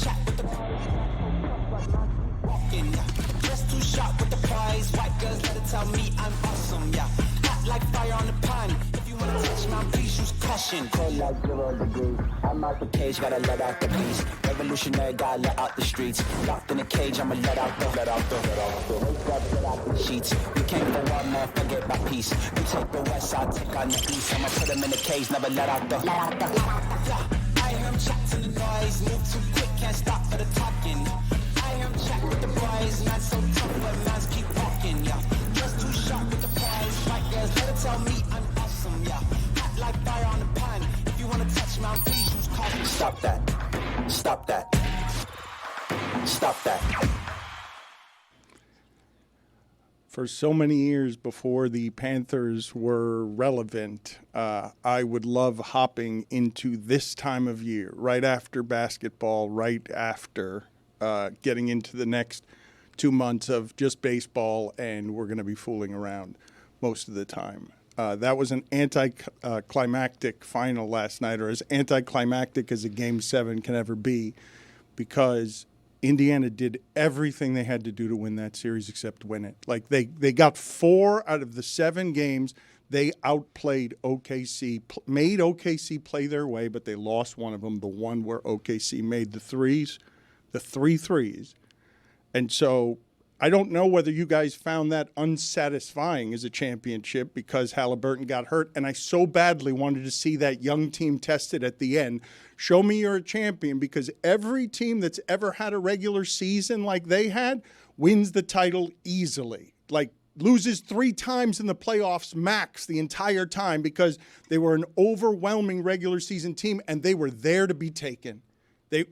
chat with the walking, yeah. Dressed too sharp with the prize. White girls let it tell me I'm awesome, yeah. Hot like fire on the pan. If you wanna touch my please use caution. Cold like 0 degrees. I'm out the cage, gotta let out the beast. Revolutionary, gotta let out the streets. Locked in a cage, I'ma let out the sheets. We came for one man, forget my peace. You take the west, I'll take on the east. I'ma put him in the cage, never let out the yeah. I hear him chat to the noise. Move too quick, can't stop for the talking. I hear him chat with the boys. Man so tough, but man's keep walking, yeah. Just too sharp with the prize. White girls, let it tell me I'm awesome, yeah. Hot like fire on the pan. If you wanna touch my please use caution. Stop that. Stop that. Stop that. For so many years before the Panthers were relevant, I would love hopping into this time of year, right after basketball, right after getting into the next 2 months of just baseball, and we're going to be fooling around most of the time. That was an anticlimactic final last night, or as anticlimactic as a Game 7 can ever be, because Indiana did everything they had to do to win that series except win it. Like they got 4 out of the 7 games. They outplayed OKC, made OKC play their way, but they lost one of them, the one where OKC made the 3 threes. And so I don't know whether you guys found that unsatisfying as a championship because Haliburton got hurt, and I so badly wanted to see that young team tested at the end. Show me you're a champion, because every team that's ever had a regular season like they had wins the title easily. Like loses 3 times in the playoffs max the entire time because they were an overwhelming regular season team and they were there to be taken. You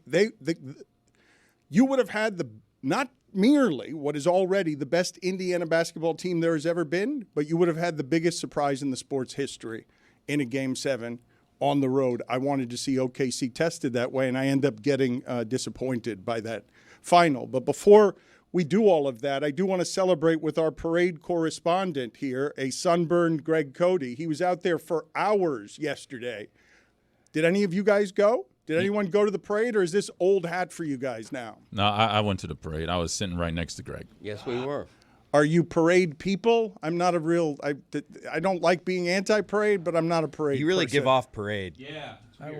would have had not merely what is already the best Indiana basketball team there has ever been, but you would have had the biggest surprise in the sport's history in a Game 7 on the road. I wanted to see OKC tested that way, and I end up getting disappointed by that final. But before we do all of that, I do want to celebrate with our parade correspondent here, a sunburned Greg Cody. He was out there for hours yesterday. Did any of you guys go? Did anyone go to the parade, or is this old hat for you guys now? No, I went to the parade. I was sitting right next to Greg. Yes, we were. Are you parade people? I'm not a real – I don't like being anti-parade, but I'm not a parade You really person. give off parade. Yeah. I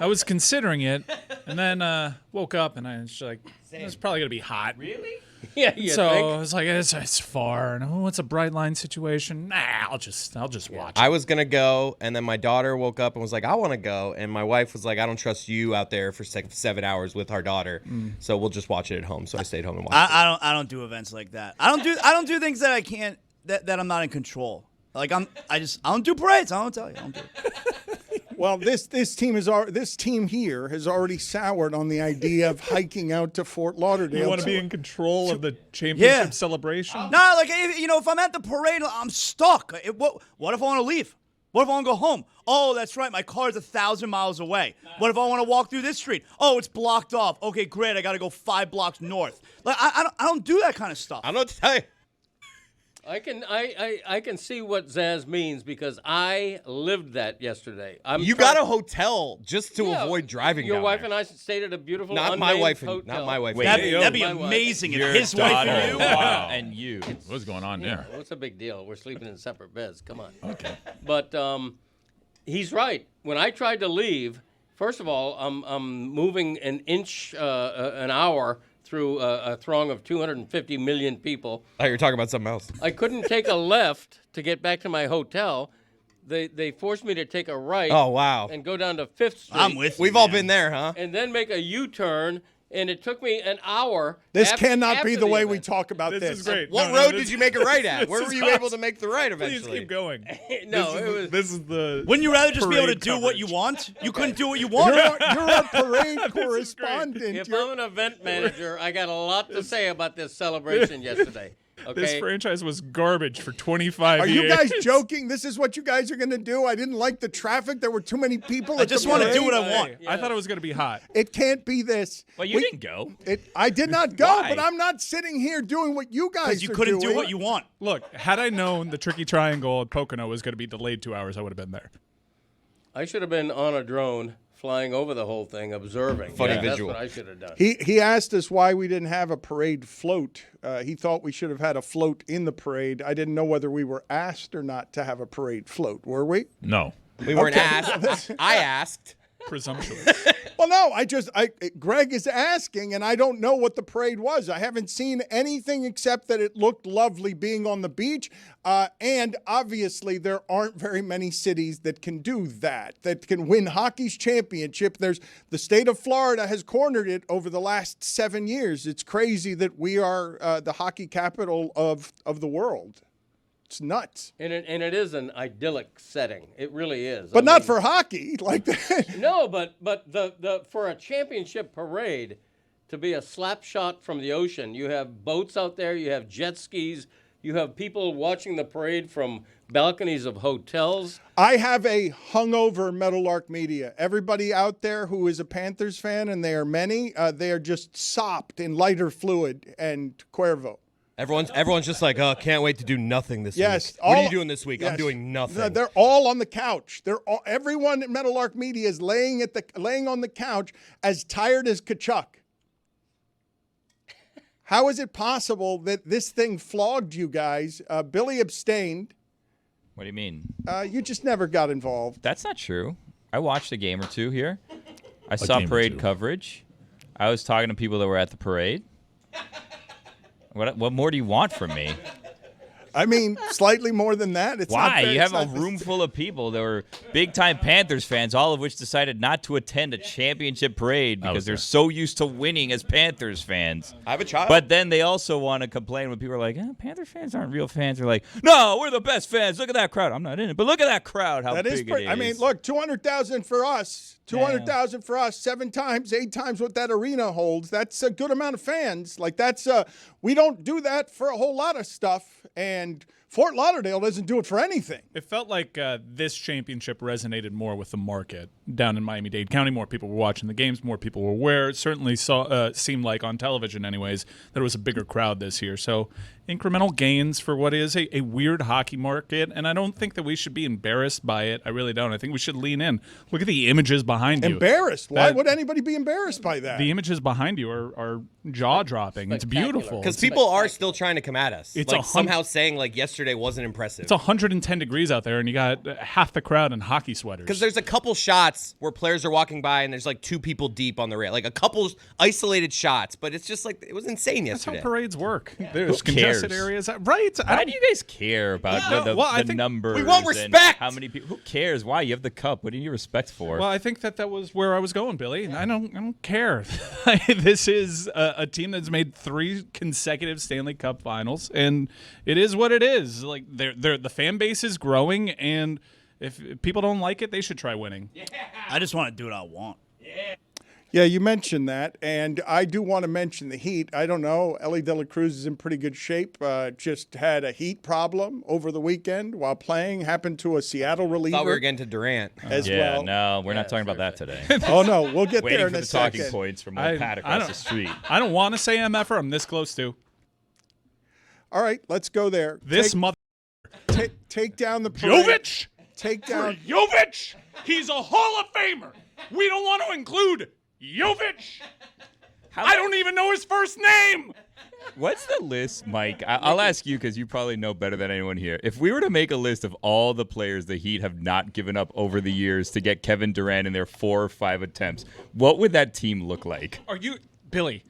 was considering it, and then woke up, and I was like, it's probably going to be hot. Really? Yeah, you so think? I was like, it's far, and it's a bright line situation. Nah, I'll just watch it. I was going to go, and then my daughter woke up and was like, I want to go. And my wife was like, I don't trust you out there for 7 hours with our daughter. So we'll just watch it at home. So I stayed home and watched it. I don't do events like that. I don't do things that I can't that I'm not in control. Like I don't do parades. I don't tell you. I don't do it. Well, this team here has already soured on the idea of hiking out to Fort Lauderdale. You want to be in control of the championship celebration? No, like if I'm at the parade, I'm stuck. What if I want to leave? What if I want to go home? Oh, that's right. My car's 1,000 miles away. What if I want to walk through this street? Oh, it's blocked off. Okay, great. I got to go 5 blocks north. Like I don't do that kind of stuff. I don't know what to tell you. I can see what Zaz means because I lived that yesterday. You got a hotel just to avoid driving. Your down wife there. and I stayed at a beautiful Not my wife. hotel. Not my wife. That'd be amazing if his wife and you. Wow. And you. What's going on there? What's a big deal? We're sleeping in separate beds. Come on. Okay. But he's right. When I tried to leave, first of all, I'm moving an inch an hour through a throng of 250 million people. Oh, you're talking about something else. I couldn't take a left to get back to my hotel. They forced me to take a right. Oh, wow. And go down to 5th Street. I'm with you. We've all been there, huh? And then make a U-turn, and it took me an hour. This after cannot be the way we event. talk about this. This is great. What No, road this- did you make a right at? Where this were is you able to make the right Please eventually? keep going. No, it was. This is the. Wouldn't you rather just be able to parade do what you coverage. want? You couldn't do what you want. You're a parade correspondent. If I'm an event manager, I got a lot to say about this celebration yesterday. Okay. This franchise was garbage for 25 Are years. you guys joking? This is what you guys are going to do? I didn't like the traffic. There were too many people. I just want to do what I want. I thought it was going to be hot. It can't be this. Well, you didn't go. I did not go, Why? but I'm not sitting here doing what you guys Because you are couldn't doing. do what you want. Look, had I known the Tricky Triangle at Pocono was going to be delayed 2 hours, I would have been there. I should have been on a drone flying over the whole thing, observing. Funny That's visual. what I should have done. He asked us why we didn't have a parade float. He thought we should have had a float in the parade. I didn't know whether we were asked or not to have a parade float. Were we? No. We weren't asked. I asked. Presumptuous. Well, no, Greg is asking, and I don't know what the parade was. I haven't seen anything except that it looked lovely being on the beach. And obviously, there aren't very many cities that can do that can win hockey's championship. The state of Florida has cornered it over the last 7 years. It's crazy that we are the hockey capital of the world. It's nuts. And it is an idyllic setting. It really is. But not for hockey like that. No, but the for a championship parade to be a slap shot from the ocean, you have boats out there, you have jet skis, you have people watching the parade from balconies of hotels. I have a hungover Meadowlark Media. Everybody out there who is a Panthers fan, and they are many, they are just sopped in lighter fluid and Cuervo. Everyone's just like, oh, can't wait to do nothing this Yes. week. What are you doing this week? Yes. I'm doing nothing. They're all on the couch. Everyone at Meadowlark Media is laying on the couch as tired as Kachuk. How is it possible that this thing flogged you guys? Billy abstained. What do you mean? You just never got involved. That's not true. I watched a game or two here. I saw game or parade two. coverage. I was talking to people that were at the parade. What more do you want from me? I mean, slightly more than that. It's not Why? fair. You have It's a not- room full of people that were big-time Panthers fans, all of which decided not to attend a championship parade because they're so used to winning as Panthers fans. I have a child. But then they also want to complain when people are like, Panther fans aren't real fans. They're like, no, we're the best fans. Look at that crowd. I'm not in it, but look at that crowd, how That is big it is. I mean, look, 200,000 for us. 200,000 for us, 8 times what that arena holds. That's a good amount of fans. Like we don't do that for a whole lot of stuff, and Fort Lauderdale doesn't do it for anything. It felt like this championship resonated more with the market down in Miami-Dade County. More people were watching the games. More people were aware. It certainly seemed like on television anyways that it was a bigger crowd this year. So incremental gains for what is a weird hockey market, and I don't think that we should be embarrassed by it. I really don't. I think we should lean in. Look at the images behind you. Embarrassed? Why would anybody be embarrassed by that? The images behind you are jaw-dropping. It's beautiful. Because people are still trying to come at us. It's like somehow saying like yesterday wasn't impressive. It's 110 degrees out there, and you got half the crowd in hockey sweaters. Because there's a couple shots where players are walking by and there's like 2 people deep on the rail. Like a couple isolated shots, but it's just like it was insane That's how yesterday. parades work. There's Who congested cares? areas. Right. Why do you guys care about the I think numbers? we want and respect! How many people? Who cares? Why? You have the cup. What do you need respect for? Well, I think that was where I was going, Billy. I don't care. This is a team that's made 3 consecutive Stanley Cup Finals, and it is what it is. Like the fan base is growing, and if people don't like it, they should try winning. I just want to do what I want. Yeah, you mentioned that, and I do want to mention the Heat. I don't know. Ellie De La Cruz is in pretty good shape. Just had a heat problem over the weekend while playing. Happened to a Seattle reliever. Thought we were getting to Durant. as yeah, well. no, we're not talking about that today. Oh no, we'll get Waiting there for in a the talking second. points from old Pat across the street. I don't want to say MFer. I'm this close to. All right, let's go there. This mother. Take down the parade. Jovic! Take down. Jovic! He's a Hall of Famer. We don't want to include Jovic. I don't even know his first name. What's the list, Mike? I'll ask you because you probably know better than anyone here. If we were to make a list of all the players the Heat have not given up over the years to get Kevin Durant in their 4 or 5 attempts, what would that team look like? Are you, Billy?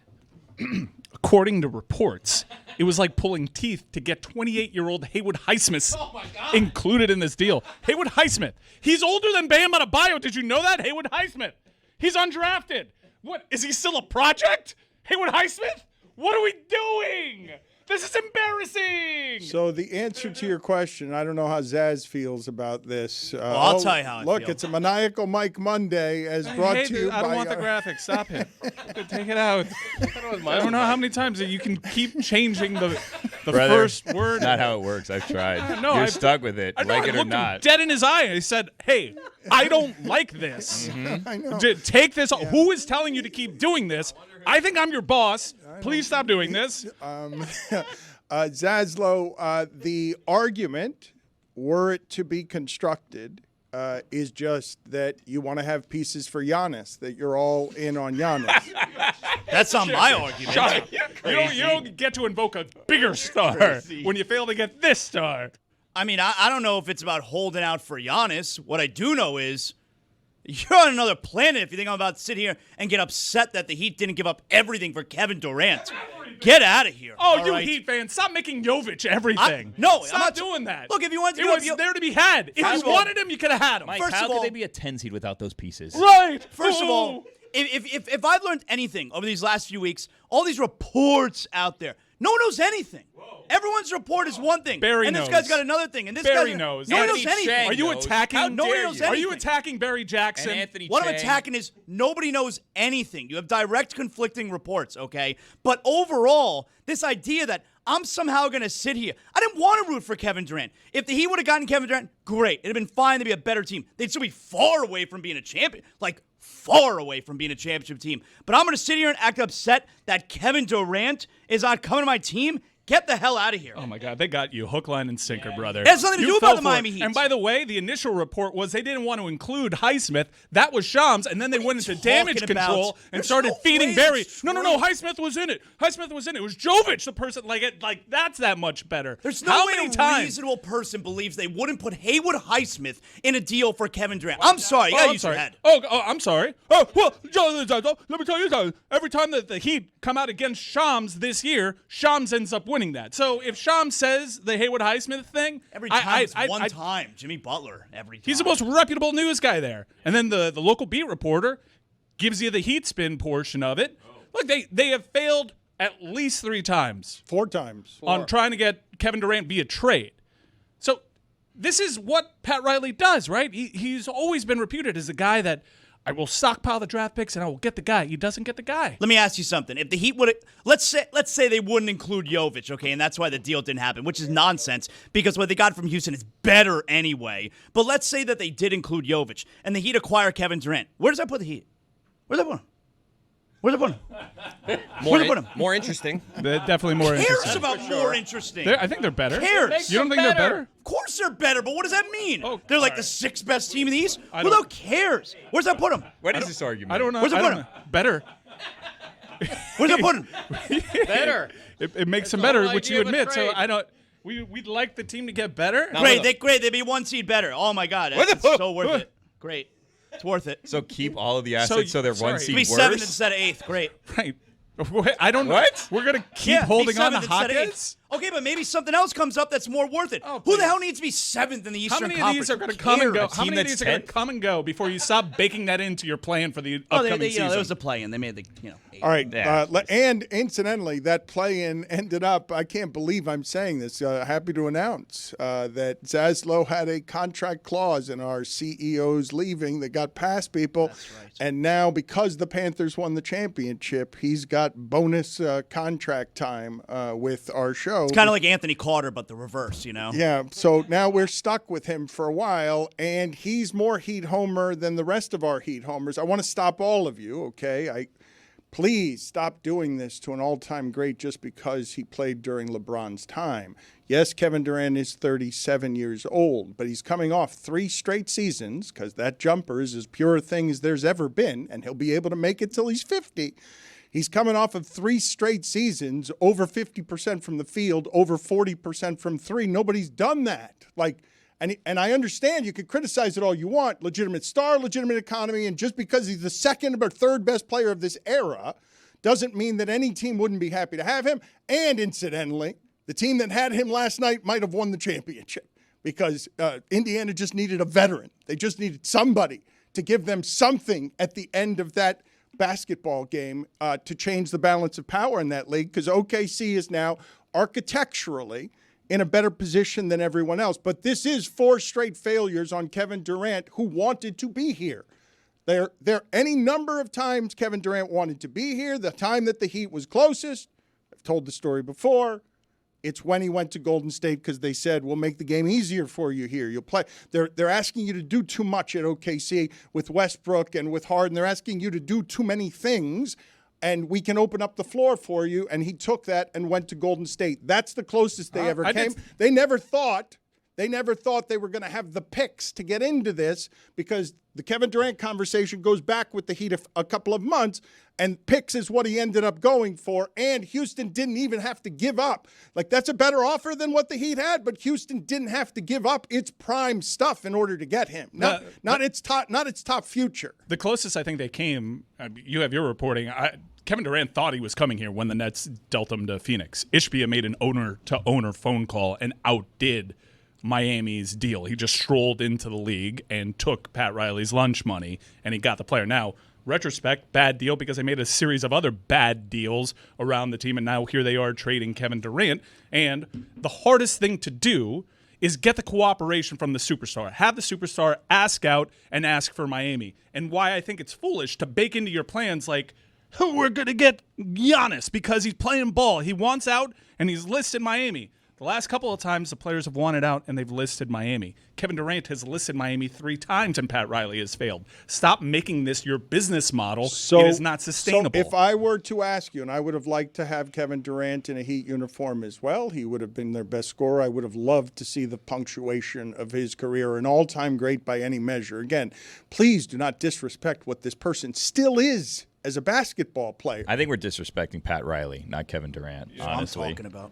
According to reports, it was like pulling teeth to get 28-year-old Haywood Highsmith included in this deal. Haywood Highsmith. He's older than Bam Adebayo. Did you know that? Haywood Highsmith. He's undrafted. What? Is he still a project? Haywood Highsmith? What are we doing? This is embarrassing. So the answer to your question, I don't know how Zaz feels about this. I'll tell you how I Look, feel. it's a maniacal Mike Monday, as brought to you by. I don't want the graphics. Stop it. Take it out. I don't know how many times that you can keep changing the Brother, first word. Not how it works. I've tried. No, You're I've- stuck with it, I know, like I it or looked him not. dead in his eye. And I said, "Hey, I don't like this. I know. Take this. Who is telling you to keep doing this? I think I'm your boss. Please stop doing this." Zaslow, the argument, were it to be constructed, is just that you want to have pieces for Giannis, that you're all in on Giannis. That's not my argument. You don't get to invoke a bigger star when you fail to get this star. I mean, I don't know if it's about holding out for Giannis. What I do know is you're on another planet if you think I'm about to sit here and get upset that the Heat didn't give up everything for Kevin Durant. Get out of here. Oh, all you right? Heat fans, stop making Jovic everything. No, stop I'm not doing that. Look, if you wanted to it do was there to be had. If you wanted him, you could have had him. Mike, First how of could all- they be a 10 seed without those pieces? Right. First of all, if I've learned anything over these last few weeks, all these reports out there, no one knows anything. Everyone's report is one thing, Barry and this knows. guy's got another thing, and this Barry guy knows. No one knows Anthony anything. Chang Are you knows. attacking? How No one dare knows you? Are you anything. attacking Barry Jackson? And Anthony What I'm Chang. attacking is nobody knows anything. You have direct conflicting reports, okay? But overall, this idea that I'm somehow going to sit here. I didn't want to root for Kevin Durant. If the Heat would have gotten Kevin Durant, great. It'd have been fine to be a better team. They'd still be far away from being a champion. Like, far away from being a championship team. But I'm going to sit here and act upset that Kevin Durant is not coming to my team. Get the hell out of here. Oh, my God. They got you hook, line, and sinker, brother. It has nothing to You do fell about the for it. Miami Heat. And by the way, the initial report was they didn't want to include Highsmith. That was Shams, and then they went into damage talking about? control and There's started no feeding way Barry. that's No, true. Highsmith was in it. Highsmith was in it. It was Jovic, the person. Like that's that much better. There's no How way many a times? reasonable person believes they wouldn't put Haywood Highsmith in a deal for Kevin Durant. I'm sorry. You gotta I'm use sorry. your head. Oh, I'm sorry. Oh, well, let me tell you something. Every time that the Heat come out against Shams this year, Shams ends up winning that. So if Shams says the Haywood Highsmith thing, Every time it's one time. Jimmy Butler, every time. he's the most reputable news guy there. And then the local beat reporter gives you the Heat spin portion of it. Look, they have failed at least 3 times 4 times. on trying to get Kevin Durant via trade. So this is what Pat Riley does, right? He's always been reputed as a guy that I will stockpile the draft picks and I will get the guy. He doesn't get the guy. Let me ask you something. If the Heat would, let's say they wouldn't include Jovic, okay, and that's why the deal didn't happen, which is nonsense because what they got from Houston is better anyway. But let's say that they did include Jovic and the Heat acquire Kevin Durant. Where does that put the Heat? Where's that put him? Where's that put him? Where's that put him? More interesting. They're definitely more Cares interesting. about more interesting. I think they're better. Cares. You don't think they're better? Of course they're better, but what does that mean? Oh, They're like all the right. 6th best team in the East? I Who the don't- hell cares? Where's that put him? What is this argument? I don't know. Where's it I put don't him? know. Better. Where's that put him? Better. It makes them the better, whole which you idea of a admit. So trade. I don't. We'd like the team to get better. Great, they'd be 1 seed better. Oh my God, that's so worth it. Great, it's worth it. So keep all of the assets so they're sorry. one seed Be worse? 7th instead of 8th. Great. Right. I don't know. What? We're gonna keep Yeah, be holding on to 7th instead of 8th. Hawkins. Okay, but maybe something else comes up that's more worth it. Oh, Who the please. hell needs to be 7th in the How Eastern many of Conference? these are going to Who come and go? cares? How many of that's these are going to 10th? come and go before you stop baking that into your plan for the Oh, upcoming season? there was a play-in. They made the 8th. All right. Yeah. And incidentally, that play-in ended up, I can't believe I'm saying this, happy to announce that Zaslow had a contract clause in our CEO's leaving that got past people. That's right. And now, because the Panthers won the championship, he's got bonus contract time with our show. It's kind of like Anthony Carter, but the reverse, you know? Yeah, so now we're stuck with him for a while, and he's more Heat homer than the rest of our Heat homers. I want to stop all of you, okay? Please stop doing this to an all-time great just because he played during LeBron's time. Yes, Kevin Durant is 37 years old, but he's coming off 3 straight seasons because that jumper is as pure a thing as there's ever been, and he'll be able to make it till he's 50. He's coming off of 3 straight seasons, over 50% from the field, over 40% from 3. Nobody's done that. And I understand you could criticize it all you want. Legitimate star, legitimate economy, and just because he's the 2nd or 3rd best player of this era doesn't mean that any team wouldn't be happy to have him. And incidentally, the team that had him last night might have won the championship because Indiana just needed a veteran. They just needed somebody to give them something at the end of that basketball game to change the balance of power in that league because OKC is now architecturally in a better position than everyone else. But this is 4 straight failures on Kevin Durant, who wanted to be here. There any number of times Kevin Durant wanted to be here. The time that the Heat was closest, I've told the story before, it's when he went to Golden State because they said, we'll make the game easier for you here. You'll play. They're asking you to do too much at OKC with Westbrook and with Harden. They're asking you to do too many things, and we can open up the floor for you. And he took that and went to Golden State. That's the closest they ever came. They never thought They never thought they were going to have the picks to get into this because the Kevin Durant conversation goes back with the Heat a couple of months, and picks is what he ended up going for, and Houston didn't even have to give up. Like, that's a better offer than what the Heat had, but Houston didn't have to give up its prime stuff in order to get him. Not its top future. The closest I think they came, you have your reporting, Kevin Durant thought he was coming here when the Nets dealt him to Phoenix. Ishbia made an owner-to-owner phone call and outdid Miami's deal. He just strolled into the league and took Pat Riley's lunch money, and he got the player. Now, retrospect, bad deal because they made a series of other bad deals around the team, and now here they are trading Kevin Durant. And the hardest thing to do is get the cooperation from the superstar. Have the superstar ask out and ask for Miami. And why I think it's foolish to bake into your plans like, oh, we're going to get Giannis because he's playing ball. He wants out, and he's listed Miami. The last couple of times the players have wanted out and they've listed Miami. Kevin Durant has listed Miami 3 times and Pat Riley has failed. Stop making this your business model. It is not sustainable. So if I were to ask you, and I would have liked to have Kevin Durant in a Heat uniform as well, he would have been their best scorer. I would have loved to see the punctuation of his career, an all-time great by any measure. Again, please do not disrespect what this person still is as a basketball player. I think we're disrespecting Pat Riley, not Kevin Durant, honestly. That's what I'm talking about.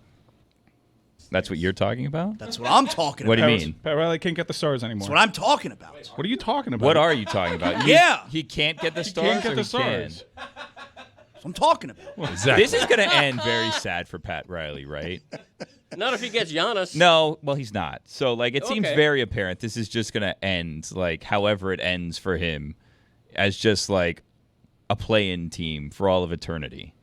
That's what you're talking about? That's what I'm talking about. What do you mean? Pat Riley can't get the stars anymore. That's what I'm talking about. What are you talking about? What are you talking about? He can't get the stars. Can't get or the he stars. can? That's what I'm talking about. Exactly. This is going to end very sad for Pat Riley, right? Not if he gets Giannis. No, well, he's not. So, like, it seems Okay. very apparent this is just going to end, like, however it ends for him, as just, like, a play-in team for all of eternity.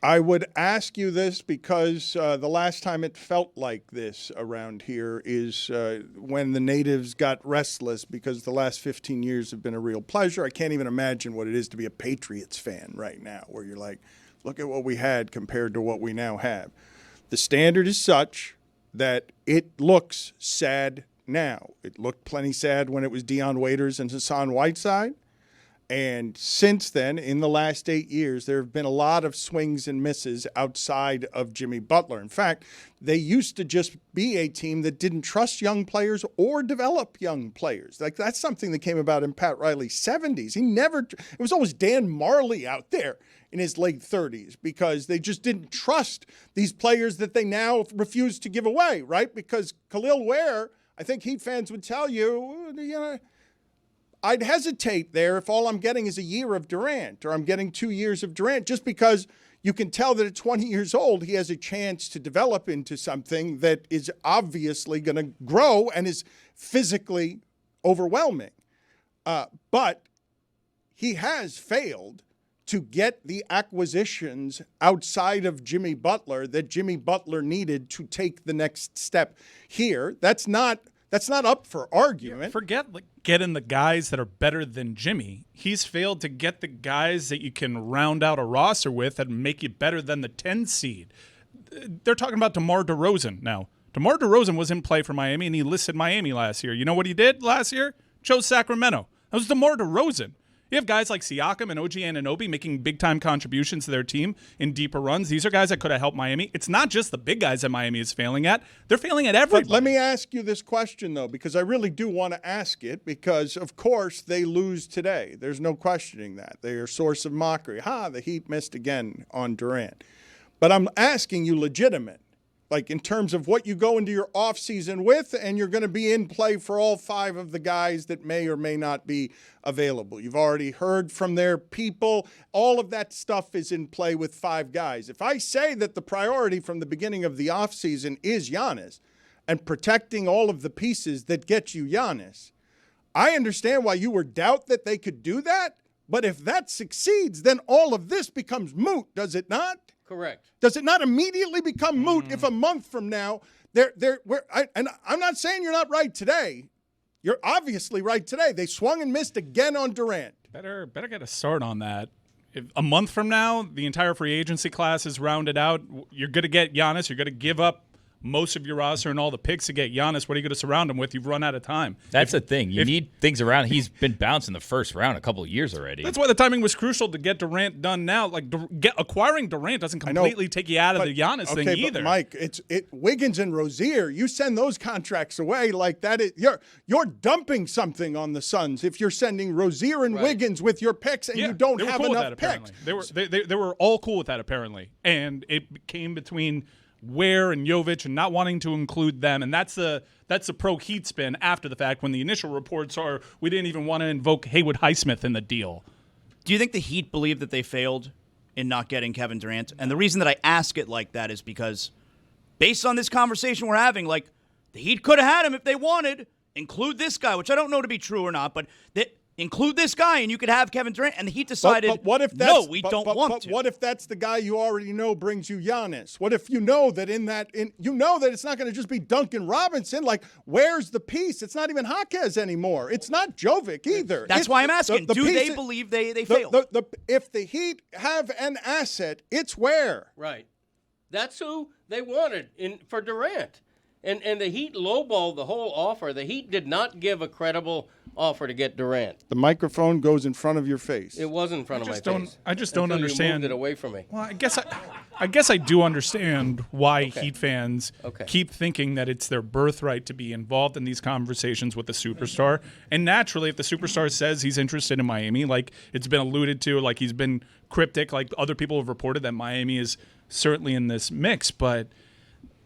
I would ask you this because the last time it felt like this around here is when the natives got restless because the last 15 years have been a real pleasure. I can't even imagine what it is to be a Patriots fan right now, where you're like, look at what we had compared to what we now have. The standard is such that it looks sad now. It looked plenty sad when it was Deion Waiters and Hassan Whiteside. And since then, in the last 8 years, there have been a lot of swings and misses outside of Jimmy Butler. In fact, they used to just be a team that didn't trust young players or develop young players. Like, that's something that came about in Pat Riley's 70s. It was always Dan Marley out there in his late 30s because they just didn't trust these players that they now refuse to give away, right? Because Khalil Ware, I think Heat fans would tell you, I'd hesitate there if all I'm getting is a year of Durant or I'm getting 2 years of Durant, just because you can tell that at 20 years old, he has a chance to develop into something that is obviously going to grow and is physically overwhelming. But he has failed to get the acquisitions outside of Jimmy Butler that Jimmy Butler needed to take the next step here. That's not up for argument. Forget getting the guys that are better than Jimmy. He's failed to get the guys that you can round out a roster with and make you better than the 10 seed. They're talking about DeMar DeRozan now. DeMar DeRozan was in play for Miami, and he listed Miami last year. You know what he did last year? Chose Sacramento. That was DeMar DeRozan. You have guys like Siakam and OG Anunoby making big-time contributions to their team in deeper runs. These are guys that could have helped Miami. It's not just the big guys that Miami is failing at. They're failing at everybody. But let me ask you this question, though, because I really do want to ask it, because, of course, they lose today. There's no questioning that. They are a source of mockery. The Heat missed again on Durant. But I'm asking you legitimate, like in terms of what you go into your offseason with, and you're going to be in play for all 5 of the guys that may or may not be available. You've already heard from their people. All of that stuff is in play with 5 guys. If I say that the priority from the beginning of the offseason is Giannis and protecting all of the pieces that get you Giannis, I understand why you would doubt that they could do that. But if that succeeds, then all of this becomes moot, does it not? Correct. Does it not immediately become moot if a month from now and I'm not saying you're not right today. You're obviously right today. They swung and missed again on Durant. Better get a start on that. If a month from now, the entire free agency class is rounded out. You're going to get Giannis. You're going to give up most of your roster and all the picks to get Giannis. What are you going to surround him with? You've run out of time. That's the thing. You need things around. He's been bounced in the first round a couple of years already. That's why the timing was crucial to get Durant done now. Like acquiring Durant doesn't completely take you out of the Giannis thing either. But Mike, Wiggins and Rozier. You send those contracts away like that. You're dumping something on the Suns if you're sending Rozier and Wiggins with your picks and you don't have enough picks. They were all cool with that apparently, and it came between Ware and Jovic and not wanting to include them, and that's the pro Heat spin after the fact when the initial reports are we didn't even want to invoke Haywood Highsmith in the deal. Do you think the Heat believe that they failed in not getting Kevin Durant? And the reason that I ask it like that is because based on this conversation we're having, like the Heat could have had him if they wanted. Include this guy, which I don't know to be true or not, but include this guy and you could have Kevin Durant. And the Heat decided, but what if no, we don't want to. What if that's the guy you already know brings you Giannis? What if you know that you know that it's not going to just be Duncan Robinson? Like, where's the piece? It's not even Jaquez anymore. It's not Jovic either. That's why I'm asking. Do they believe they failed? If the Heat have an asset, it's Ware. Right. That's who they wanted for Durant. And the Heat lowballed the whole offer. The Heat did not give a credible offer to get Durant. The microphone goes in front of your face. It was in front of my face. I just don't understand. You moved it away from me. Well, I guess I do understand why Heat fans keep thinking that it's their birthright to be involved in these conversations with the superstar. And naturally, if the superstar says he's interested in Miami, like it's been alluded to, like he's been cryptic, like other people have reported that Miami is certainly in this mix, but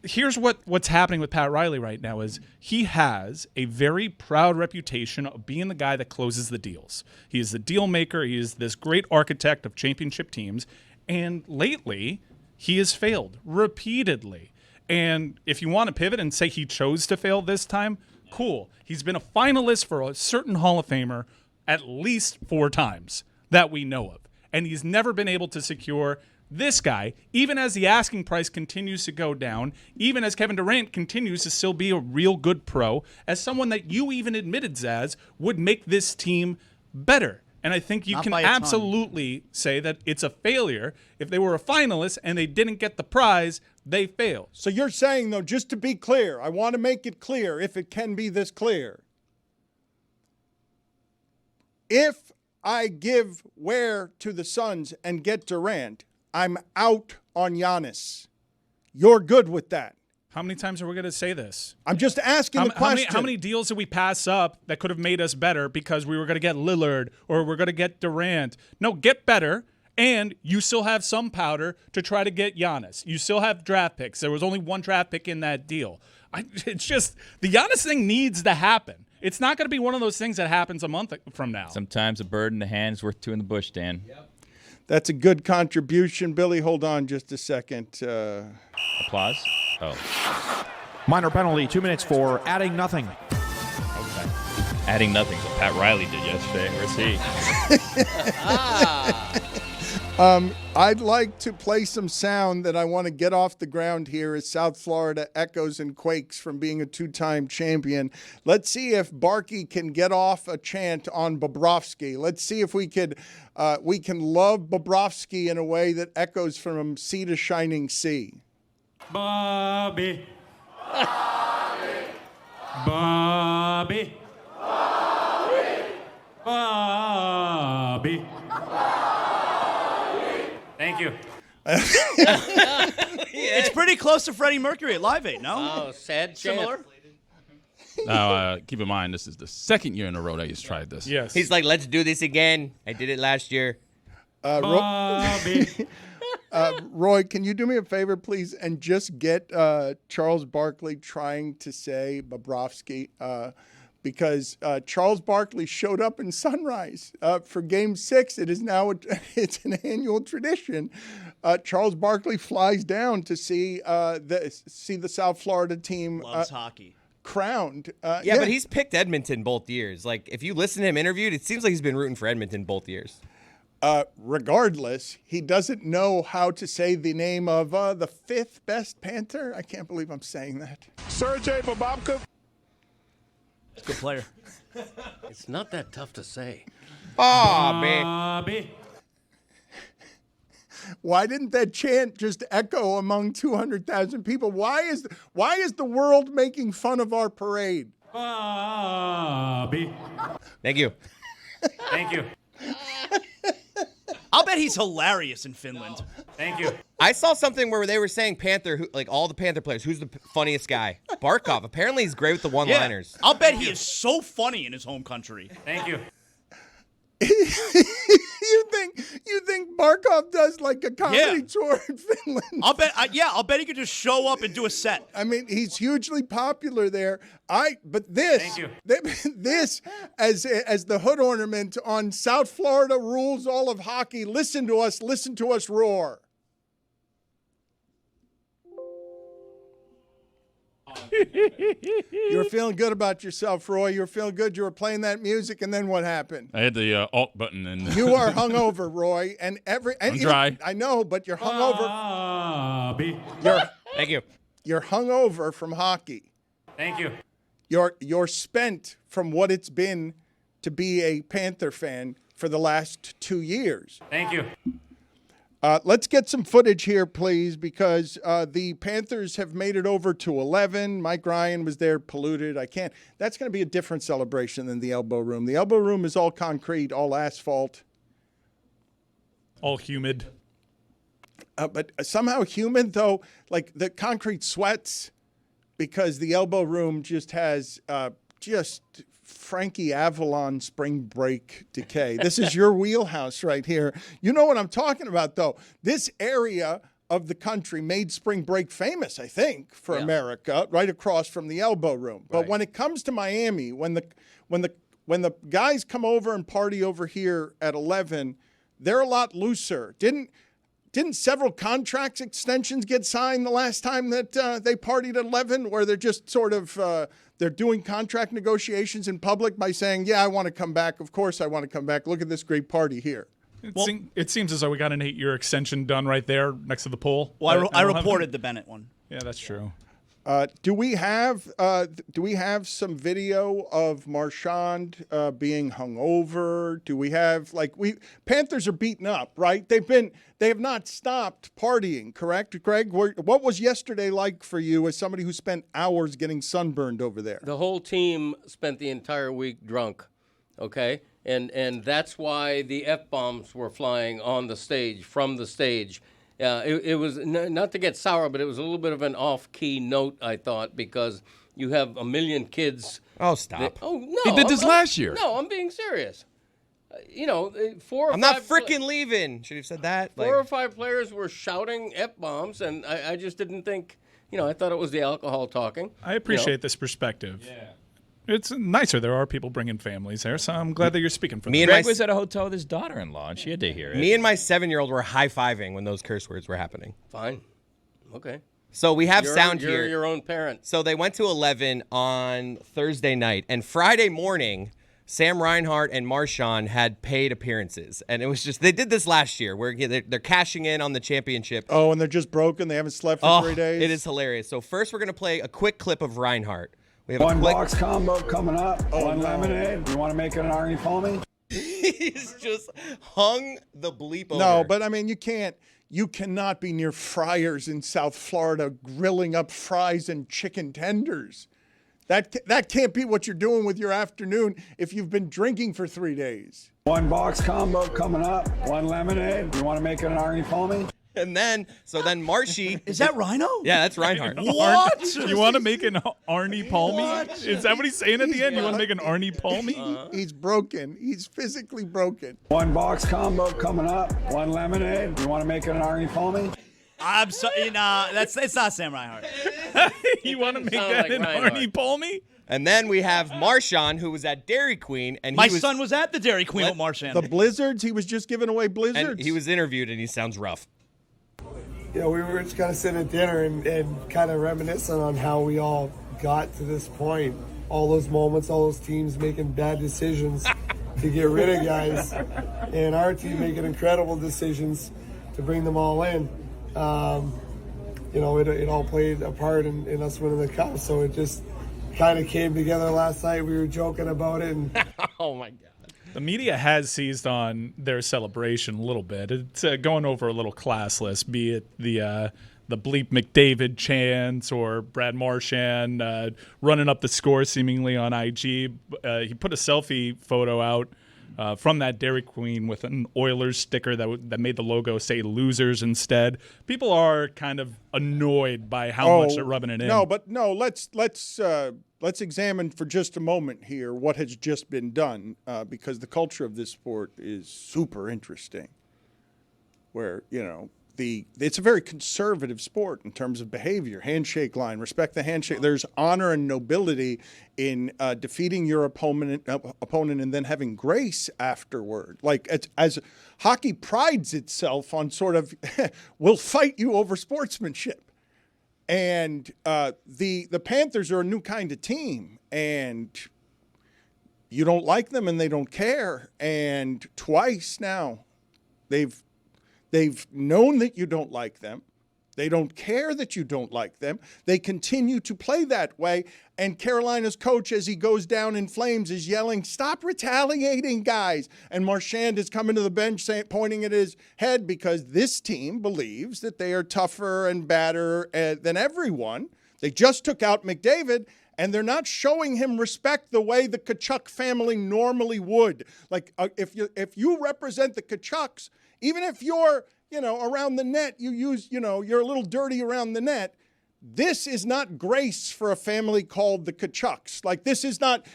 here's what's happening with Pat Riley right now is he has a very proud reputation of being the guy that closes the deals. He is the deal maker. He is this great architect of championship teams. And lately, he has failed repeatedly. And if you want to pivot and say he chose to fail this time, cool. He's been a finalist for a certain Hall of Famer at least 4 times that we know of. And he's never been able to secure this guy, even as the asking price continues to go down, even as Kevin Durant continues to still be a real good pro, as someone that you even admitted, Zaz, would make this team better. And I think you can absolutely say that it's a failure. If they were a finalist and they didn't get the prize, they failed. So you're saying, though, just to be clear, I want to make it clear, if it can be this clear. If I give Ware to the Suns and get Durant, I'm out on Giannis. You're good with that. How many times are we going to say this? I'm just asking the question. How many deals did we pass up that could have made us better because we were going to get Lillard or we're going to get Durant? No, get better, and you still have some powder to try to get Giannis. You still have draft picks. There was only 1 draft pick in that deal. It's just the Giannis thing needs to happen. It's not going to be one of those things that happens a month from now. Sometimes a bird in the hand is worth 2 in the bush, Dan. Yep. That's a good contribution. Billy, hold on just a second. Applause? Oh. Minor penalty, 2 minutes for adding nothing. Okay. Adding nothing. So Pat Riley did yesterday. Where's he? I'd like to play some sound that I want to get off the ground here as South Florida echoes and quakes from being a 2-time champion. Let's see if Barkey can get off a chant on Bobrovsky. Let's see if we can love Bobrovsky in a way that echoes from sea to shining sea. Bobby. Bobby. Bobby. Bobby. Thank you. It's pretty close to Freddie Mercury at Live Aid, no? Oh, sad Similar? Now, keep in mind, this is the 2nd year in a row that he's tried this. Yes. He's like, let's do this again. I did it last year. Bobby. Roy, can you do me a favor, please, and just get Charles Barkley trying to say Bobrovsky? Because Charles Barkley showed up in Sunrise for Game 6. It is now it's an annual tradition. Charles Barkley flies down to see the South Florida team. Loves hockey. Crowned. Yeah, but he's picked Edmonton both years. Like, if you listen to him interviewed, it seems like he's been rooting for Edmonton both years. Regardless, he doesn't know how to say the name of the 5th best Panther. I can't believe I'm saying that. Sergei Bobrovsky. Good player. It's not that tough to say. Bobby. Why didn't that chant just echo among 200,000 people? Why is the world making fun of our parade? Bobby. Thank you. Thank you. I'll bet he's hilarious in Finland. Thank you. I saw something where they were saying Panther, like all the Panther players, who's the funniest guy? Barkov. Apparently he's great with the one-liners. I'll bet he is so funny in his home country. Thank you. You think Barkov does like a comedy tour in Finland? I'll bet he could just show up and do a set. I mean, he's hugely popular there. But this, Thank you. This as the hood ornament on South Florida rules all of hockey. Listen to us roar. You were feeling good about yourself, Roy. You were feeling good. You were playing that music, and then what happened? I had the alt button and You are hungover, Roy, and I'm dry. I know, but you're hungover. Bobby. Thank you. You're hungover from hockey. Thank you. You're spent from what it's been to be a Panther fan for the last 2 years. Thank you. Let's get some footage here, please, because the Panthers have made it over to 11. Mike Ryan was there, polluted. That's going to be a different celebration than the Elbo Room. The Elbo Room is all concrete, all asphalt. All humid. But somehow humid, though, like the concrete sweats, because the Elbo Room just has just Frankie Avalon spring break decay. This is your wheelhouse right here. You know what I'm talking about, though. This area of the country made spring break famous, I think, for America, right across from the Elbo Room. But when it comes to Miami, when the guys come over and party over here at 11, they're a lot looser. Didn't several contract extensions get signed the last time that they partied at 11, where they're just sort of they're doing contract negotiations in public by saying, yeah, I want to come back. Of course I want to come back. Look at this great party here. It seems as though we got an 8-year extension done right there next to the pool. Well, I reported the Bennett one. Yeah, that's true. Do we have some video of Marchand being hungover? Do we have Panthers are beaten up, right? They have not stopped partying, correct, Greg? What was yesterday like for you as somebody who spent hours getting sunburned over there? The whole team spent the entire week drunk, okay? And that's why the F-bombs were flying on the stage, from the stage. It was not to get sour, but it was a little bit of an off-key note, I thought, because you have a million kids. Oh, stop. No. He did this last year. No, I'm being serious. 4 or I'm 5 not freaking leaving. Should have said that. 4 or 5 players were shouting F-bombs, and I just didn't think, I thought it was the alcohol talking. I appreciate this perspective. Yeah. It's nicer. There are people bringing families there, so I'm glad that you're speaking for them. Greg was at a hotel with his daughter-in-law, and she had to hear it. Me and my 7-year-old were high-fiving when those curse words were happening. Fine. Okay. So we have sound you're here. Your own parent. So they went to 11 on Thursday night, and Friday morning, Sam Reinhart and Marchand had paid appearances. And it was just, they did this last year, where they're cashing in on the championship. Oh, and they're just broken? They haven't slept for 3 days? It is hilarious. So first we're going to play a quick clip of Reinhart. We have one box combo coming up. One lemonade. You want to make it an Arnie Palmy? He's just hung the bleep over. No, but I mean, you cannot be near Friars in South Florida grilling up fries and chicken tenders. That can't be what you're doing with your afternoon if you've been drinking for 3 days. One box combo coming up. One lemonade. You want to make it an Arnie Palmy? And then Marshy. Is that Rhino? Yeah, that's Reinhardt. What? You want to make an Arnie Palmy? Is that what he's saying at the end? You want to make an Arnie Palmy? He's broken. He's physically broken. One box combo coming up. One lemonade. You want to make it an Arnie Palmy? I'm sorry. It's not Sam Reinhart. You want to make that an Arnie Palmy? And then we have Marchand, who was at Dairy Queen, and my son was at the Dairy Queen with Marchand. The Blizzards. He was just giving away Blizzards. And he was interviewed, and he sounds rough. We were just kind of sitting at dinner and kind of reminiscing on how we all got to this point. All those moments, all those teams making bad decisions to get rid of guys, and our team making incredible decisions to bring them all in. It all played a part in us winning the cup, so it just kind of came together last night. We were joking about it, and Oh, my God. The media has seized on their celebration a little bit. It's going over a little classless, be it the Bleep McDavid chants or Brad Marchand running up the score seemingly on IG. He put a selfie photo out from that Dairy Queen with an Oilers sticker that made the logo say losers instead. People are kind of annoyed by how much they're rubbing it in. Let's examine for just a moment here what has just been done, because the culture of this sport is super interesting. Where, it's a very conservative sport in terms of behavior, handshake line, respect the handshake. There's honor and nobility in defeating your opponent and then having grace afterward. Like as hockey prides itself on sort of, we'll fight you over sportsmanship. And the Panthers are a new kind of team, and you don't like them and they don't care. And twice now, they've known that you don't like them. They don't care that you don't like them. They continue to play that way. And Carolina's coach, as he goes down in flames, is yelling, "Stop retaliating, guys." And Marchand is coming to the bench pointing at his head because this team believes that they are tougher and badder than everyone. They just took out McDavid, and they're not showing him respect the way the Tkachuk family normally would. Like, if you represent the Tkachuks, even if you're, around the net, you're a little dirty around the net. This is not grace for a family called the Tkachuks. Like, this is not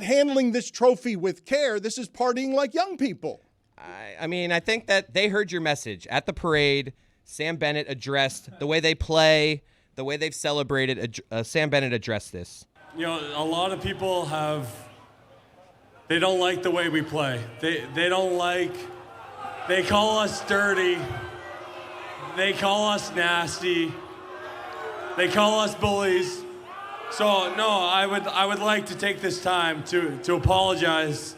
handling this trophy with care. This is partying like young people. I think that they heard your message at the parade. Sam Bennett addressed the way they play, the way they've celebrated. Sam Bennett addressed this. A lot of people they don't like the way we play. They don't like, they call us dirty. They call us nasty. They call us bullies. So no, I would like to take this time to apologize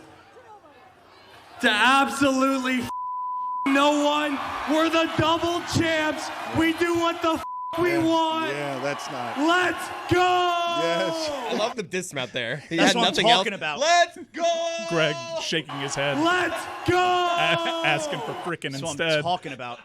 to absolutely no one. We're the double champs. We do what the we want. Yeah, that's not. Let's go. Yes. I love the dismount there. He That's had what nothing I'm talking else. about. Let's go. Greg shaking his head. Let's go. Asking for frickin' That's what instead. I'm talking about.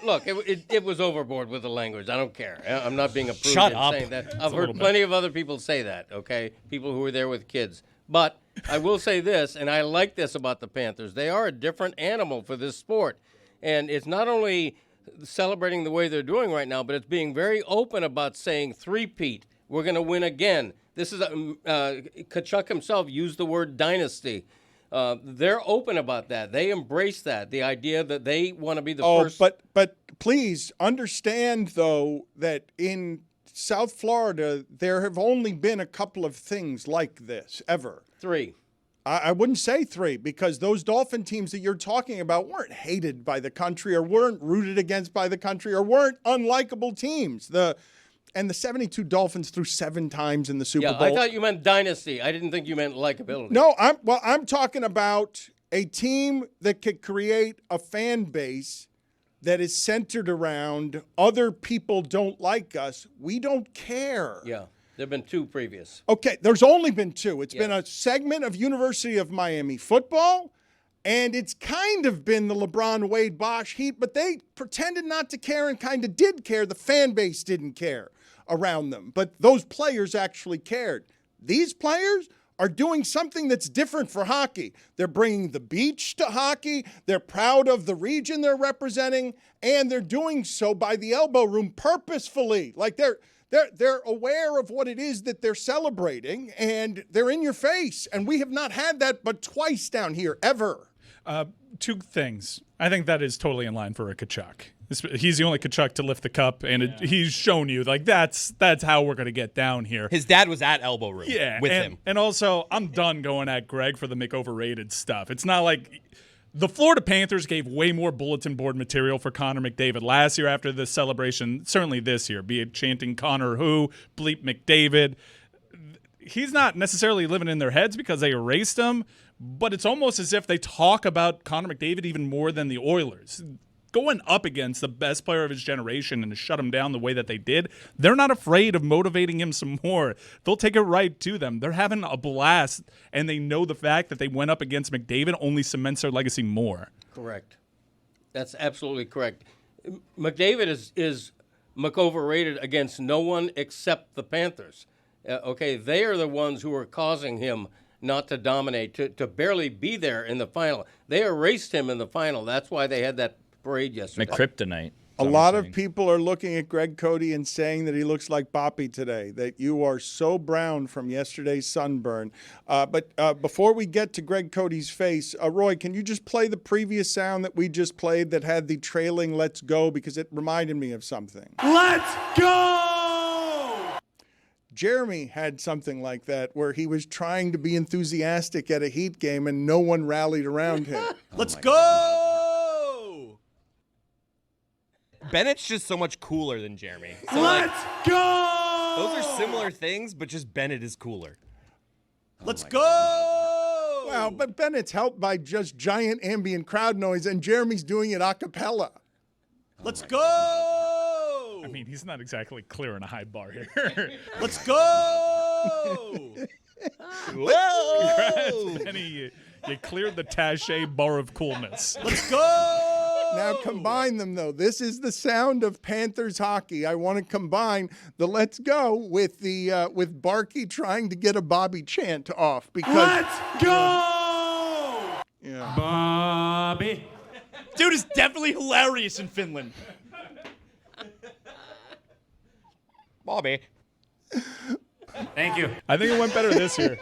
Look, it was overboard with the language. I don't care. I'm not being a prude Shut in up. saying that. I've heard plenty of other people say that, okay? People who were there with kids. But I will say this, and I like this about the Panthers. They are a different animal for this sport. And it's not only celebrating the way they're doing right now, but it's being very open about saying three-peat. We're going to win again. This is Tkachuk himself used the word dynasty. They're open about that. They embrace that, the idea that they want to be the first. But please understand, though, that in South Florida, there have only been a couple of things like this ever. 3. I wouldn't say 3, because those Dolphin teams that you're talking about weren't hated by the country or weren't rooted against by the country or weren't unlikable teams. And the 72 Dolphins threw 7 times in the Super Bowl. I thought you meant dynasty. I didn't think you meant likability. No, I'm talking about a team that could create a fan base that is centered around other people don't like us. We don't care. Yeah. There have been 2 previous. Okay, there's only been 2. It's been a segment of University of Miami football, and it's kind of been the LeBron Wade Bosch Heat, but they pretended not to care and kind of did care. The fan base didn't care around them, but those players actually cared. These players are doing something that's different for hockey. They're bringing the beach to hockey. They're proud of the region they're representing, and they're doing so by the Elbo Room purposefully. Like they're aware of what it is that they're celebrating, and they're in your face. And we have not had that but twice down here, ever. 2 things. I think that is totally in line for a Tkachuk. He's the only Tkachuk to lift the cup, and he's shown you, like, that's how we're going to get down here. His dad was at Elbo Room with him. And also, I'm done going at Greg for the make overrated stuff. It's not like the Florida Panthers gave way more bulletin board material for Connor McDavid last year after the celebration, certainly this year, be it chanting Connor who, bleep McDavid. He's not necessarily living in their heads because they erased him, but it's almost as if they talk about Connor McDavid even more than the Oilers. going up against the best player of his generation and to shut him down the way that they did, they're not afraid of motivating him some more. They'll take it right to them. They're having a blast, and they know the fact that they went up against McDavid only cements their legacy more. Correct. That's absolutely correct. McDavid is McOverrated against no one except the Panthers. Okay, they are the ones who are causing him not to dominate, to barely be there in the final. They erased him in the final. That's why they had that parade yesterday. McKryptonite. A lot of people are looking at Greg Cody and saying that he looks like Boppy today, that you are so brown from yesterday's sunburn. But before we get to Greg Cody's face, Roy, can you just play the previous sound that we just played that had the trailing "Let's Go," because it reminded me of something. Let's go! Jeremy had something like that where he was trying to be enthusiastic at a Heat game and no one rallied around him. Let's go! Bennett's just so much cooler than Jeremy. So, Let's go! Those are similar things, but just Bennett is cooler. Let's go! Wow, but Bennett's helped by just giant ambient crowd noise, and Jeremy's doing it a cappella. Let's go! I mean, he's not exactly clearing a high bar here. Let's go! Whoa! Congrats, Benny. You cleared the Tache bar of coolness. Let's go! Now combine them, though. This is the sound of Panthers hockey. I want to combine the "Let's Go" with the with Barkey trying to get a Bobby chant off because Let's go! Yeah. Bobby. Dude is definitely hilarious in Finland. Bobby. Thank you. I think it went better this year.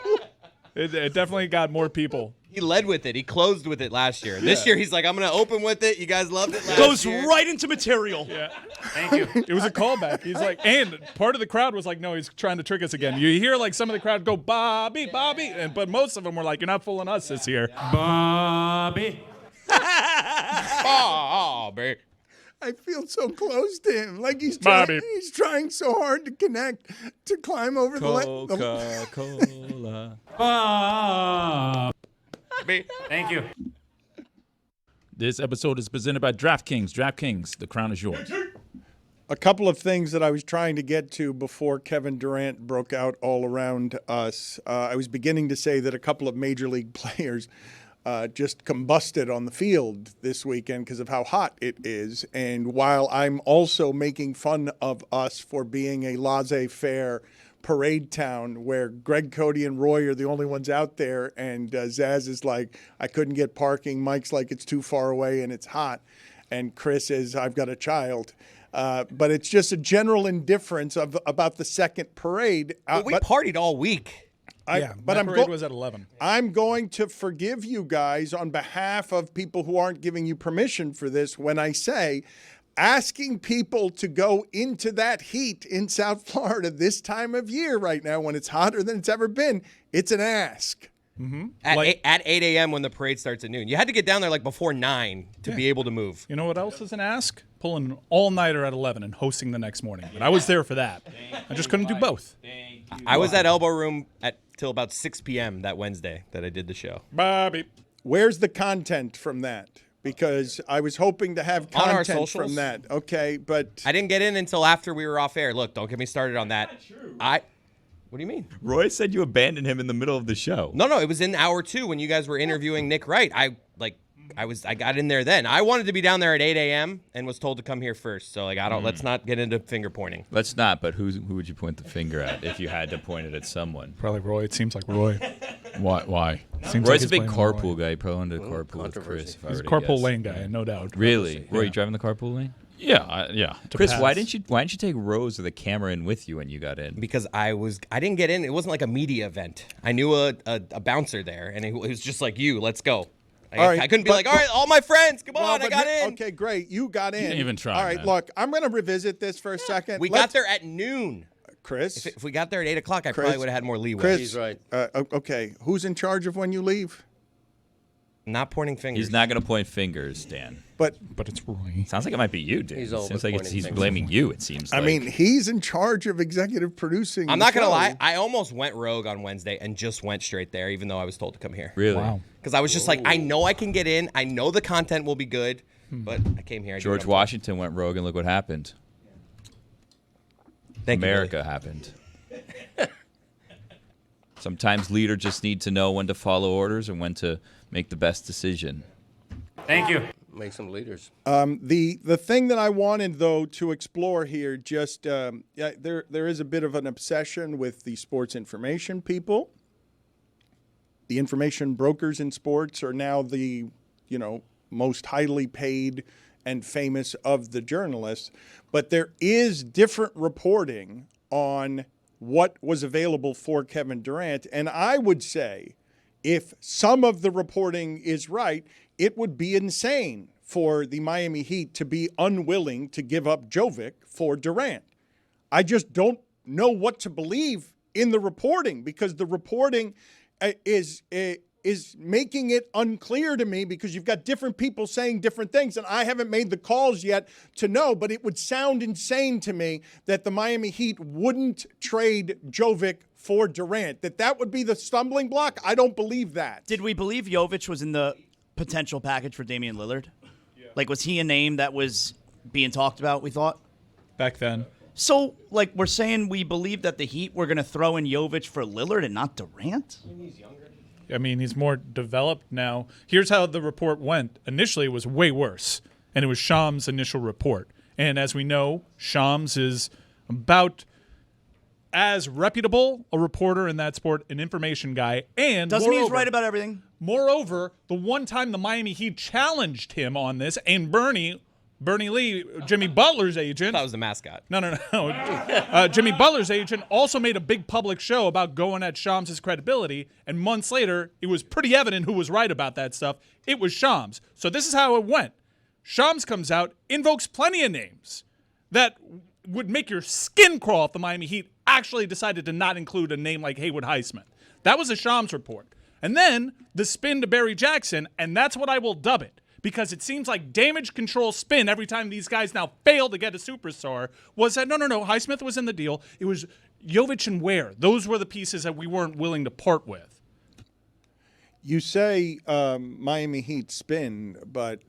It definitely got more people. He led with it. He closed with it last year. This year, he's like, I'm going to open with it. You guys loved it last Goes year. right into material. Yeah. Thank you. It was a callback. He's like, and part of the crowd was like, no, he's trying to trick us again. You hear like some of the crowd go, Bobby, Bobby. But most of them were like, you're not fooling us this year. Bobby. Bobby. I feel so close to him. Like he's trying so hard to connect, to climb over Coca-Cola. Bobby. Thank you. This episode is presented by DraftKings. DraftKings, the crown is yours. A couple of things that I was trying to get to before Kevin Durant broke out all around us. I was beginning to say that a couple of major league players just combusted on the field this weekend because of how hot it is. And while I'm also making fun of us for being a laissez-faire parade town where Greg Cody and Roy are the only ones out there, and Zaz is like, I couldn't get parking. Mike's like, it's too far away and it's hot. And Chris is, I've got a child. But it's just a general indifference about the second parade. Well, we partied all week. But my parade was at 11. I'm going to forgive you guys on behalf of people who aren't giving you permission for this when I say asking people to go into that heat in South Florida this time of year right now when it's hotter than it's ever been, it's an ask. Mm-hmm. At 8 a.m. when the parade starts at noon. You had to get down there like before 9 to be able to move. You know what else is an ask? Pulling an all-nighter at 11 and hosting the next morning. But I was there for that. I just couldn't do both. I was at Elbo Room till about 6 p.m. that Wednesday that I did the show. Bobby. Where's the content from that? Because I was hoping to have On our content socials? from that. Okay, but I didn't get in until after we were off air. Look, don't get me started on that. What do you mean? Roy said you abandoned him in the middle of the show. No, it was in hour 2 when you guys were interviewing Nick Wright. I got in there then. I wanted to be down there at 8 a.m. and was told to come here first. So let's not get into finger pointing. Let's not, but who would you point the finger at if you had to point it at someone? Probably Roy. It seems like Roy. Why? Seems Roy's like a big he's carpool guy. Probably wanted to carpool with Chris. He's a carpool lane guy, no doubt. Really? Roy, you driving the carpool lane? Yeah. Chris, why didn't you take Rose or the camera in with you when you got in? Because I didn't get in. It wasn't like a media event. I knew a bouncer there, and it was just like, let's go. I couldn't be like, all right, all my friends, come on, I got in. Okay, great. You got in. You didn't even try. All right, man. look, I'm going to revisit this for a second. We got there at noon. Chris? If we got there at 8 o'clock, I probably would have had more leeway. Chris, He's right. Okay, who's in charge of when you leave? Not pointing fingers. He's not going to point fingers, Dan. But it's Roy. Sounds like it might be you, dude. He's It always seems like pointing he's fingers. blaming you, it seems like. I mean, he's in charge of executive producing. I'm the not going to show. lie. I almost went rogue on Wednesday and just went straight there, even though I was told to come here. Really? Wow. Because I was just like, I know I can get in. I know the content will be good. But I came here. George Washington went rogue, and look what happened. America happened. Sometimes leaders just need to know when to follow orders and when to make the best decision. Thank you. Make some leaders. The thing that I wanted, though, to explore here, just there is a bit of an obsession with the sports information people. The information brokers in sports are now the, most highly paid and famous of the journalists. But there is different reporting on what was available for Kevin Durant. And I would say if some of the reporting is right, it would be insane for the Miami Heat to be unwilling to give up Jovic for Durant. I just don't know what to believe in the reporting because the reporting is making it unclear to me because you've got different people saying different things, and I haven't made the calls yet to know, but it would sound insane to me that the Miami Heat wouldn't trade Jovic for Durant, that would be the stumbling block. I don't believe that. Did we believe Jovic was in the potential package for Damian Lillard? Yeah. Like, was he a name that was being talked about, we thought? Back then. So, we're saying we believe that the Heat were going to throw in Jovic for Lillard and not Durant? He's younger. I mean, he's more developed now. Here's how the report went. Initially, it was way worse, and it was Shams' initial report. And as we know, Shams is about as reputable a reporter in that sport, an information guy, and doesn't mean he's right about everything. Moreover, the one time the Miami Heat challenged him on this, and Bernie Lee, Jimmy Butler's agent. That was the mascot. No. Jimmy Butler's agent also made a big public show about going at Shams' credibility, and months later, it was pretty evident who was right about that stuff. It was Shams. So this is how it went. Shams comes out, invokes plenty of names that would make your skin crawl if the Miami Heat actually decided to not include a name like Haywood Highsmith. That was a Shams report. And then the spin to Barry Jackson, and that's what I will dub it. Because it seems like damage control spin every time these guys now fail to get a superstar was that, no, Highsmith was in the deal. It was Jovic and Ware. Those were the pieces that we weren't willing to part with. You say Miami Heat spin, but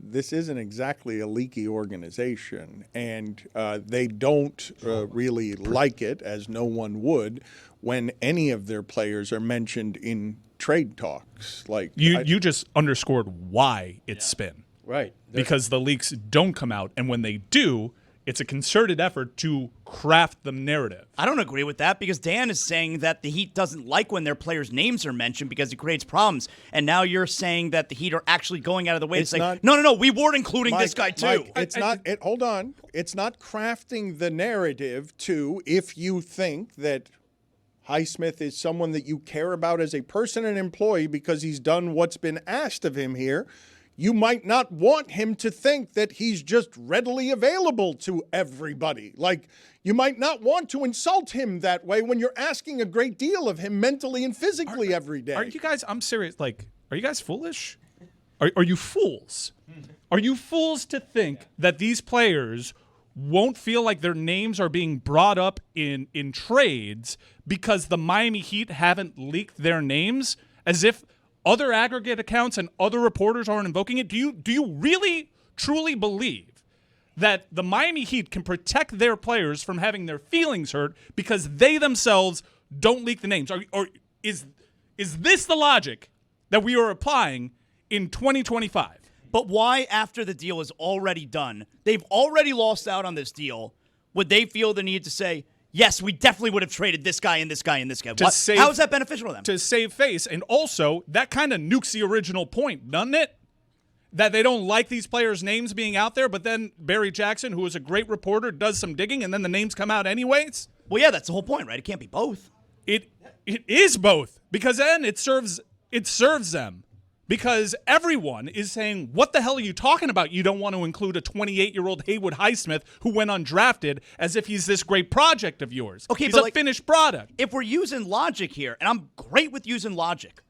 this isn't exactly a leaky organization, and they don't really like it, as no one would, when any of their players are mentioned in trade talks. You just underscored why it's spin. Right. Because the leaks don't come out, and when they do, it's a concerted effort to craft the narrative. I don't agree with that because Dan is saying that the Heat doesn't like when their players' names are mentioned because it creates problems. And now you're saying that the Heat are actually going out of the way to say, no, we weren't including this guy too. Mike, hold on. It's not crafting the narrative to, if you think that Highsmith is someone that you care about as a person and employee because he's done what's been asked of him here, you might not want him to think that he's just readily available to everybody. You might not want to insult him that way when you're asking a great deal of him mentally and physically every day. Are you guys, I'm serious, are you guys foolish? Are you fools? Are you fools to think that these players won't feel like their names are being brought up in trades because the Miami Heat haven't leaked their names, as if other aggregate accounts and other reporters aren't invoking it? Do you really, truly believe that the Miami Heat can protect their players from having their feelings hurt because they themselves don't leak the names? Or is this the logic that we are applying in 2025? But why, after the deal is already done, they've already lost out on this deal, would they feel the need to say, yes, we definitely would have traded this guy and this guy and this guy? How is that beneficial to them? To save face. And also, that kind of nukes the original point, doesn't it? That they don't like these players' names being out there, but then Barry Jackson, who is a great reporter, does some digging, and then the names come out anyways? Well, yeah, that's the whole point, right? It can't be both. It is both, because then it serves them. Because everyone is saying, what the hell are you talking about? You don't want to include a 28-year-old Haywood Highsmith who went undrafted as if he's this great project of yours. Okay, he's but a finished product. If we're using logic here, and I'm great with using logic,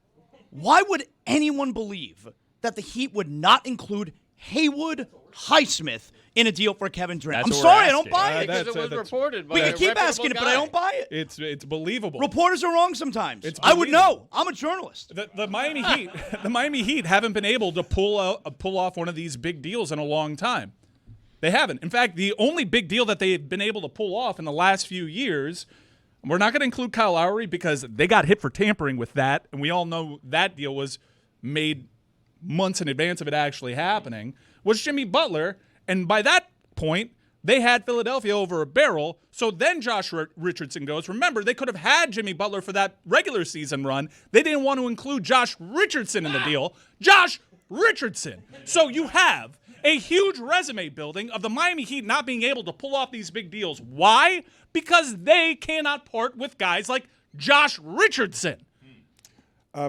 why would anyone believe that the Heat would not include Haywood Highsmith in a deal for Kevin Durant. That's I'm what we're sorry, I don't asking. buy it. Because it was reported by We a can keep reputable asking it, but I guy. don't buy it. It's believable. Reporters are wrong sometimes. It's I would believable. know. I'm a journalist. The Miami Heat, the Miami Heat haven't been able to pull off one of these big deals in a long time. They haven't. In fact, the only big deal that they've been able to pull off in the last few years, we're not going to include Kyle Lowry because they got hit for tampering with that, and we all know that deal was made months in advance of it actually happening, was Jimmy Butler, and by that point, they had Philadelphia over a barrel. So then Josh Richardson goes. Remember, they could have had Jimmy Butler for that regular season run. They didn't want to include Josh Richardson in the deal. Josh Richardson. So you have a huge resume building of the Miami Heat not being able to pull off these big deals. Why? Because they cannot part with guys like Josh Richardson.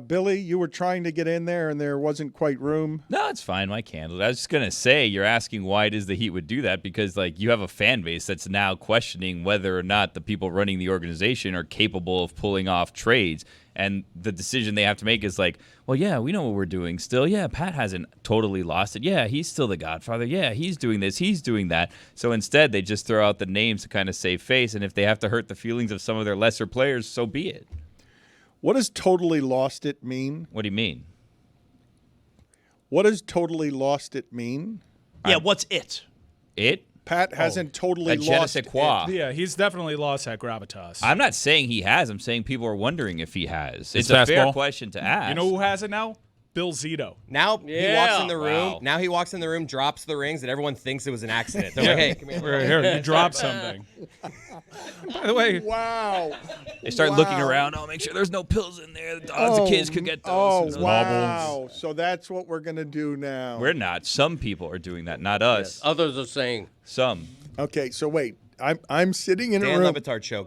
Billy, you were trying to get in there, and there wasn't quite room. No, it's fine. Mike handled it. I was just going to say, you're asking why does the Heat would do that? Because, like, you have a fan base that's now questioning whether or not the people running the organization are capable of pulling off trades. And the decision they have to make is like, well, yeah, we know what we're doing still. Yeah, Pat hasn't totally lost it. Yeah, he's still the Godfather. Yeah, he's doing this. He's doing that. So instead, they just throw out the names to kind of save face. And if they have to hurt the feelings of some of their lesser players, so be it. What does totally lost it mean? What do you mean? What does totally lost it mean? Yeah, what's it? It? Pat hasn't totally That je ne lost sais quoi. Yeah, he's definitely lost that gravitas. I'm not saying he has. I'm saying people are wondering if he has. It's It's a fair fastball. question to ask. You know who has it now? Bill Zito. Now he walks in the room. Wow. Now he walks in the room, drops the rings, and everyone thinks it was an accident. They're like, "Hey, come here." Right here, you dropped something. By the way, Wow. They start looking around. Oh, make sure there's no pills in there. The kids could get those. Oh, wow. So that's what we're going to do now. We're not. Some people are doing that, not us. Others are saying. Some. Okay, so wait. I'm sitting in a Dan room. Le Batard Show, :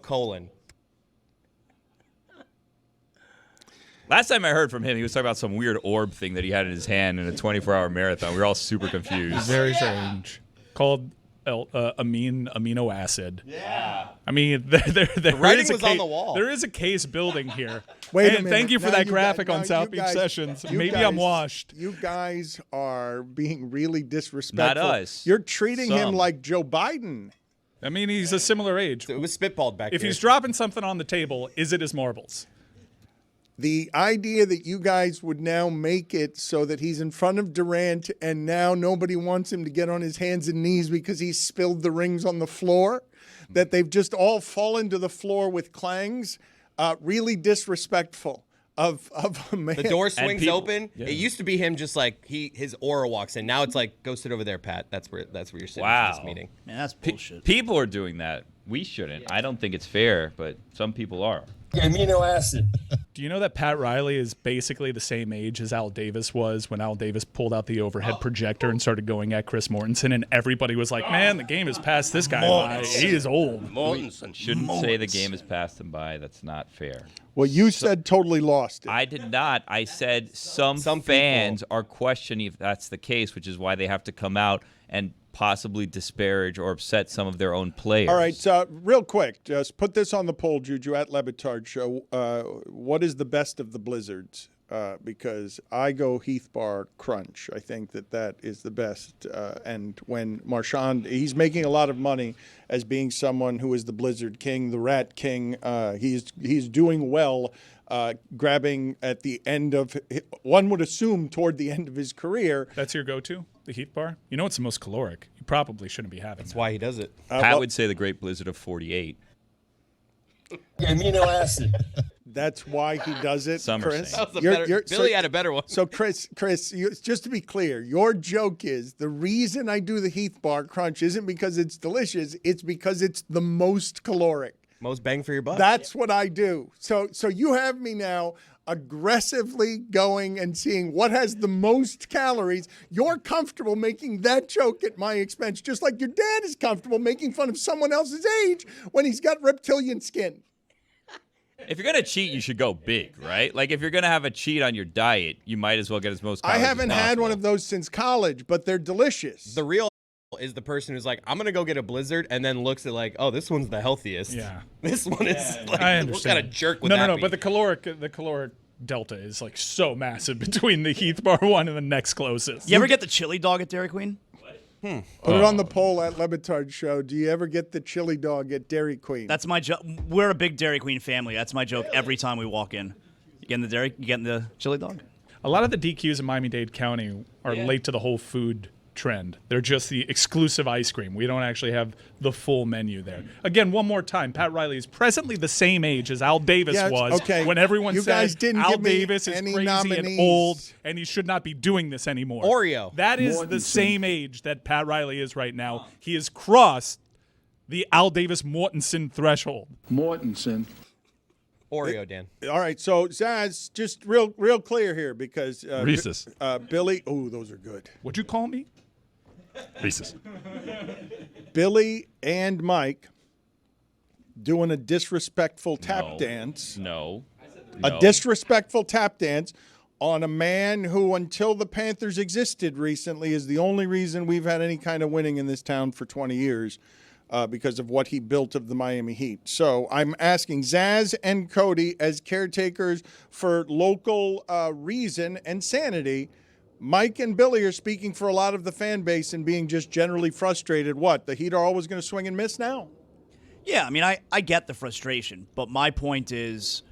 Last time I heard from him, he was talking about some weird orb thing that he had in his hand in a 24-hour marathon. We were all super confused. very strange. Called amino acid. Yeah. I mean, there writing is a was on case, the wall. There is a case building here. Wait a and minute. thank you for Now that you graphic guys- on now South you Beach guys- Sessions. you Maybe guys- I'm washed. You guys are being really disrespectful. Not us. You're treating him Some. like Joe Biden. I mean, he's a similar age. It was spitballed back If here. he's dropping something on the table, is it his marbles? The idea that you guys would now make it so that he's in front of Durant and now nobody wants him to get on his hands and knees because he spilled the rings on the floor, that they've just all fallen to the floor with clangs, really disrespectful of a man. The door swings people- open. Yeah. It used to be him just like his aura walks in. Now it's like, go sit over there, Pat. That's where you're sitting Wow. for this meeting. Man, that's bullshit. People are doing that. We shouldn't. I don't think it's fair, but some people are. Amino acid. Do you know that Pat Riley is basically the same age as Al Davis was when Al Davis pulled out the overhead projector and started going at Chris Mortensen, and everybody was like, man, the game has passed this guy by. He is old. Mortensen. Shouldn't say the game has passed them by. That's not fair. Well, you said totally lost it. I did not. I said some fans are questioning if that's the case, which is why they have to come out and possibly disparage or upset some of their own players. All right, so real quick, just put this on the poll, Juju, at Le Batard Show. What is the best of the blizzards? Because I go Heath Bar Crunch. I think that is the best. And when Marchand, he's making a lot of money as being someone who is the Blizzard King, the Rat King. He's doing well, grabbing at the end of, one would assume, toward the end of his career. That's your go-to, the Heath Bar? You know it's the most caloric. You probably shouldn't be having That's that. why he does it. Pat would say the Great Blizzard of 48. Amino acid. That's why he does it, Some are Chris. saying. That was a better, Billy had a better one. So, Chris, just to be clear, your joke is the reason I do the Heath Bar Crunch isn't because it's delicious. It's because it's the most caloric. Most bang for your buck. That's what I do. So you have me now aggressively going and seeing what has the most calories. You're comfortable making that joke at my expense, just like your dad is comfortable making fun of someone else's age when he's got reptilian skin. If you're going to cheat, you should go big, right? Like, if you're going to have a cheat on your diet, you might as well get as most I calories as haven't had possible. one of those since college, but they're delicious. The real is the person who's like, I'm gonna go get a Blizzard, and then looks at like, oh, this one's the healthiest. Yeah. This one is like, I what understand. kind of jerk would no, that no, be? but the caloric delta is like so massive between the Heath Bar one and the next closest. You ever get the chili dog at Dairy Queen? Put it on the poll at Le Batard Show. Do you ever get the chili dog at Dairy Queen? That's my joke. We're a big Dairy Queen family. That's my joke every time we walk in. You getting the chili dog? A lot of the DQs in Miami-Dade County are late to the whole food trend. They're just the exclusive ice cream. We don't actually have the full menu there. Again, one more time, Pat Riley is presently the same age as Al Davis was when everyone you said guys didn't Al give me Davis is any crazy nominees. and old and he should not be doing this anymore. Oreo. That is the same age that Pat Riley is right now. He has crossed the Al Davis Mortensen threshold. Mortensen. Oreo, Dan. All right, so Zaz, just real clear here because Reese's. Billy, oh, those are good. What'd you call me? Reese's. Billy and Mike doing a disrespectful tap dance. No. A disrespectful tap dance on a man who, until the Panthers existed recently, is the only reason we've had any kind of winning in this town for 20 years because of what he built of the Miami Heat. So I'm asking Zaz and Cody as caretakers for local reason and sanity. Mike and Billy are speaking for a lot of the fan base and being just generally frustrated. What, the Heat are always going to swing and miss now? Yeah, I mean, I get the frustration, but my point is,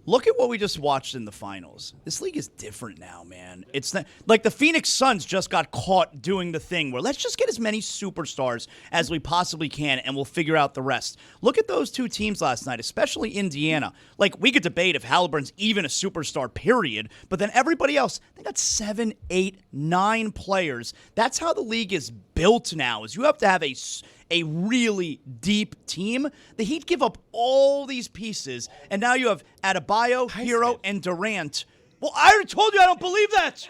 look at what we just watched in the finals. This league is different now, man. It's not like the Phoenix Suns just got caught doing the thing where let's just get as many superstars as we possibly can and we'll figure out the rest. Look at those two teams last night, especially Indiana. Like, we could debate if Haliburton's even a superstar, period, but then everybody else, they got 7, 8, 9 players. That's how the league is built now, is you have to have a really deep team. The Heat give up all these pieces, and now you have Adebayo, Hero, and Durant. Well, I already told you I don't believe that.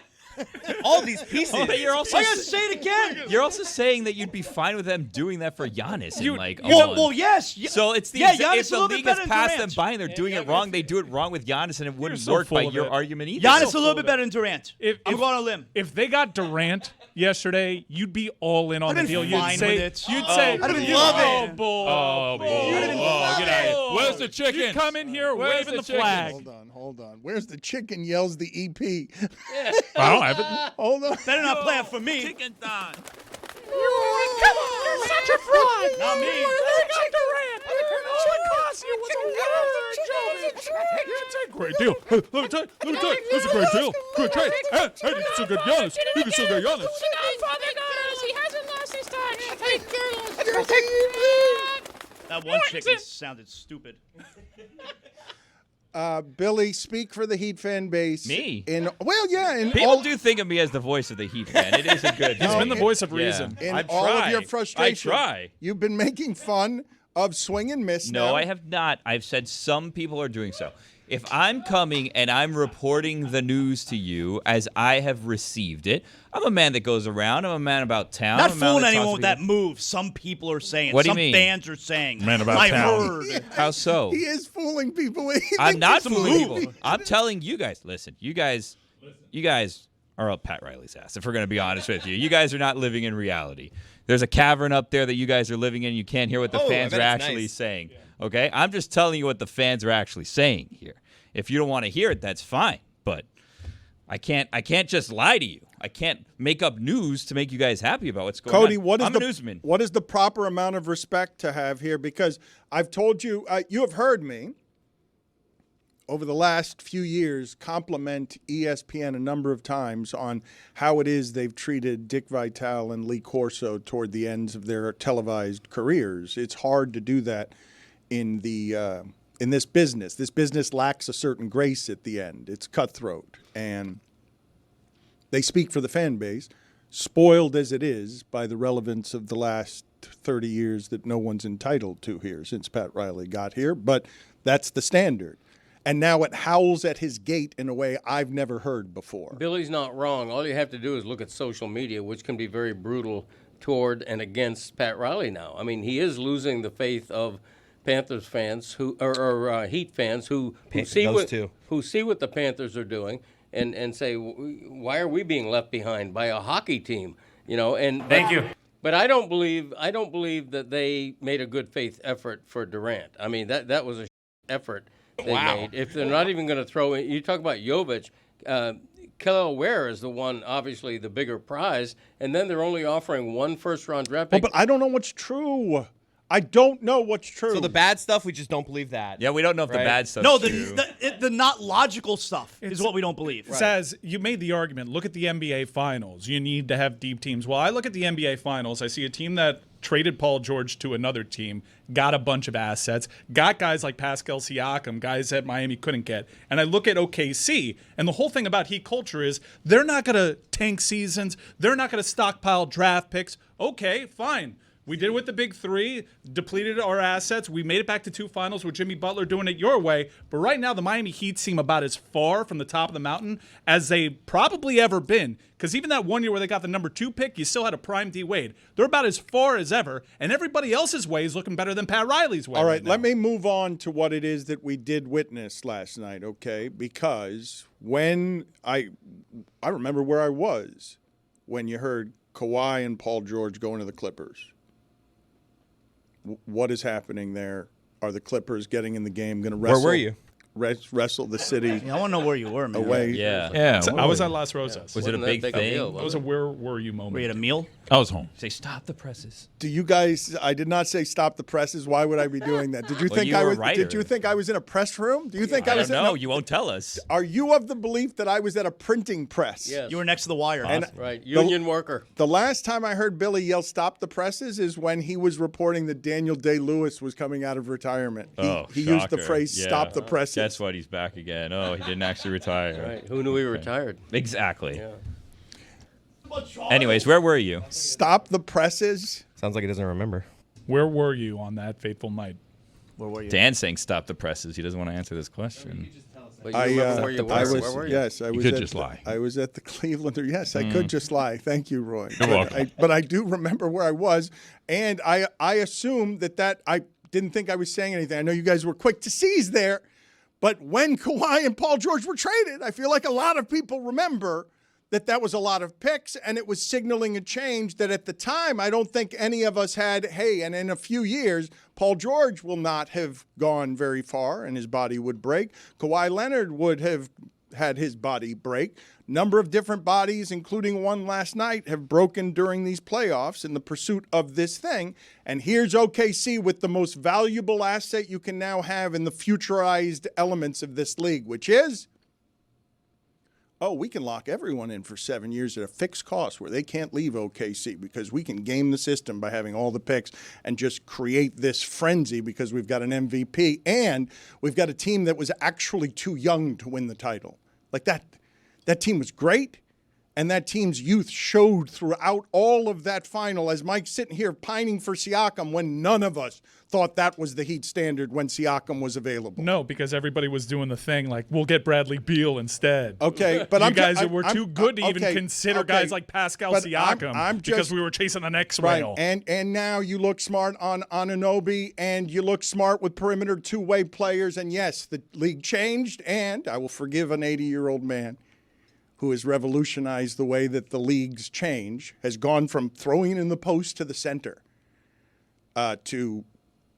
All these pieces. But you're also I gotta say it again. You're also saying that you'd be fine with them doing that for Giannis. Well, yes. So it's Giannis if the league has passed them by and they're doing it wrong, they do it wrong with Giannis, and it wouldn't work by your argument either. Giannis a little bit better than Durant. I'm going on a limb. If they got Durant yesterday, you'd be all in on the deal. You'd say, I'd love it. Oh, bull. Oh, get out of here. Where's the chicken? You come in here waving the flag. Hold on. Where's the chicken? Yells the EP. I don't have it. Hold on. Better not play it for me. Chicken time. Come on, you're such a fraud. Not me. They got Durant. All it cost you was a great deal. Let me tell you, this is a great deal. Good trade. Hey, you can still get Giannis. You can still get Giannis. He hasn't lost his touch. That one chicken sounded stupid. Billy, speak for the Heat fan base. Me? People do think of me as the voice of the Heat fan. It isn't good. He's been the voice of reason. In I all try. of your frustration, I try. You've been making fun of swing and miss. No, now. I have not. I've said some people are doing so. If I'm coming and I'm reporting the news to you as I have received it, I'm a man that goes around. I'm a man about town. Not I'm a man fooling that anyone talks with to that people. move. Some people are saying. What do you Some mean? fans are saying. Man about I've town. heard. How so? He is fooling people. I'm not fooling people. I'm telling you guys. Listen, you guys are up Pat Riley's ass. If we're going to be honest with you, you guys are not living in reality. There's a cavern up there that you guys are living in. You can't hear what the fans are actually saying. Okay, I'm just telling you what the fans are actually saying here. If you don't want to hear it, that's fine. But I can't just lie to you. I can't make up news to make you guys happy about what's going Cody, on. I'm a newsman. What is the proper amount of respect to have here? Because I've told you, you have heard me over the last few years compliment ESPN a number of times on how it is they've treated Dick Vitale and Lee Corso toward the ends of their televised careers. It's hard to do that in this business. This business lacks a certain grace at the end. It's cutthroat. And they speak for the fan base, spoiled as it is by the relevance of the last 30 years that no one's entitled to here since Pat Riley got here. But that's the standard. And now it howls at his gate in a way I've never heard before. Billy's not wrong. All you have to do is look at social media, which can be very brutal toward and against Pat Riley now. I mean, he is losing the faith of Panthers fans or Heat fans who see what the Panthers are doing and say, why are we being left behind by a hockey team? Thank you. But I don't believe that they made a good faith effort for Durant. I mean, that was a effort they made. If they're not even going to throw in, you talk about Jovic, Kelly Ware is the one, obviously the bigger prize, and then they're only offering 1 first-round draft pick. But I don't know what's true. I don't know what's true. So the bad stuff, we just don't believe that. Yeah, we don't know if the bad stuff. No, true. the not logical stuff is what we don't believe. Says you made the argument. Look at the NBA Finals. You need to have deep teams. Well, I look at the NBA Finals. I see a team that traded Paul George to another team, got a bunch of assets, got guys like Pascal Siakam, guys that Miami couldn't get. And I look at OKC, and the whole thing about Heat culture is they're not going to tank seasons. They're not going to stockpile draft picks. Okay, fine. We did it with the big three, depleted our assets. We made it back to 2 finals with Jimmy Butler doing it your way. But right now, the Miami Heat seem about as far from the top of the mountain as they probably ever been. Because even that one year where they got the number 2 pick, you still had a prime D Wade. They're about as far as ever, and everybody else's way is looking better than Pat Riley's way. All right, let me move on to what it is that we did witness last night, okay? Because when I remember where I was when you heard Kawhi and Paul George going to the Clippers. What is happening there? Are the Clippers getting in the game? Going to wrestle? Where were you? Wrestle the city. Yeah, I want to know where you were, man. Away. Yeah. So I was at Las Rosas. Was it a big thing? It was a where were you moment. Were you at a meal? I was home. Say stop the presses. Do you guys? I did not say stop the presses. Why would I be doing that? Did you Well, think you I were was? a writer. Did you think I was in a press room? Do you think I I was? don't know. You won't tell us. Are you of the belief that I was at a printing press? Yes. You were next to the wire. And Right, union worker. The last time I heard Billy yell "Stop the presses" is when he was reporting that Daniel Day-Lewis was coming out of retirement. He used the shocker. phrase Yeah. "Stop the presses." Guess what? He's back again. Oh, he didn't actually retire. Right. Who knew he retired? Exactly. Yeah. Anyways, where were you? Stop the presses. Sounds like he doesn't remember. Where were you on that fateful night? Where were you? Dan saying stop the presses. He doesn't want to answer this question. But you remember where you were. I was, Where were you? yes, I was. could at just lie. I was at the Clevelander. Yes, I could just lie. Thank you, Roy. You're welcome. But I do remember where I was, and I assume that I didn't think I was saying anything. I know you guys were quick to seize there, but when Kawhi and Paul George were traded, I feel like a lot of people remember that was a lot of picks, and it was signaling a change that at the time I don't think any of us had, hey, and in a few years, Paul George will not have gone very far and his body would break. Kawhi Leonard would have had his body break. Number of different bodies, including one last night, have broken during these playoffs in the pursuit of this thing. And here's OKC with the most valuable asset you can now have in the futurized elements of this league, which is, we can lock everyone in for 7 years at a fixed cost where they can't leave OKC because we can game the system by having all the picks and just create this frenzy because we've got an MVP and we've got a team that was actually too young to win the title. Like that team was great, and that team's youth showed throughout all of that final as Mike's sitting here pining for Siakam when none of us thought that was the Heat standard when Siakam was available. No, because everybody was doing the thing like, we'll get Bradley Beal instead. Okay, but you guys were too good to even consider guys like Pascal but Siakam because we were chasing the next rail. And now you look smart on Anunoby, and you look smart with perimeter two-way players, and yes, the league changed, and I will forgive an 80-year-old man who has revolutionized the way that the leagues change, has gone from throwing it in the post to the center to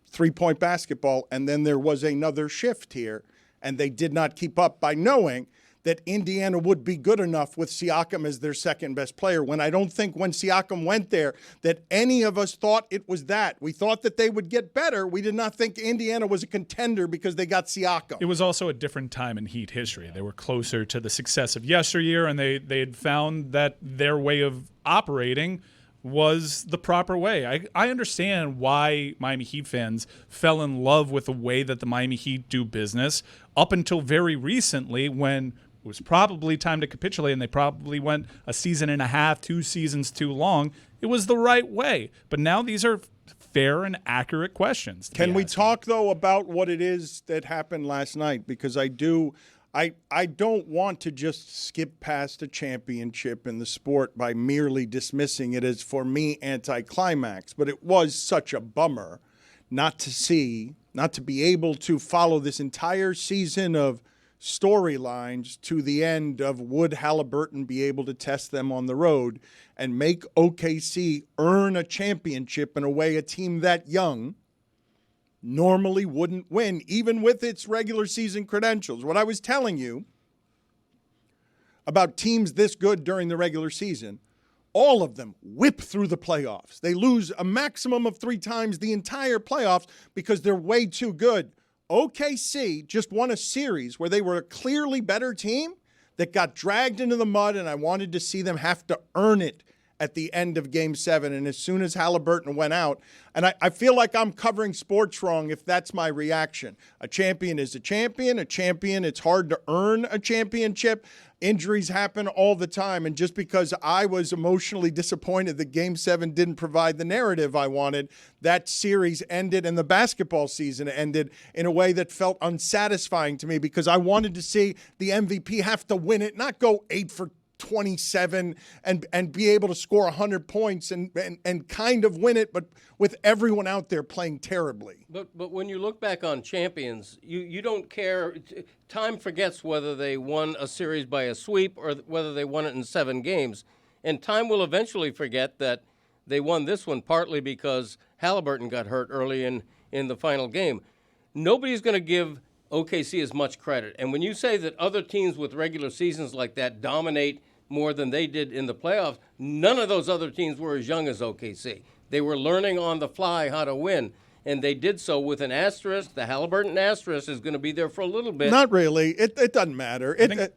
three-point basketball, and then there was another shift here, and they did not keep up by knowing that Indiana would be good enough with Siakam as their second-best player, when I don't think when Siakam went there that any of us thought it was that. We thought that they would get better. We did not think Indiana was a contender because they got Siakam. It was also a different time in Heat history. They were closer to the success of yesteryear, and they had found that their way of operating was the proper way. I understand why Miami Heat fans fell in love with the way that the Miami Heat do business up until very recently, when it was probably time to capitulate and they probably went a season and a half, 2 seasons too long. It was the right way. But now these are fair and accurate questions. Can we talk, though, about what it is that happened last night? Because I don't want to just skip past a championship in the sport by merely dismissing it as, for me, anticlimax. But it was such a bummer not to be able to follow this entire season of storylines to the end of would Haliburton be able to test them on the road and make OKC earn a championship in a way a team that young normally wouldn't win, even with its regular season credentials. What I was telling you about teams this good during the regular season, all of them whip through the playoffs. They lose a maximum of 3 times the entire playoffs because they're way too good. OKC just won a series where they were a clearly better team that got dragged into the mud, and I wanted to see them have to earn it at the end of Game 7. And as soon as Haliburton went out, and I feel like I'm covering sports wrong if that's my reaction. A champion is a champion. A champion, it's hard to earn a championship. Injuries happen all the time. And just because I was emotionally disappointed that Game 7 didn't provide the narrative I wanted, that series ended and the basketball season ended in a way that felt unsatisfying to me because I wanted to see the MVP have to win it, not go 8 for 27 and be able to score 100 points and kind of win it, but with everyone out there playing terribly. But when you look back on champions, you don't care. Time forgets whether they won a series by a sweep or whether they won it in 7 games. And time will eventually forget that they won this one partly because Haliburton got hurt early in the final game. Nobody's going to give OKC as much credit. And when you say that other teams with regular seasons like that dominate more than they did in the playoffs, none of those other teams were as young as OKC. They were learning on the fly how to win, and they did so with an asterisk. The Haliburton asterisk is going to be there for a little bit. Not really. It doesn't matter.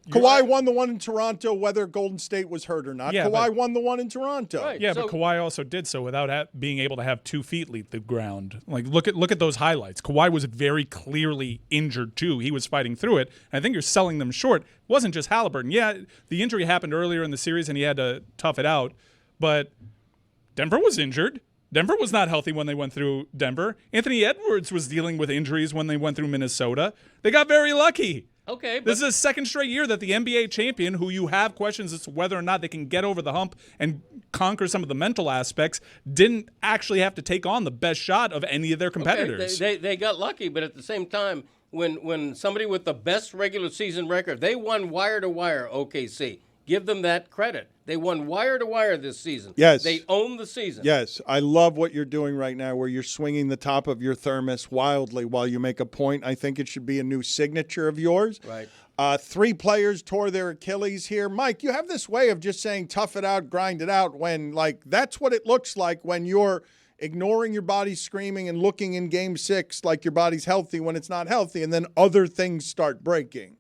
Kawhi won the one in Toronto whether Golden State was hurt or not. Yeah, Kawhi won the one in Toronto. Right. Yeah, So- but Kawhi also did so without being able to have 2 feet leave the ground. Like, look at those highlights. Kawhi was very clearly injured, too. He was fighting through it. I think you're selling them short. It wasn't just Haliburton. Yeah, the injury happened earlier in the series, and he had to tough it out. But Denver was injured. Denver was not healthy when they went through Denver. Anthony Edwards was dealing with injuries when they went through Minnesota. They got very lucky. Okay, This is a second straight year that the NBA champion, who you have questions as to whether or not they can get over the hump and conquer some of the mental aspects, didn't actually have to take on the best shot of any of their competitors. Okay, they got lucky, but at the same time, when somebody with the best regular season record, they won wire to wire, OKC. Give them that credit. They won wire to wire this season. Yes. They owned the season. Yes, I love what you're doing right now where you're swinging the top of your thermos wildly while you make a point. I think it should be a new signature of yours. Right. 3 players tore their Achilles here. Mike, you have this way of just saying tough it out, grind it out when, like, that's what it looks like when you're ignoring your body screaming and looking in Game 6 like your body's healthy when it's not healthy, and then other things start breaking.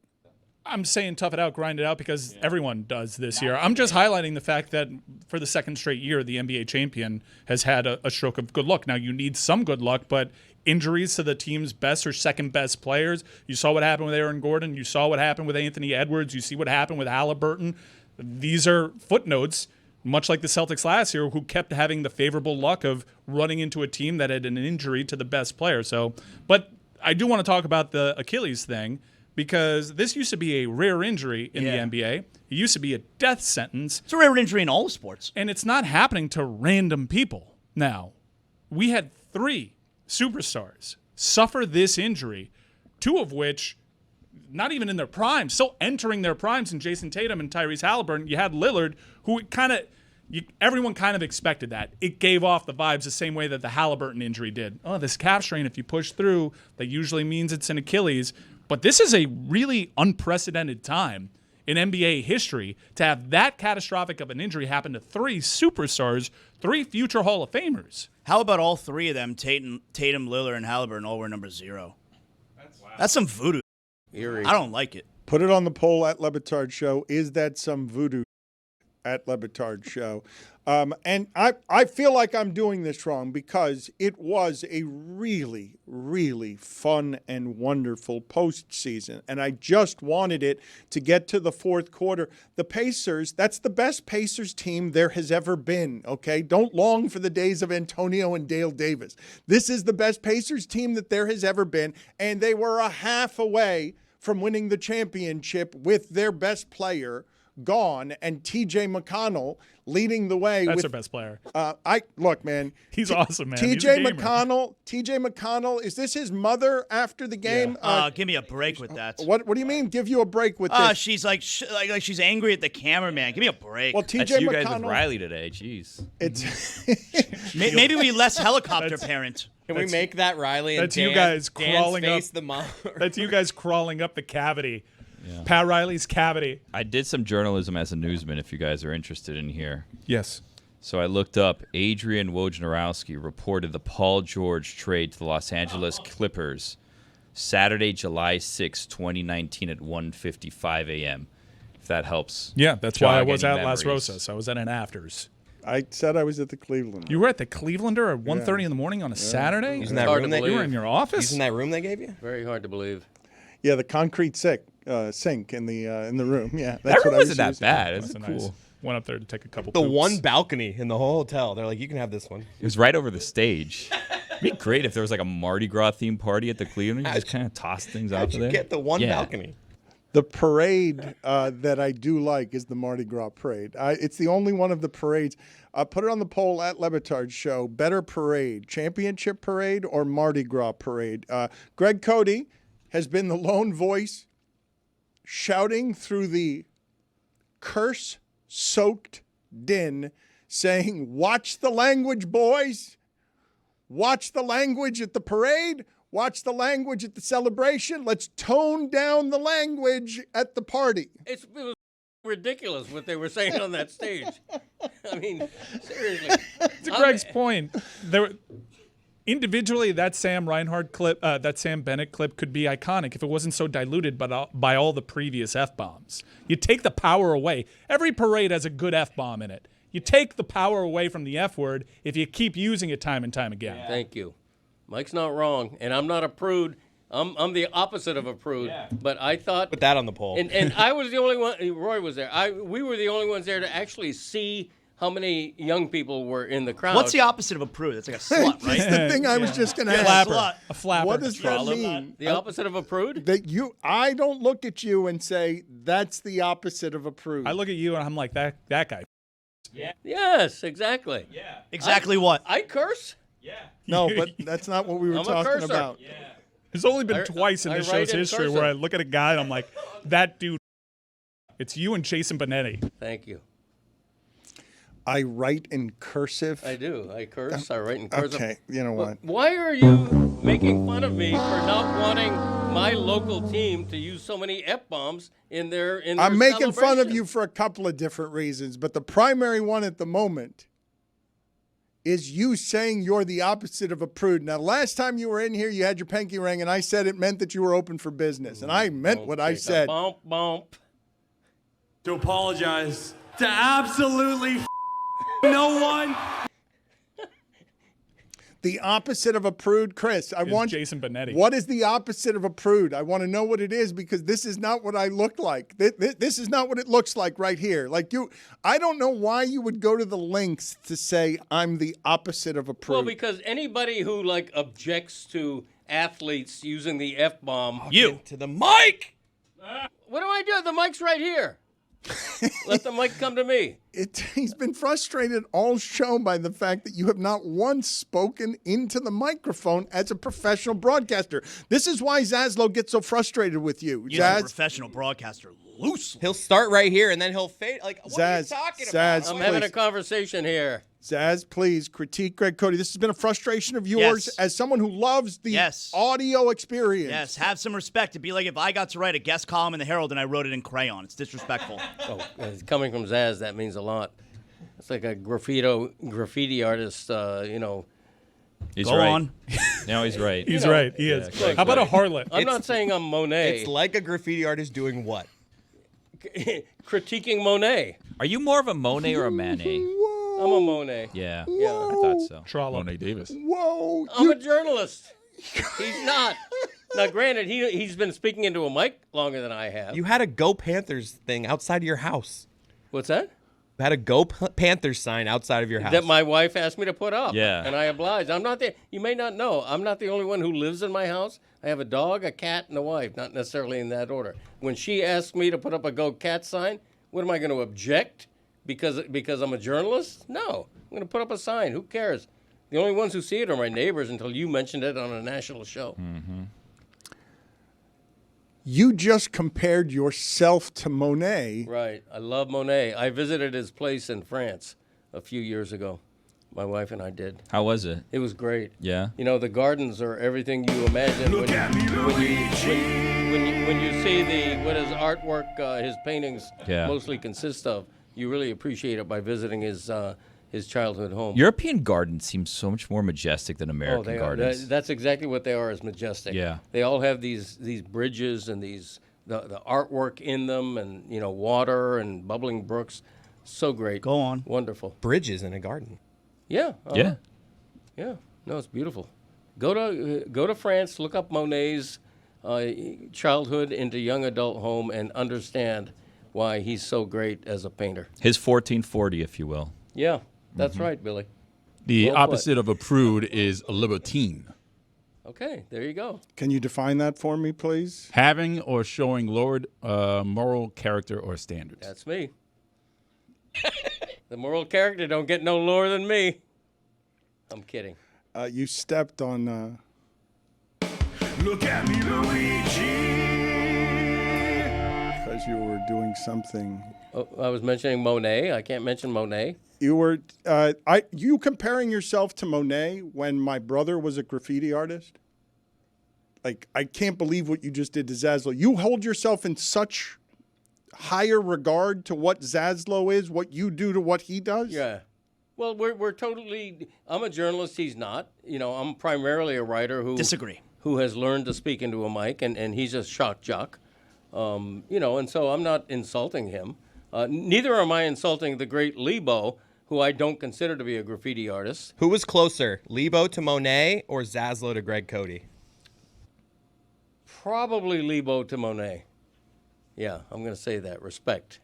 I'm saying tough it out, grind it out because everyone does this year. I'm just highlighting the fact that for the second straight year, the NBA champion has had a stroke of good luck. Now, you need some good luck, but injuries to the team's best or second best players. You saw what happened with Aaron Gordon. You saw what happened with Anthony Edwards. You see what happened with Haliburton. These are footnotes, much like the Celtics last year, who kept having the favorable luck of running into a team that had an injury to the best player. But I do want to talk about the Achilles thing, because this used to be a rare injury in the NBA. It used to be a death sentence. It's a rare injury in all sports. And it's not happening to random people now. We had 3 superstars suffer this injury, 2 of which not even in their prime, still entering their primes in Jason Tatum and Tyrese Haliburton. You had Lillard, who everyone kind of expected that. It gave off the vibes the same way that the Haliburton injury did. Oh, this calf strain, if you push through, that usually means it's an Achilles. But this is a really unprecedented time in NBA history to have that catastrophic of an injury happen to 3 superstars, 3 future Hall of Famers. How about all 3 of them, Tatum, Lillard, and Haliburton, all wear number 0? That's some voodoo. Eerie. I don't like it. Put it on the poll at Le Batard Show. Is that some voodoo at Le Batard Show? And I feel like I'm doing this wrong because it was a really, really fun and wonderful postseason. And I just wanted it to get to the 4th quarter. The Pacers, that's the best Pacers team there has ever been, okay? Don't long for the days of Antonio and Dale Davis. This is the best Pacers team that there has ever been. And they were a half away from winning the championship with their best player gone and TJ McConnell leading the way. That's their best player. Look, man. He's awesome, man. TJ McConnell, is this his mother after the game? Yeah. Give me a break with that. What do you mean give you a break with this? She's like she's angry at the cameraman. Give me a break. Well, TJ That's you McConnell, guys with Riley today. Jeez. It's Maybe we less helicopter parent. Can we make that Riley and That's Dan, you guys Dan's crawling face up the mom? That's you guys crawling up the cavity. Pat Riley's cavity. I did some journalism as a newsman, if you guys are interested in here. Yes. So I looked up. Adrian Wojnarowski reported the Paul George trade to the Los Angeles Clippers Saturday, July 6, 2019 at 1:55 a.m., if that helps. Yeah, that's why I was jog at any Las memories. Rosas. I was at an afters. I said I was at the Cleveland. You were at the Clevelander at 1:30 in the morning on a Saturday? Using that Hard room to that You were in your office? Using that room they gave you? Very hard to believe. Yeah, the concrete sink in the room. Yeah, That that's room what I was wasn't that using. bad. It was That's cool. nice. Went up there to take a couple The poops. one balcony in the whole hotel. They're like, you can have this one. It was right over the stage. It'd be great if there was like a Mardi Gras themed party at the Cleveland. You just kind of toss things out How'd of you there. get the one Yeah. balcony? The parade that I do like is the Mardi Gras parade. It's the only one of the parades. Put it on the poll at Le Batard Show. Better parade, championship parade or Mardi Gras parade? Greg Cody has been the lone voice shouting through the curse-soaked din, saying, watch the language, boys. Watch the language at the parade. Watch the language at the celebration. Let's tone down the language at the party. It was ridiculous what they were saying on that stage. I mean, seriously. To Greg's point, individually, that Sam Reinhart clip, that Sam Bennett clip could be iconic if it wasn't so diluted by all the previous F-bombs. You take the power away. Every parade has a good F-bomb in it. You take the power away from the F word if you keep using it time and time again. Thank you. Mike's not wrong, and I'm not a prude. I'm the opposite of a prude. But I thought Put that on the poll. and I was the only one. Roy was there. We were the only ones there to actually see how many young people were in the crowd. What's the opposite of a prude? It's like a slut, right? That's the thing I was just going to A ask. flapper. A flapper. What does that mean? The opposite of a prude? That I don't look at you and say that's the opposite of a prude. I look at you and I'm like, that guy. Yes, exactly. Yeah. Exactly what? I curse. No, but that's not what we were I'm a talking cursor. about. There's only been I- twice in I this write show's in history cursive. where I look at a guy and I'm like, that dude. It's you and Jason Benetti. Thank you. I write in cursive. I do. I curse. I write in cursive. Okay, you know what? Why are you making fun of me for not wanting my local team to use so many F-bombs in their I'm making fun of celebration? you for a couple of different reasons, but the primary one at the moment is you saying you're the opposite of a prude. Now, last time you were in here, you had your pinky ring, and I said it meant that you were open for business, and I meant what I Take a said. Bump, bump. To apologize to absolutely no one. The opposite of a prude, Chris. I Is want Jason Benetti. What is the opposite of a prude? I want to know what it is because this is not what I look like. This is not what it looks like right here. Like I don't know why you would go to the lengths to say I'm the opposite of a prude. Well, because anybody who objects to athletes using the F-bomb. You to the mic. What do I do? The mic's right here. Let the mic come to me. He's been frustrated all show by the fact that you have not once spoken into the microphone as a professional broadcaster. This is why Zaslow gets so frustrated with you. He's a professional broadcaster. Loose. He'll start right here and then he'll fade. Like, what are you Zaz, talking Zaz, about? I'm having a please. conversation here. Zaz, please critique Greg Cody. This has been a frustration of yours Yes. as someone who loves the Yes. audio experience. Yes, have some respect. It'd be like if I got to write a guest column in the Herald and I wrote it in crayon. It's disrespectful. Oh, coming from Zaz, that means a lot. It's like a graffiti artist, He's Go right. on. No, he's right. He's right. He is. How about a harlot? I'm not saying I'm Monet. It's like a graffiti artist doing what? Critiquing Monet. Are you more of a Monet or a Manet? I'm a Monet. Yeah, I thought so. Trollop. Monet Davis. Whoa. I'm a journalist. He's not. Now, granted, he's been speaking into a mic longer than I have. You had a Go Panthers thing outside of your house. What's that? You had a Go Panthers sign outside of your house. That my wife asked me to put up. Yeah. And I obliged. I'm not the. You may not know. I'm not the only one who lives in my house. I have a dog, a cat, and a wife. Not necessarily in that order. When she asked me to put up a Go Cat sign, what am I going to object? Because I'm a journalist? No. I'm going to put up a sign. Who cares? The only ones who see it are my neighbors until you mentioned it on a national show. Mm-hmm. You just compared yourself to Monet. Right. I love Monet. I visited his place in France a few years ago. My wife and I did. How was it? It was great. Yeah. You know, the gardens are everything you imagine when you see what his artwork, his paintings mostly consist of. You really appreciate it by visiting his childhood home. European gardens seem so much more majestic than American gardens. That's exactly what they are, is majestic. Yeah. They all have these bridges and the artwork in them, and water and bubbling brooks. So great. Go on. Wonderful. Bridges in a garden. Yeah. Yeah. Yeah. No, it's beautiful. Go to France, look up Monet's childhood into young adult home, and understand why he's so great as a painter. His 1440, if you will. Yeah, that's right, Billy. The Well put. opposite of a prude is a libertine. Okay, there you go. Can you define that for me, please? Having or showing lowered moral character or standards. That's me. The moral character don't get no lower than me. I'm kidding. You stepped on. Look at me, Luigi. Because you were doing something. Oh, I was mentioning Monet. I can't mention Monet. You were. You comparing yourself to Monet when my brother was a graffiti artist? Like, I can't believe what you just did to Zaslow. You hold yourself in such higher regard to what Zaslow is, what you do to what he does? Yeah. Well, we're totally. I'm a journalist. He's not. I'm primarily a writer who Disagree. Who has learned to speak into a mic, and he's a shock jock. And so I'm not insulting him. Neither am I insulting the great Lebo, who I don't consider to be a graffiti artist. Who was closer, Lebo to Monet or Zaslow to Greg Cody? Probably Lebo to Monet. Yeah, I'm going to say that. Respect.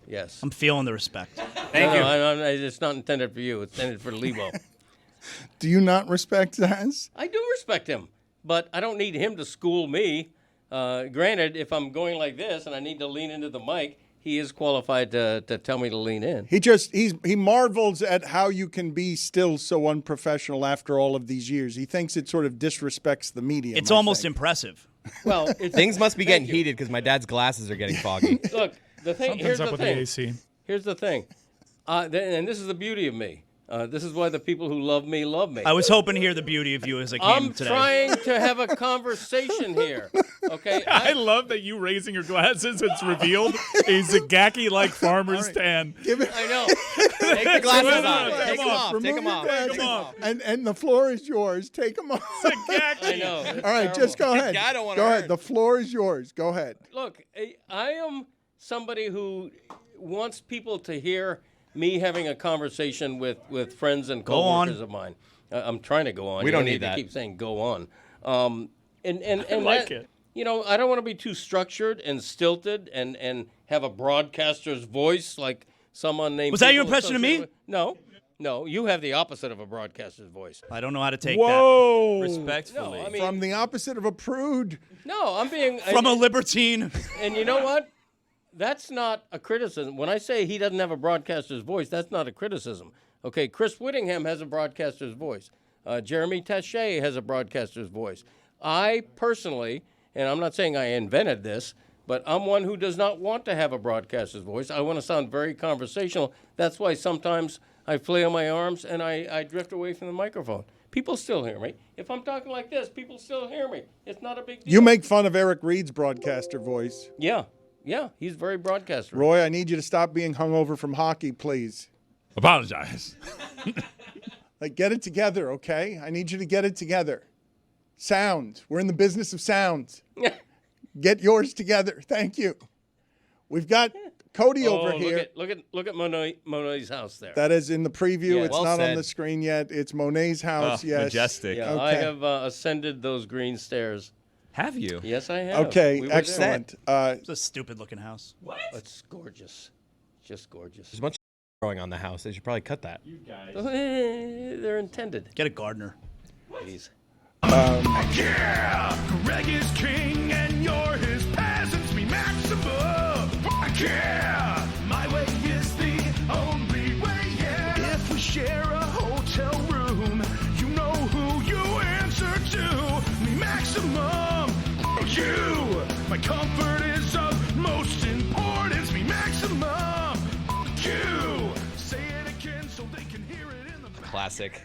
Yes. I'm feeling the respect. Thank you. It's not intended for you. It's intended for Lebo. Do you not respect Zaz? I do respect him, but I don't need him to school me. Granted, if I'm going like this and I need to lean into the mic, he is qualified to tell me to lean in. He marvels at how you can be still so unprofessional after all of these years. He thinks it sort of disrespects the medium. It's almost impressive. Well, things must be getting heated because my dad's glasses are getting foggy. Look, the thing. Something's Here's up the with thing. the AC. Here's the thing, and this is the beauty of me. This is why the people who love me love me. I was hoping to hear the beauty of you as I came I'm today. trying to have a conversation here. Okay. I love that you raising your glasses. It's revealed a Zagaki-like farmer's tan. I know. Take the glasses off. Take Take them off. Remove Take them your off. glasses. Take 'em off. And the floor is yours. Take them off. I know. All right, just go ahead. I don't wanna go ahead. hurt. The floor is yours. Go ahead. Look, I am somebody who wants people to hear me having a conversation with friends and coworkers of mine. I'm trying to go on. We You don't need that. to keep saying go on. And like that, it. I don't want to be too structured and stilted and have a broadcaster's voice like some unnamed. Was that your people impression of me? associated with- No, you have the opposite of a broadcaster's voice. I don't know how to take Whoa. Respectfully. No, I mean, From the opposite of a prude. no, I'm being that. From a libertine. And you know what? That's not a criticism. When I say he doesn't have a broadcaster's voice, that's not a criticism. Okay, Chris Whittingham has a broadcaster's voice. Jeremy Tache has a broadcaster's voice. I personally, and I'm not saying I invented this, but I'm one who does not want to have a broadcaster's voice. I want to sound very conversational. That's why sometimes I flail my arms and I drift away from the microphone. People still hear me. If I'm talking like this, people still hear me. It's not a big deal. You make fun of Eric Reed's broadcaster voice. Yeah, he's very broadcaster. Roy, I need you to stop being hungover from hockey, please. Apologize. Like, get it together, okay? I need you to get it together. Sound. We're in the business of sound. Get yours together. Thank you. We've got Cody over here. Look at Monet's house there. That is in the preview. Yeah, it's well not on said. the screen yet. It's Monet's house. Yes. Majestic. Yeah, Okay. I have ascended those green stairs. Have you? Yes, I have. Okay, We were there. excellent. It's a stupid-looking house. It's gorgeous. Just gorgeous. There's a bunch of growing on the house. They should probably cut that. They're intended. Get a gardener. Please. Yeah, Greg is king and you're his peasants. Me maximum. Yeah, my way is the only way. Yeah, if we share a hotel room, you know who you answer to. Me maximum. You, my comfort is of most importance. Me maximum. You, say it again so they can hear classic.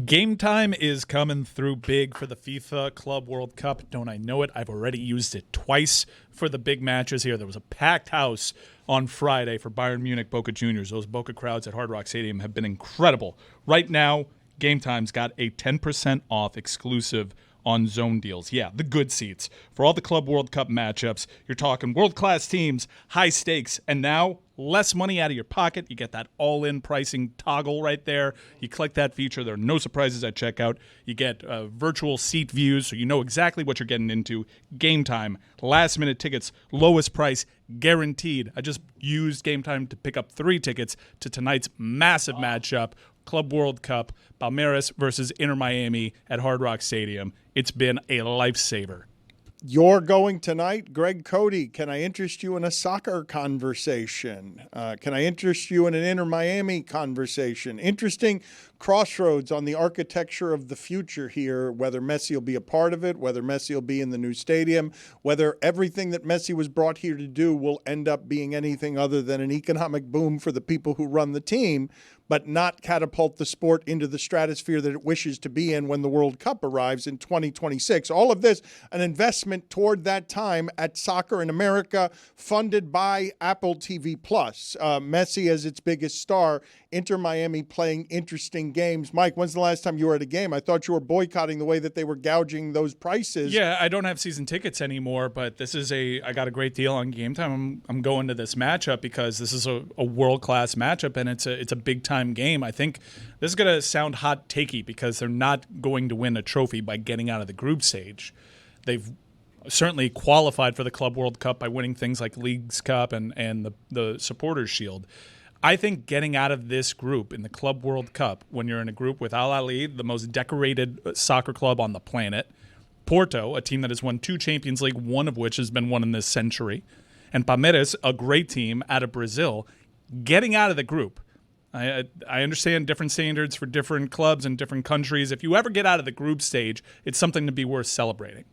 Game time is coming through big for the FIFA Club World Cup. Don't I know it? I've already used it twice for the big matches here. There was a packed house on Friday for Bayern Munich Boca Juniors. Those Boca crowds at Hard Rock Stadium have been incredible. Right now, Game Time's got a 10% off exclusive on zone deals. Yeah, the good seats. For all the Club World Cup matchups, you're talking world-class teams, high stakes, and now less money out of your pocket. You get that all-in pricing toggle right there. You click that feature. There are no surprises at checkout. You get virtual seat views, so you know exactly what you're getting into. Game Time, last-minute tickets, lowest price, guaranteed. I just used Game Time to pick up 3 tickets to tonight's massive matchup, Club World Cup, Palmeiras versus Inter Miami at Hard Rock Stadium. It's been a lifesaver. You're going tonight, Greg Cody. Can I interest you in a soccer conversation? Can I interest you in an Inter Miami conversation? Interesting crossroads on the architecture of the future here, whether Messi will be a part of it, whether Messi will be in the new stadium, whether everything that Messi was brought here to do will end up being anything other than an economic boom for the people who run the team, but not catapult the sport into the stratosphere that it wishes to be in when the World Cup arrives in 2026. All of this, an investment toward that time at Soccer in America, funded by Apple TV+. Messi as its biggest star, Inter Miami playing interesting games. Mike, when's the last time you were at a game? I thought you were boycotting the way that they were gouging those prices. Yeah, I don't have season tickets anymore, but I got a great deal on Game Time. I'm going to this matchup because this is a world-class matchup, and it's a big-time game. I think this is going to sound hot takey because they're not going to win a trophy by getting out of the group stage. They've certainly qualified for the Club World Cup by winning things like Leagues Cup and the Supporters Shield. I think getting out of this group in the Club World Cup, when you're in a group with Al Ahly, the most decorated soccer club on the planet, Porto, a team that has won 2 Champions League, one of which has been won in this century, and Palmeiras, a great team out of Brazil, getting out of the group. I understand different standards for different clubs and different countries. If you ever get out of the group stage, it's something to be worth celebrating.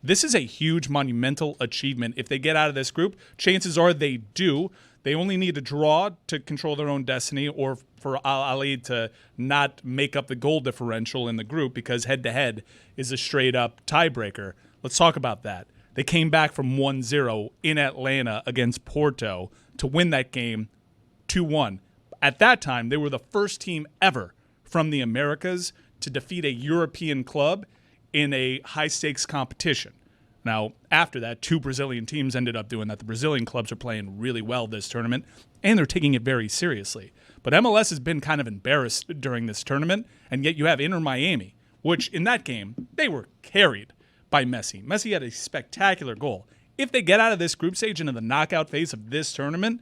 This is a huge, monumental achievement. If they get out of this group, chances are they do. They only need a draw to control their own destiny, or for Al Ahly to not make up the goal differential in the group, because head-to-head is a straight-up tiebreaker. Let's talk about that. They came back from 1-0 in Atlanta against Porto to win that game 2-1. At that time, they were the first team ever from the Americas to defeat a European club in a high-stakes competition. Now, after that, 2 Brazilian teams ended up doing that. The Brazilian clubs are playing really well this tournament, and they're taking it very seriously. But MLS has been kind of embarrassed during this tournament, and yet you have Inter Miami, which in that game, they were carried by Messi. Messi had a spectacular goal. If they get out of this group stage into the knockout phase of this tournament,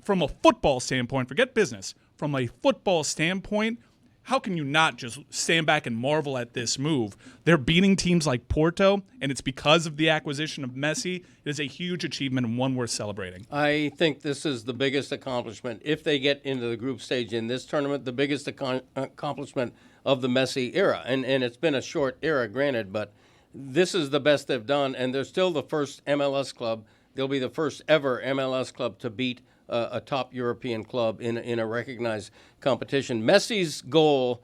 from a football standpoint, forget business, from a football standpoint, how can you not just stand back and marvel at this move? They're beating teams like Porto, and it's because of the acquisition of Messi. It is a huge achievement and one worth celebrating. I think this is the biggest accomplishment. If they get into the group stage in this tournament, the biggest accomplishment of the Messi era. And it's been a short era, granted, but this is the best they've done, and they're still the first MLS club. They'll be the first ever MLS club to beat a top European club in a recognized competition. Messi's goal,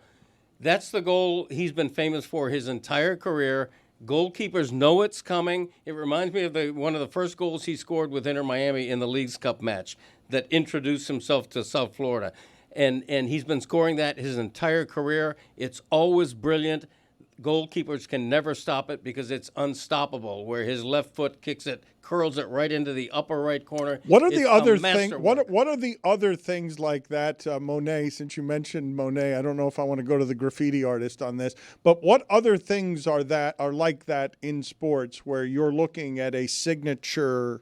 that's the goal he's been famous for his entire career. Goalkeepers know it's coming. It reminds me of one of the first goals he scored with Inter Miami in the Leagues Cup match that introduced himself to South Florida. And he's been scoring that his entire career. It's always brilliant. Goalkeepers can never stop it because it's unstoppable, where his left foot kicks it, curls it right into the upper right corner. What are the other things? What are the other things like that, Monet? Since you mentioned Monet, I don't know if I want to go to the graffiti artist on this, but what other things are like that in sports where you're looking at a signature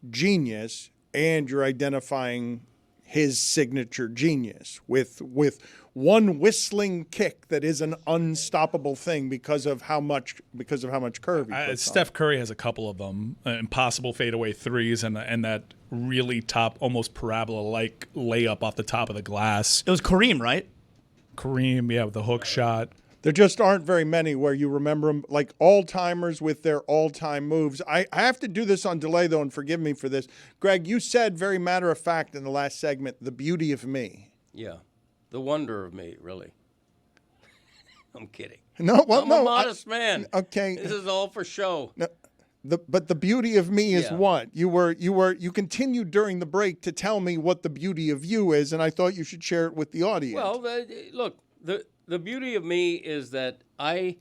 genius and you're identifying his signature genius with one whistling kick that is an unstoppable thing because of how much curve he puts Steph Curry has a couple of them, impossible fadeaway threes and that really top, almost parabola-like layup off the top of the glass. It was Kareem, right? Kareem, yeah, with the hook shot. There just aren't very many where you remember them like all-timers with their all-time moves. I have to do this on delay, though, and forgive me for this. Greg, you said very matter-of-fact in the last segment, the beauty of me. Yeah. the wonder of me, really. I'm kidding. No, well, I'm no. a modest man. Okay. This is all for show. No, but the beauty of me is Yeah. what? You continued during the break to tell me what the beauty of you is, and I thought you should share it with the audience. Well, look, the beauty of me is that I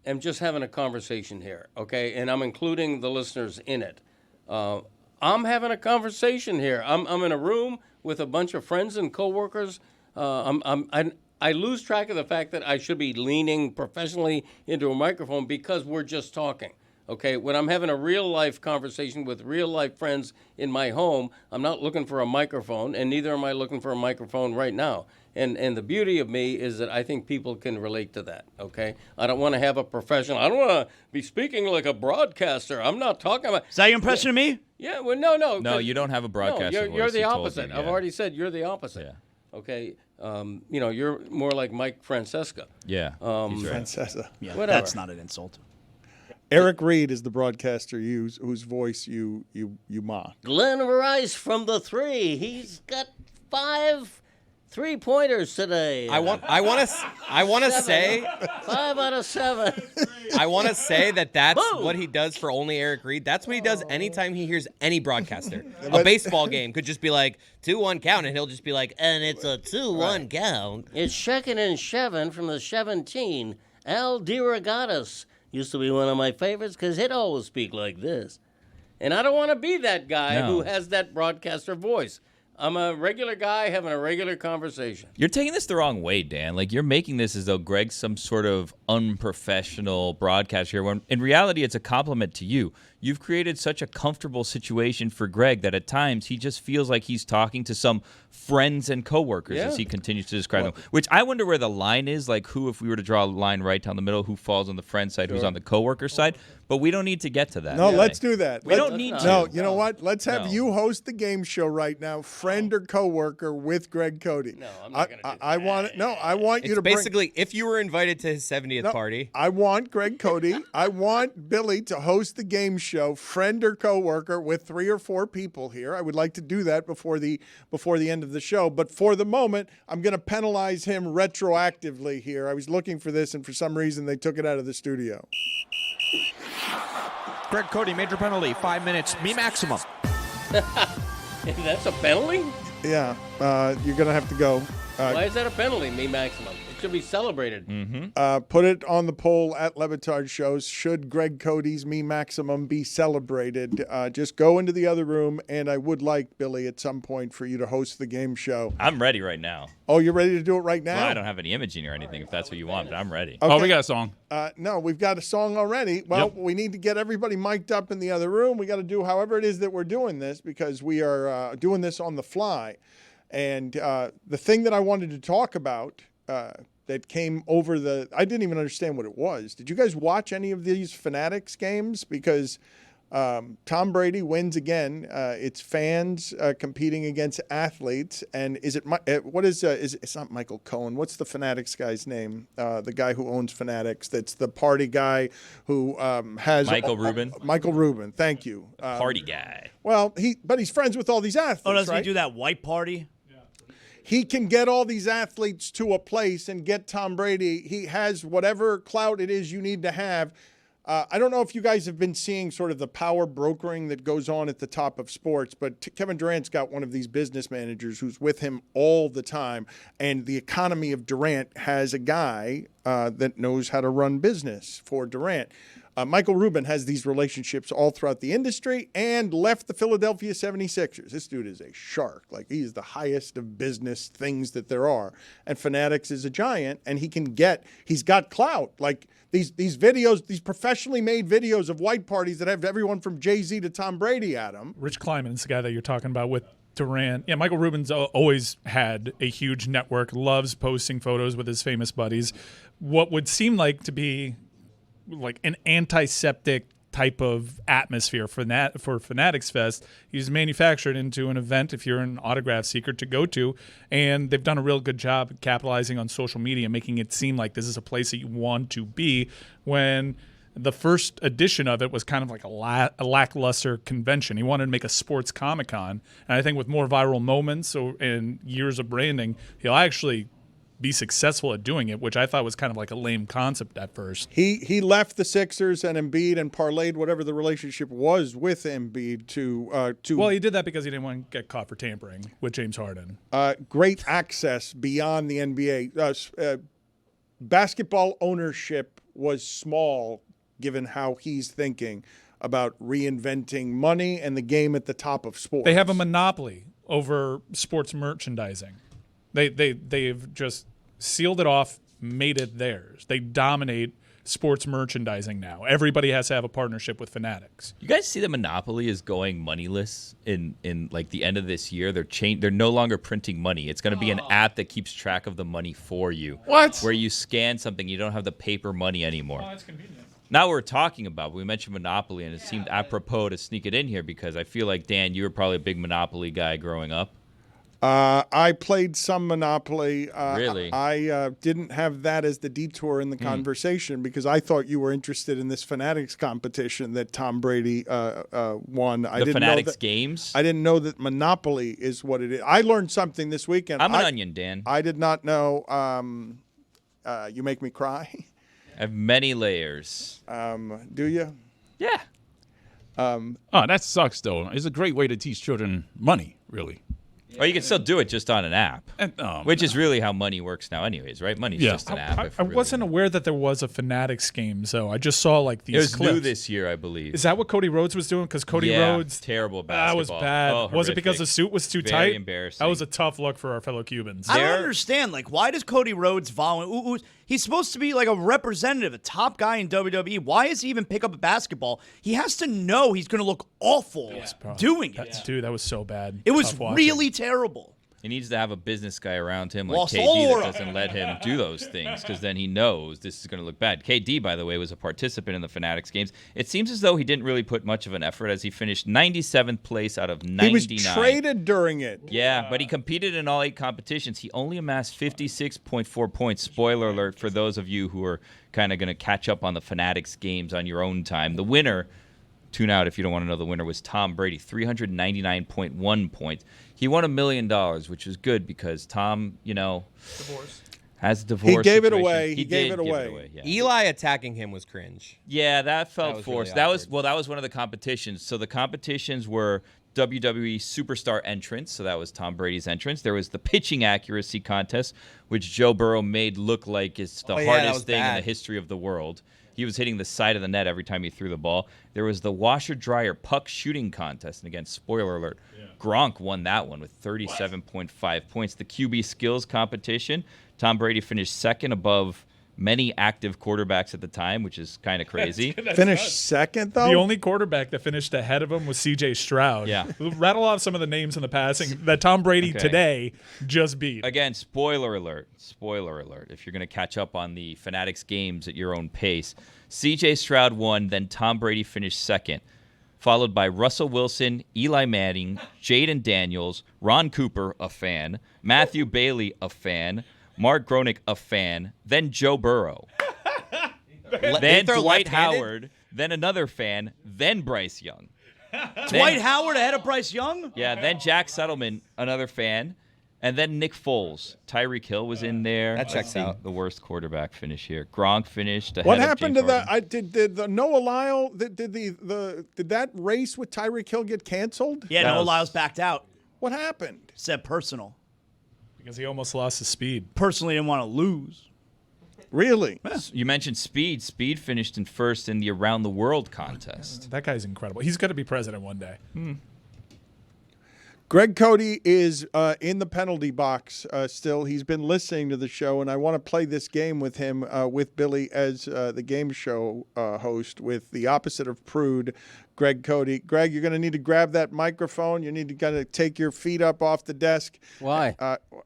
am just having a conversation here, okay? And I'm including the listeners in it. I'm having a conversation here. I'm in a room with a bunch of friends and coworkers. I lose track of the fact that I should be leaning professionally into a microphone because we're just talking. Okay, when I'm having a real-life conversation with real-life friends in my home, I'm not looking for a microphone, and neither am I looking for a microphone right now. And the beauty of me is that I think people can relate to that, okay? I don't want to have a professional. I don't want to be speaking like a broadcaster. I'm not talking about... Is that your impression of me? Yeah, well, no. No, you don't have a broadcaster No, you're voice, the he told opposite. me, I've yeah. already said you're the opposite. Yeah. Okay? You're more like Mike Francesca. Yeah, he's right. Francesa. Yeah, Whatever. that's not an insult. Eric Reed is the broadcaster whose voice you mock. Glenn Rice from the 3. He's got 5 3-pointers today. I want to say 5 out of 7. I want to say that's Boom. what he does for only Eric Reed. That's what he does anytime he hears any broadcaster. A baseball game could just be like 2-1 count, and he'll just be like, And it's a 2-1 count. It's Shekin and Shevin from the 17. Al DeRogatis used to be one of my favorites because he'd always speak like this. And I don't want to be that guy No. who has that broadcaster voice. I'm a regular guy having a regular conversation. You're taking this the wrong way, Dan. Like, you're making this as though Greg's some sort of unprofessional broadcaster here, when in reality it's a compliment to you. You've created such a comfortable situation for Greg that at times he just feels like he's talking to some friends and coworkers as he continues to describe them. Which I wonder where the line is, like who, if we were to draw a line right down the middle, who falls on the friend side, who's on the coworker side. But we don't need to get to that. No, let's do that. We don't need to. No, you know what? Let's have No. you host the game show right now, friend or coworker with Greg Cody. No, I'm not going to do that. I want it. No, I want you it's to bring. basically if you were invited to his 70th party. I want Greg Cody. I want Billy to host the game show, friend or coworker, with 3 or 4 people here. I would like to do that before the end of the show. But for the moment, I'm going to penalize him retroactively here. I was looking for this, and for some reason, they took it out of the studio. Greg Cody, major penalty, 5 minutes, me maximum. That's a penalty? Yeah, you're going to have to go. Why is that a penalty, me maximum? It should be celebrated. Put it on the poll at Le Batard Show. Should Greg Cody's Me Maximum be celebrated? Just go into the other room, and I would like, Billy, at some point for you to host the game show. I'm ready right now. Oh, you're ready to do it right now? Well, I don't have any imaging or anything if that's what you want, but I'm ready. Okay. Oh, we got a song. No, we've got a song already. Well, Yep. we need to get everybody mic'd up in the other room. We got to do however it is that we're doing this because we are doing this on the fly. And the thing that I wanted to talk about that came over I didn't even understand what it was. Did you guys watch any of these Fanatics games? Because Tom Brady wins again. It's fans competing against athletes. And is it it's not Michael Cohen. What's the Fanatics guy's name? The guy who owns Fanatics. That's the party guy who has Michael Rubin. Michael Rubin. Thank you. Party guy. Well, he's friends with all these athletes. Oh, doesn't right? he do that white party? He can get all these athletes to a place and get Tom Brady. He has whatever clout it is you need to have. I don't know if you guys have been seeing sort of the power brokering that goes on at the top of sports, but Kevin Durant's got one of these business managers who's with him all the time. And the economy of Durant has a guy that knows how to run business for Durant. Michael Rubin has these relationships all throughout the industry and left the Philadelphia 76ers. This dude is a shark. Like, he's the highest of business things that there are. And Fanatics is a giant, and he's got clout. Like, these videos, these professionally made videos of white parties that have everyone from Jay-Z to Tom Brady at them. Rich Kleiman is the guy that you're talking about with Durant. Yeah, Michael Rubin's always had a huge network, loves posting photos with his famous buddies. What would seem like to be like an antiseptic type of atmosphere for Fanatics Fest. He's manufactured into an event if you're an autograph seeker to go to, and they've done a real good job capitalizing on social media, making it seem like this is a place that you want to be when the first edition of it was kind of like a lackluster convention. He wanted to make a sports Comic-Con, and I think with more viral moments and years of branding, he'll actually be successful at doing it, which I thought was kind of like a lame concept at first. He left the Sixers and Embiid and parlayed whatever the relationship was with Embiid to. Well, he did that because he didn't want to get caught for tampering with James Harden. Great access beyond the NBA. Basketball ownership was small, given how he's thinking about reinventing money and the game at the top of sports. They have a monopoly over sports merchandising. They've just sealed it off, made it theirs. They dominate sports merchandising now. Everybody has to have a partnership with Fanatics. You guys see the monopoly is going moneyless in like the end of this year. They're no longer printing money. It's going to be an app that keeps track of the money for you. What? Where you scan something, you don't have the paper money anymore. Oh, that's convenient. Now we're talking about, we mentioned Monopoly, and it seemed apropos to sneak it in here because I feel like, Dan, you were probably a big Monopoly guy growing up. I played some Monopoly. Really? I didn't have that as the detour in the conversation because I thought you were interested in this Fanatics competition that Tom Brady won. The Fanatics games? I didn't know that Monopoly is what it is. I learned something this weekend. I'm an onion, Dan. I did not know. You make me cry. I have many layers. Do you? Yeah. Oh, that sucks, though. It's a great way to teach children money, really. Or you can still do it just on an app, And, which is really how money works now anyways, right? Money's just an app. I wasn't aware that there was a Fanatics game, so I just saw like these It was clips. new this year, I believe. Is that what Cody Rhodes was doing? Because Cody Rhodes, terrible that basketball. was bad. Oh, Was it because horrific. the suit was too Very tight? embarrassing. That was a tough look for our fellow Cubans. I don't understand. Like, why does Cody Rhodes volunteer? He's supposed to be like a representative, a top guy in WWE. Why does he even pick up a basketball? He has to know he's going to look awful doing it. Dude, that was so bad. It was Tough watching. really terrible. He needs to have a business guy around him like Lost KD all that aura. doesn't let him do those things because then he knows this is going to look bad. KD, by the way, was a participant in the Fanatics games. It seems as though he didn't really put much of an effort as he finished 97th place out of 99. He was traded during it. Yeah, but he competed in all 8 competitions. He only amassed 56.4 points. Spoiler alert for those of you who are kind of going to catch up on the Fanatics games on your own time. The winner, tune out if you don't want to know the winner, was Tom Brady, 399.1 points. He won $1 million, which was good because Tom, has a divorce. He gave it situation. away. He did gave it give away. Yeah. Eli attacking him was cringe. Yeah, that felt was forced. really That was one of the competitions. So the competitions were WWE Superstar entrance. So that was Tom Brady's entrance. There was the pitching accuracy contest, which Joe Burrow made look like it's the that hardest was thing in bad. the history of the world. He was hitting the side of the net every time he threw the ball. There was the washer-dryer puck shooting contest. And again, spoiler alert, Gronk won that one with 37.5 points. The QB skills competition, Tom Brady finished second above many active quarterbacks at the time, which is kind of crazy. Finished second, though? The only quarterback that finished ahead of him was C.J. Stroud. Yeah. Rattle off some of the names in the passing that Tom Brady today just beat. Again, spoiler alert. Spoiler alert. If you're going to catch up on the Fanatics games at your own pace. C.J. Stroud won, then Tom Brady finished second, followed by Russell Wilson, Eli Manning, Jaden Daniels, Ron Cooper, a fan, Matthew Bailey, a fan, Mark Gronick, a fan, then Joe Burrow. Then Dwight Howard, then another fan, then Bryce Young. Dwight Howard ahead of Bryce Young? Yeah, then Jack Settleman, another fan, and then Nick Foles. Tyreek Hill was in there. That checks out. The worst quarterback finish here. Gronk finished ahead What of happened James to Harden. that? Did the Noah Lyle? Did that race with Tyreek Hill get canceled? Yeah, Noah Lyles backed out. What happened? Said personal. Because he almost lost his speed. Personally didn't want to lose. Really? You mentioned Speed. Speed finished in first in the Around the World contest. That guy's incredible. He's going to be president one day. Greg Cody is in the penalty box still. He's been listening to the show, and I want to play this game with him, with Billy as the game show host, with the opposite of prude, Greg Cody. Greg, you're going to need to grab that microphone. You need to kind of take your feet up off the desk. Why?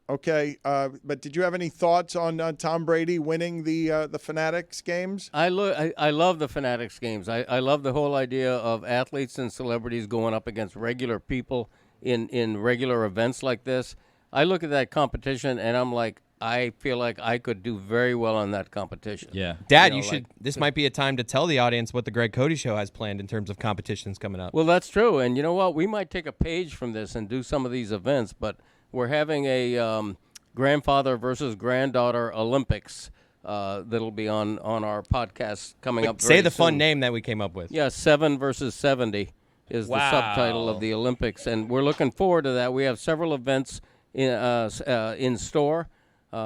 Okay. But did you have any thoughts on Tom Brady winning the Fanatics games? I love the Fanatics games. I love the whole idea of athletes and celebrities going up against regular people in regular events like this. I look at that competition and I'm like, I feel like I could do very well on that competition. Yeah. Dad, You you know, should. like- This might be a time to tell the audience what the Greg Cody Show has planned in terms of competitions coming up. Well, that's true. And you know what? We might take a page from this and do some of these events, but we're having a grandfather versus granddaughter Olympics that'll be on our podcast coming up Say very the fun soon. name that we came up with. Yeah, 7 versus 70 is the subtitle of the Olympics, and we're looking forward to that. We have several events in store.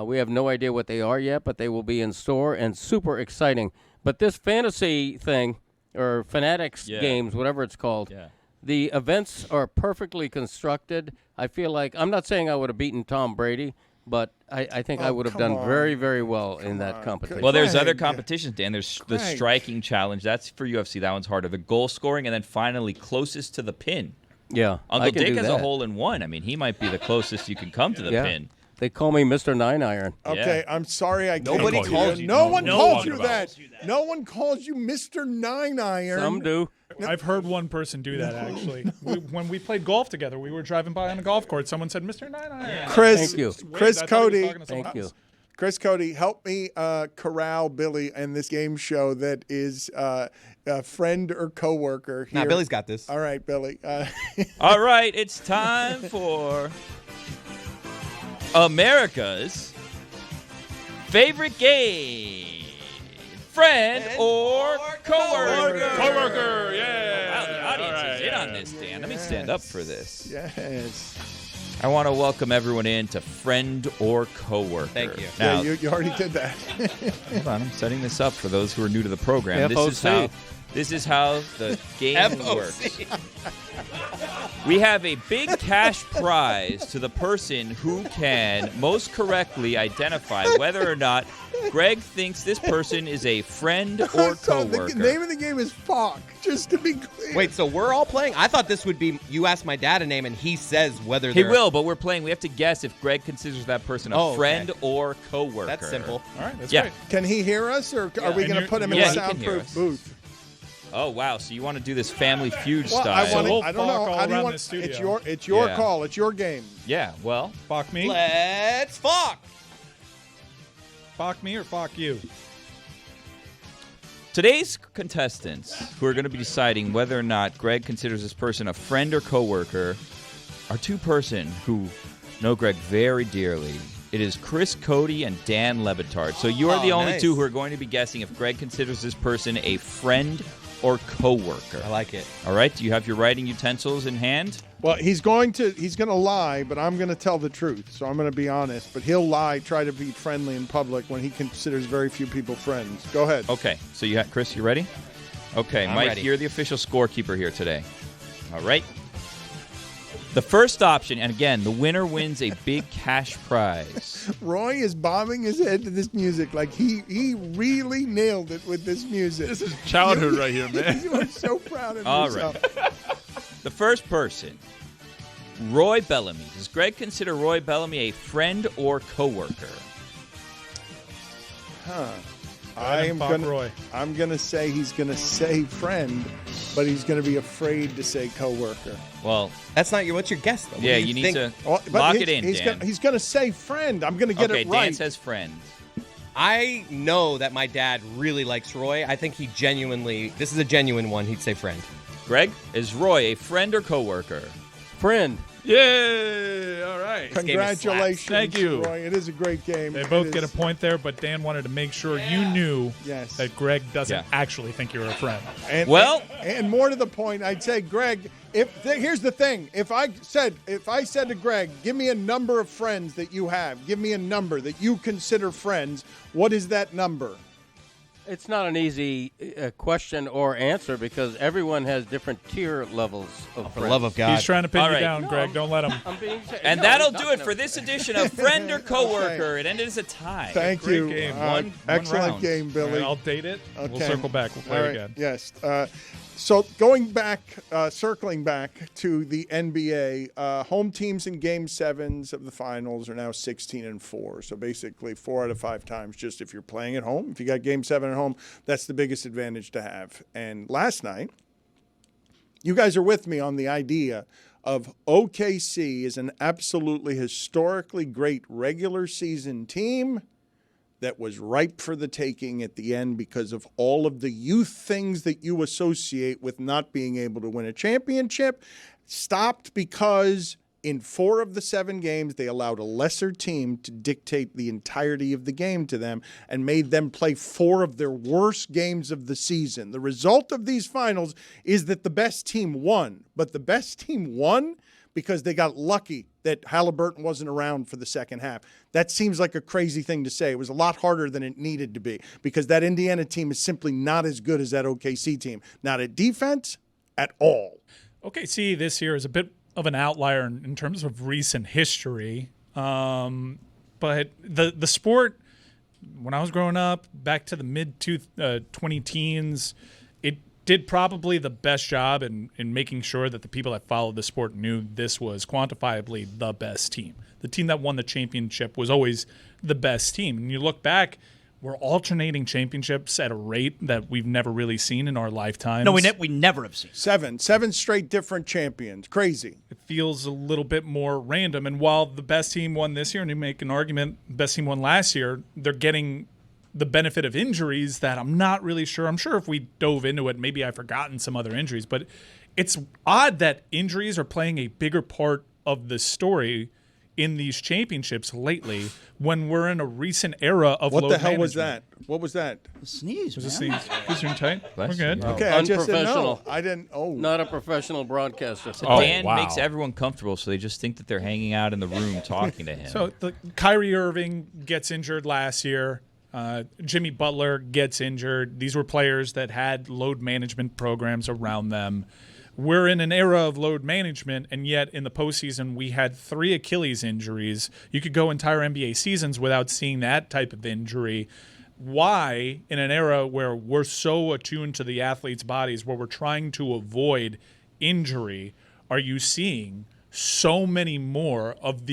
We have no idea what they are yet, but they will be in store and super exciting. But this fantasy thing, or Fanatics games, whatever it's called, the events are perfectly constructed. I feel like, I'm not saying I would have beaten Tom Brady, but I think I would have done very, very well in that competition. Well, there's other competitions, Dan. There's the striking challenge. That's for UFC. That one's harder. The goal scoring, and then finally closest to the pin. Yeah, Uncle I can Dick do has that. a hole in one. I mean, he might be the closest you can come to the pin. They call me Mr. Nine Iron. Okay, I'm sorry I can't. Nobody call calls you. No one No calls one you that. No one calls you Mr. Nine Iron. Some do. I've heard one person do that, actually. When we played golf together, we were driving by on a golf course. Someone said, Mr. Nine Iron. Chris, Thank you. Chris I thought he was Cody. talking to someone Thank you. else. Chris Cody, help me corral Billy in this game show that is a friend or coworker here. Nah, Billy's got this. All right, Billy. All right, it's time for America's favorite game. Friend or coworker. Coworker, yeah. Wow, the audience is in on this, Dan. Let me stand up for this. Yes. I want to welcome everyone in to Friend or Coworker. Thank you. Now, Yeah, you already did that. hold on, I'm setting this up for those who are new to the program. FOC. This is how the game works. We have a big cash prize to the person who can most correctly identify whether or not Greg thinks this person is a friend or So coworker. the name of the game is Falk, just to be clear. Wait, so we're all playing? I thought this would be you ask my dad a name and he says whether He they're... will, but we're playing. We have to guess if Greg considers that person a Oh, okay. friend or coworker. That's simple. All right, that's Yeah. great. Can he hear us, or are we And going to you're- put him in yeah, a he can hear soundproof us. booth? Oh wow! So you want to do this Family Feud Well, style? I we'll don't know. Falk all How do you around want? the studio. It's your Yeah. call. It's your game. Yeah. Well, Fuck me? Let's fuck! Fuck me or fuck you? today's contestants who are going to be deciding whether or not Greg considers this person a friend or coworker are two person who know Greg very dearly. It is Chris Cody and Dan Le Batard. So you are the only nice. two who are going to be guessing if Greg considers this person a friend or coworker. I like it. All right. Do you have your writing utensils in hand? Well, he's going to lie, but I'm going to tell the truth. So I'm going to be honest. But he'll lie, try to be friendly in public when he considers very few people friends. Go ahead. Okay. So you have Chris. You ready? Okay, I'm Mike. ready. You're the official scorekeeper here today. All right. The first option, and again, the winner wins a big cash prize. Roy is bobbing his head to this music like he really nailed it with this music. This is childhood right here, man. You are so proud of All yourself. right. The first person, Roy Bellamy. Does Greg consider Roy Bellamy a friend or coworker? I'm gonna say he's gonna say friend, but he's gonna be afraid to say coworker. Well, that's not your. What's your guess though? Yeah, you need to But lock he's- it in, he's Dan. Gonna, he's gonna say friend. I'm gonna get Okay, it right. Dan says friend. I know that my dad really likes Roy. I think he genuinely. This is a genuine one. He'd say friend. Greg, is Roy a friend or coworker? Friend. Yeah, all right. Congratulations, Thank you. Roy. It is a great game. They It both is- get a point there, but Dan wanted to make sure you knew that Greg doesn't Yeah. actually think you're a friend. And, Well- and more to the point, I'd say, Greg. Here's the thing: if I said to Greg, give me a number of friends that you have, give me a number that you consider friends. What is that number? It's not an easy question or answer because everyone has different tier levels of For the love of God. He's trying to pin All you right. down, Greg. Don't let him. I'm being And no, that'll he's do not it for gonna- this edition of Friend or Coworker. It ended as a tie. Thank Great you. game. One Excellent round. game, Billy. All right, I'll date it. Okay. We'll circle back. We'll play All it right, again. Yes. So circling back to the NBA, home teams in Game 7s of the finals are now 16-4. So basically 4 out of 5 times just if you're playing at home. If you got Game 7 at home, that's the biggest advantage to have. And last night, you guys are with me on the idea of OKC is an absolutely historically great regular season team that was ripe for the taking at the end because of all of the youth things that you associate with not being able to win a championship. Stopped because in 4 of the 7 games, they allowed a lesser team to dictate the entirety of the game to them and made them play 4 of their worst games of the season. The result of these finals is that the best team won, but the best team won because they got lucky that Haliburton wasn't around for the second half. That seems like a crazy thing to say. It was a lot harder than it needed to be because that Indiana team is simply not as good as that OKC team. Not at defense at all. OKC this year is a bit of an outlier in terms of recent history. But the sport, when I was growing up, back to the mid-20 teens, it did probably the best job in making sure that the people that followed the sport knew this was quantifiably the best team. The team that won the championship was always the best team. And you look back, we're alternating championships at a rate that we've never really seen in our lifetimes. No, we never have seen. 7 straight different champions. Crazy. It feels a little bit more random. And while the best team won this year, and you make an argument, the best team won last year, they're getting the benefit of injuries that I'm not really sure. I'm sure if we dove into it, maybe I've forgotten some other injuries. But it's odd that injuries are playing a bigger part of the story in these championships lately when we're in a recent era of what load the hell management. was that? What was that? A sneeze. Was a sneeze? Is you tight? We're good. Okay, I just didn't know. Unprofessional. I didn't. Oh, Not a professional broadcaster. Dan makes everyone comfortable, so they just think that they're hanging out in the room talking to him. So Kyrie Irving gets injured last year. Jimmy Butler gets injured. These were players that had load management programs around them. We're in an era of load management, and yet in the postseason we had 3 Achilles injuries. You could go entire NBA seasons without seeing that type of injury. Why, in an era where we're so attuned to the athletes' bodies, where we're trying to avoid injury, are you seeing so many more of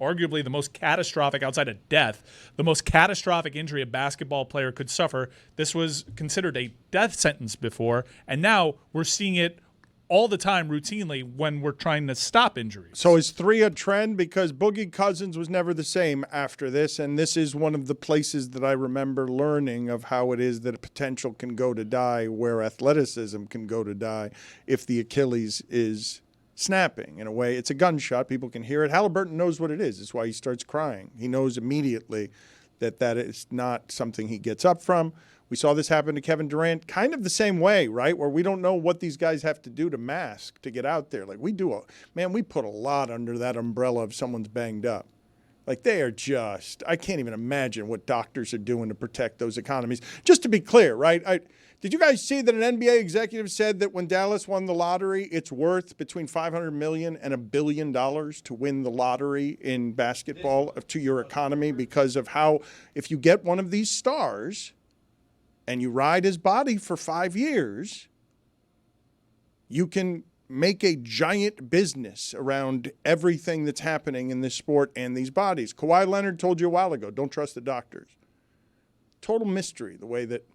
arguably the most catastrophic, outside of death, the most catastrophic injury a basketball player could suffer? This was considered a death sentence before, and now we're seeing it all the time routinely when we're trying to stop injuries. So is 3 a trend? Because Boogie Cousins was never the same after this, and this is one of the places that I remember learning of how it is that a potential can go to die where athleticism can go to die if the Achilles is snapping. In a way, it's a gunshot. People can hear it. Haliburton knows what it is. It's why he starts crying. He knows immediately that is not something he gets up from. We saw this happen to Kevin Durant kind of the same way, right? Where we don't know what these guys have to do to mask to get out there. Like we put a lot under that umbrella if someone's banged up. Like they are just, I can't even imagine what doctors are doing to protect those economies. Just to be clear, right? Did you guys see that an NBA executive said that when Dallas won the lottery, it's worth between $500 million and $1 billion to win the lottery in basketball to your economy because of how, if you get one of these stars and you ride his body for 5 years, you can make a giant business around everything that's happening in this sport and these bodies. Kawhi Leonard told you a while ago, don't trust the doctors. Total mystery, the way that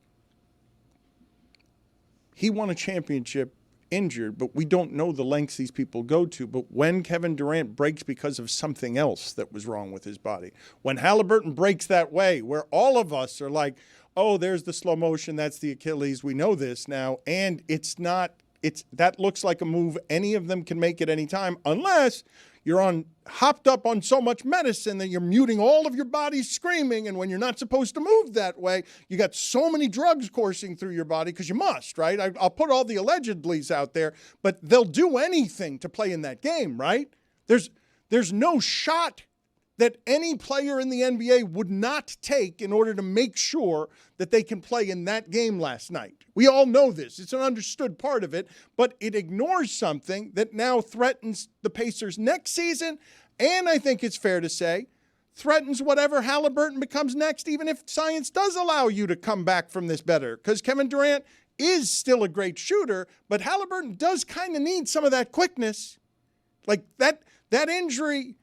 he won a championship injured, but we don't know the lengths these people go to. But when Kevin Durant breaks because of something else that was wrong with his body, when Haliburton breaks that way, where all of us are like, oh, there's the slow motion, that's the Achilles, we know this now, and that looks like a move any of them can make at any time, unless you're hopped up on so much medicine that you're muting all of your body screaming, and when you're not supposed to move that way, you got so many drugs coursing through your body because you must, right? I'll put all the allegedlys out there, but they'll do anything to play in that game, right? There's no shot that any player in the NBA would not take in order to make sure that they can play in that game last night. We all know this. It's an understood part of it, but it ignores something that now threatens the Pacers next season, and I think it's fair to say, threatens whatever Haliburton becomes next, even if science does allow you to come back from this better, because Kevin Durant is still a great shooter, but Haliburton does kind of need some of that quickness. Like that injury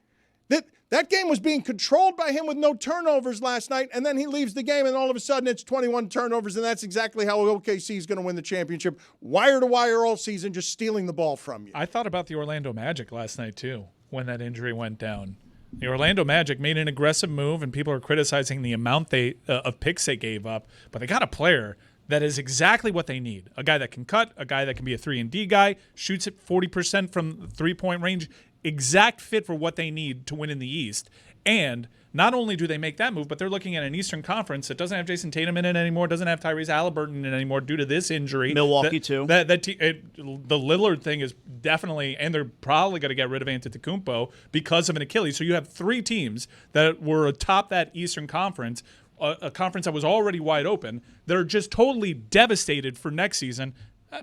That game was being controlled by him with no turnovers last night, and then he leaves the game, and all of a sudden it's 21 turnovers, and that's exactly how OKC is going to win the championship. Wire to wire all season, just stealing the ball from you. I thought about the Orlando Magic last night, too, when that injury went down. The Orlando Magic made an aggressive move, and people are criticizing the amount of picks they gave up, but they got a player that is exactly what they need. A guy that can cut, a guy that can be a 3-and-D guy, shoots at 40% from three-point range. Exact fit for what they need to win in the East. And not only do they make that move, but they're looking at an Eastern Conference that doesn't have Jason Tatum in it anymore, doesn't have Tyrese Haliburton in it anymore due to this injury. Milwaukee, too. The Lillard thing is definitely, and they're probably going to get rid of Antetokounmpo because of an Achilles. So you have three teams that were atop that Eastern Conference, a conference that was already wide open. They're just totally devastated for next season.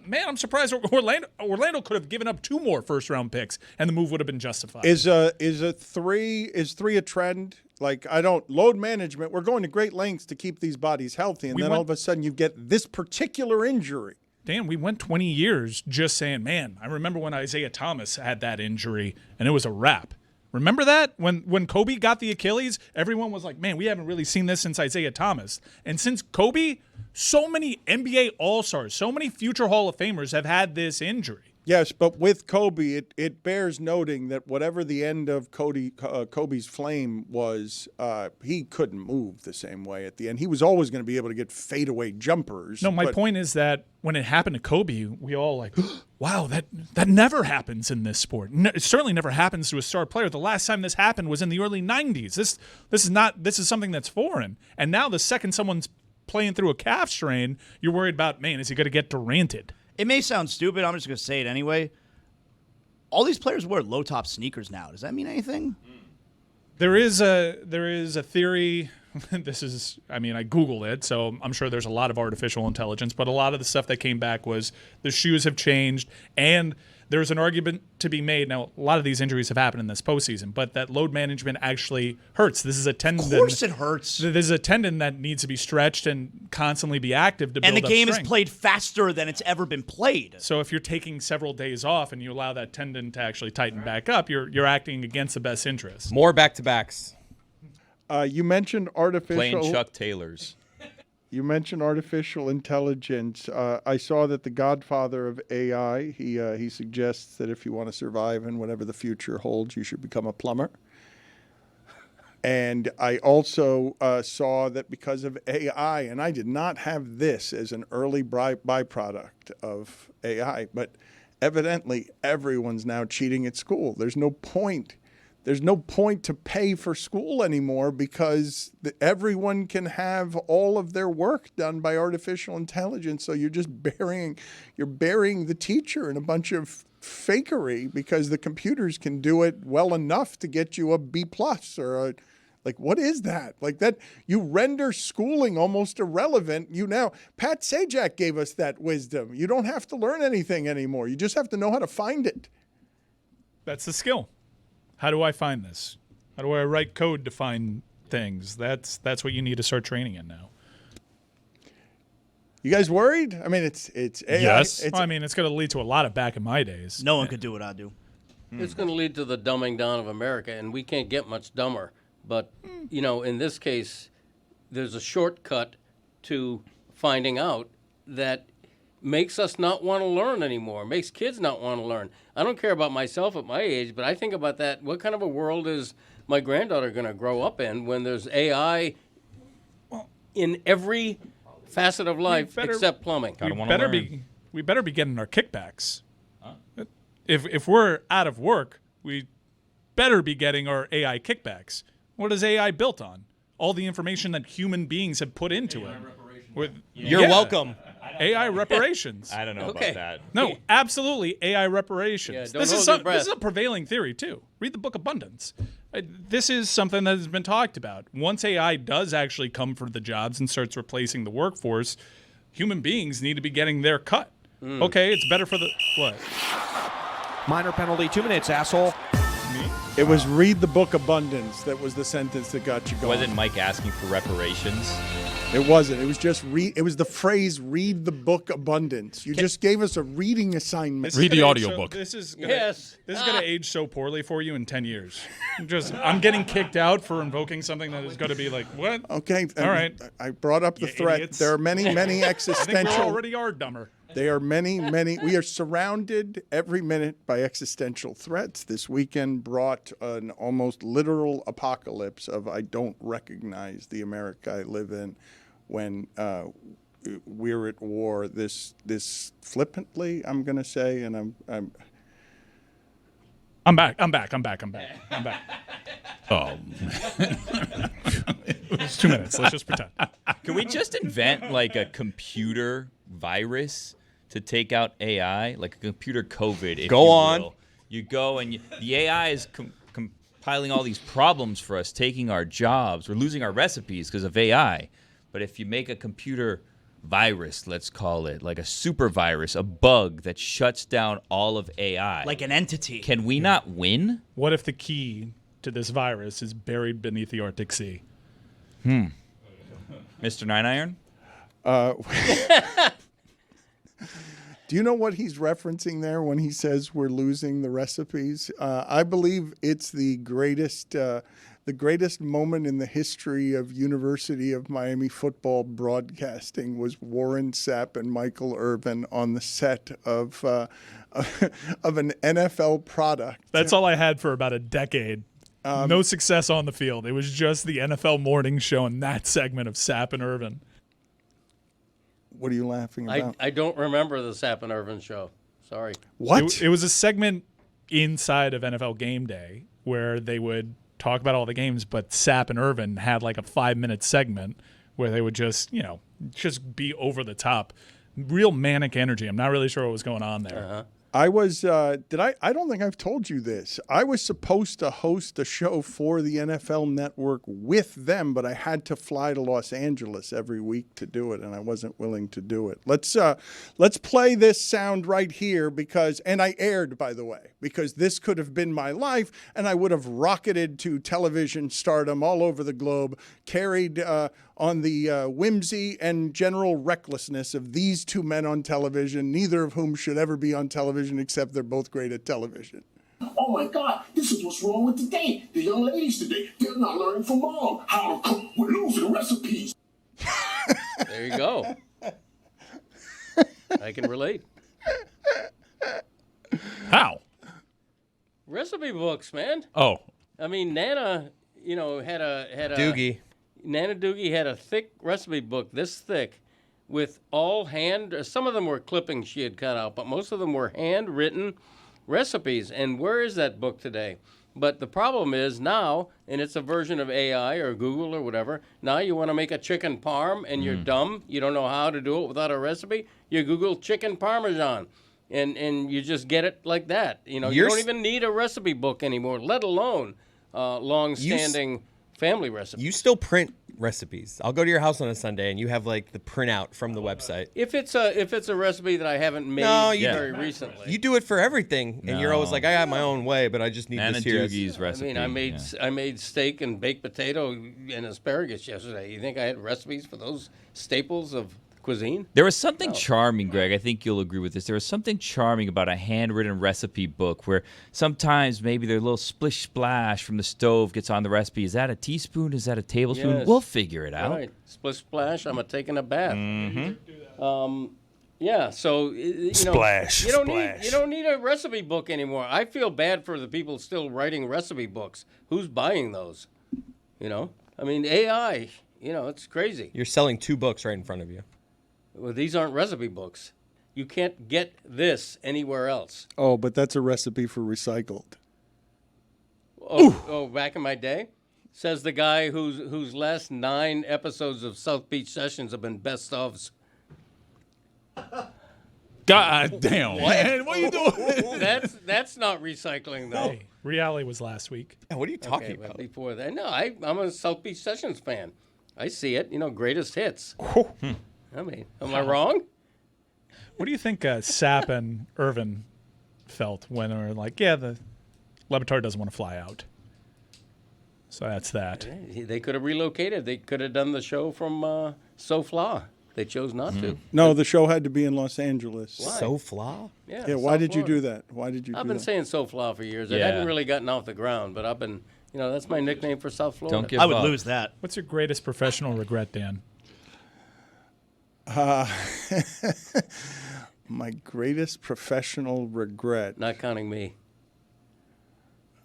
Man, I'm surprised Orlando could have given up 2 more first-round picks, and the move would have been justified. Is three a trend? Like, load management. We're going to great lengths to keep these bodies healthy, and all of a sudden you get this particular injury. Dan, we went 20 years just saying, man, I remember when Isaiah Thomas had that injury, and it was a wrap. Remember that? When Kobe got the Achilles, everyone was like, man, we haven't really seen this since Isaiah Thomas. And since Kobe, so many NBA All-Stars, so many future Hall of Famers have had this injury. Yes, but with Kobe, it bears noting that whatever the end of Kobe's flame was, he couldn't move the same way at the end. He was always going to be able to get fadeaway jumpers. No, my point is that when it happened to Kobe, we all like, wow, that never happens in this sport. No, it certainly never happens to a star player. The last time this happened was in the early 90s. This is something that's foreign. And now the second someone's playing through a calf strain, you're worried about, man, is he going to get Duranted? It may sound stupid. I'm just going to say it anyway. All these players wear low-top sneakers now. Does that mean anything? There is a theory. I Googled it, so I'm sure there's a lot of artificial intelligence, but a lot of the stuff that came back was the shoes have changed, and there's an argument to be made. Now, a lot of these injuries have happened in this postseason, but that load management actually hurts. This is a tendon. Of course it hurts. This is a tendon that needs to be stretched and constantly be active to build up strength. And the game strength. is played faster than it's ever been played. So if you're taking several days off and you allow that tendon to actually tighten back up, you're acting against the best interest. More back-to-backs. You mentioned artificial. Playing Chuck Taylors. You mentioned artificial intelligence. I saw that the Godfather of AI, he suggests that if you want to survive in whatever the future holds, you should become a plumber. And I also saw that because of AI, and I did not have this as an early byproduct of AI, but evidently everyone's now cheating at school. There's no point to pay for school anymore because everyone can have all of their work done by artificial intelligence. So you're just burying the teacher in a bunch of fakery because the computers can do it well enough to get you a B+ or what is that? Like that, you render schooling almost irrelevant. Pat Sajak gave us that wisdom. You don't have to learn anything anymore. You just have to know how to find it. That's the skill. How do I find this? How do I write code to find things? That's what you need to start training in now. You guys worried? I mean, it's AI. Yes. It's going to lead to a lot of back in my days. No one could do what I do. It's going to lead to the dumbing down of America, and we can't get much dumber. But, in this case, there's a shortcut to finding out that makes us not want to learn anymore, makes kids not want to learn. I don't care about myself at my age, but I think about that. What kind of a world is my granddaughter going to grow up in when there's AI in every facet of life except plumbing? We better be getting our kickbacks. Huh? If we're out of work, we better be getting our AI kickbacks. What is AI built on? All the information that human beings have put into it. You're welcome. AI reparations. I don't know about that. No, absolutely AI reparations. Yeah, this is a prevailing theory, too. Read the book Abundance. This is something that has been talked about. Once AI does actually come for the jobs and starts replacing the workforce, human beings need to be getting their cut. Okay, it's better for the... What? Minor penalty, 2 minutes, asshole. It was read the book Abundance that was the sentence that got you going. Wasn't Mike asking for reparations? It wasn't. It was just it was the phrase "read the book abundance." You just gave us a reading assignment. Read the audiobook. This is gonna age so poorly for you in 10 years. I'm getting kicked out for invoking something that is going to be like, what? Okay. All right. I brought up the threat. Idiots. There are many I existential. think we already are dumber. There are many. We are surrounded every minute by existential threats. This weekend brought an almost literal apocalypse of I don't recognize the America I live in when we're at war. This flippantly, I'm going to say, and I'm back. Oh, it's 2 minutes. Let's just pretend. Can we just invent like a computer virus to take out AI, like a computer COVID? If Go you on. will. You go and the AI is compiling all these problems for us, taking our jobs. We're losing our recipes because of AI. But if you make a computer virus, let's call it, like a super virus, a bug that shuts down all of AI. Like an entity. Can we not win? What if the key to this virus is buried beneath the Arctic Sea? Mr. Nine Iron? do you know what he's referencing there when he says we're losing the recipes? I believe it's the greatest moment in the history of University of Miami football broadcasting was Warren Sapp and Michael Irvin on the set of an NFL product. That's all I had for about a decade. No success on the field. It was just the NFL morning show and that segment of Sapp and Irvin. What are you laughing about? I don't remember the Sapp and Irvin show. Sorry. What? It was a segment inside of NFL Game Day where they would talk about all the games, but Sapp and Irvin had like a 5-minute segment where they would just be over the top. Real manic energy. I'm not really sure what was going on there. Uh-huh. I was, I don't think I've told you this. I was supposed to host a show for the NFL Network with them, but I had to fly to Los Angeles every week to do it, and I wasn't willing to do it. Let's play this sound right here and I aired, by the way, because this could have been my life, and I would have rocketed to television stardom all over the globe, carried on the whimsy and general recklessness of these two men on television, neither of whom should ever be on television except they're both great at television. Oh my God, this is what's wrong with today. The young ladies today, they're not learning from mom how to cook. We're losing recipes. There you go. I can relate. How? Recipe books, man. Oh. I mean, Nana, had a Doogie. Nana Doogie had a thick recipe book, this thick, with all some of them were clippings she had cut out, but most of them were handwritten recipes. And where is that book today? But the problem is now, and it's a version of AI or Google or whatever, now you want to make a chicken parm and you're dumb, you don't know how to do it without a recipe, you Google chicken parmesan. And you just get it like that. You don't even need a recipe book anymore, let alone long-standing family recipes. You still print recipes. I'll go to your house on a Sunday and you have like the printout from the website. If it's a recipe that I haven't made very recently. You do it for everything, and you're always like, I got my own way, but I just need this here. Doogie's recipe. I mean, I made steak and baked potato and asparagus yesterday. You think I had recipes for those staples of cuisine? There was something charming, Greg. I think you'll agree with this. There was something charming about a handwritten recipe book where sometimes maybe their little splish splash from the stove gets on the recipe. Is that a teaspoon? Is that a tablespoon? Yes. We'll figure it out. Right. Splish splash. I'm taking a bath. Mm-hmm. Yeah. So Splash. You don't need a recipe book anymore. I feel bad for the people still writing recipe books. Who's buying those? I mean, AI. It's crazy. You're selling 2 books right in front of you. Well, these aren't recipe books. You can't get this anywhere else. Oh, but that's a recipe for recycled. Oh, back in my day? Says the guy whose last 9 episodes of South Beach Sessions have been best ofs. God damn. Man, what are you doing? That's not recycling, though. Hey, reality was last week. Yeah, what are you talking about? But before that, no, I'm a South Beach Sessions fan. I see it, greatest hits. I mean, am I wrong? What do you think Sapp and Irvin felt when they were like, the Le Batard doesn't want to fly out? So that's that. They could have relocated. They could have done the show from SoFla. They chose not to. No, the show had to be in Los Angeles. Why? SoFla? Yeah, why did you do that? Why did you do that? I've been saying SoFla for years. It hadn't really gotten off the ground, but I've been, that's my nickname for South Florida. Don't give I would up. lose that. What's your greatest professional regret, Dan? My greatest professional regret. Not counting me.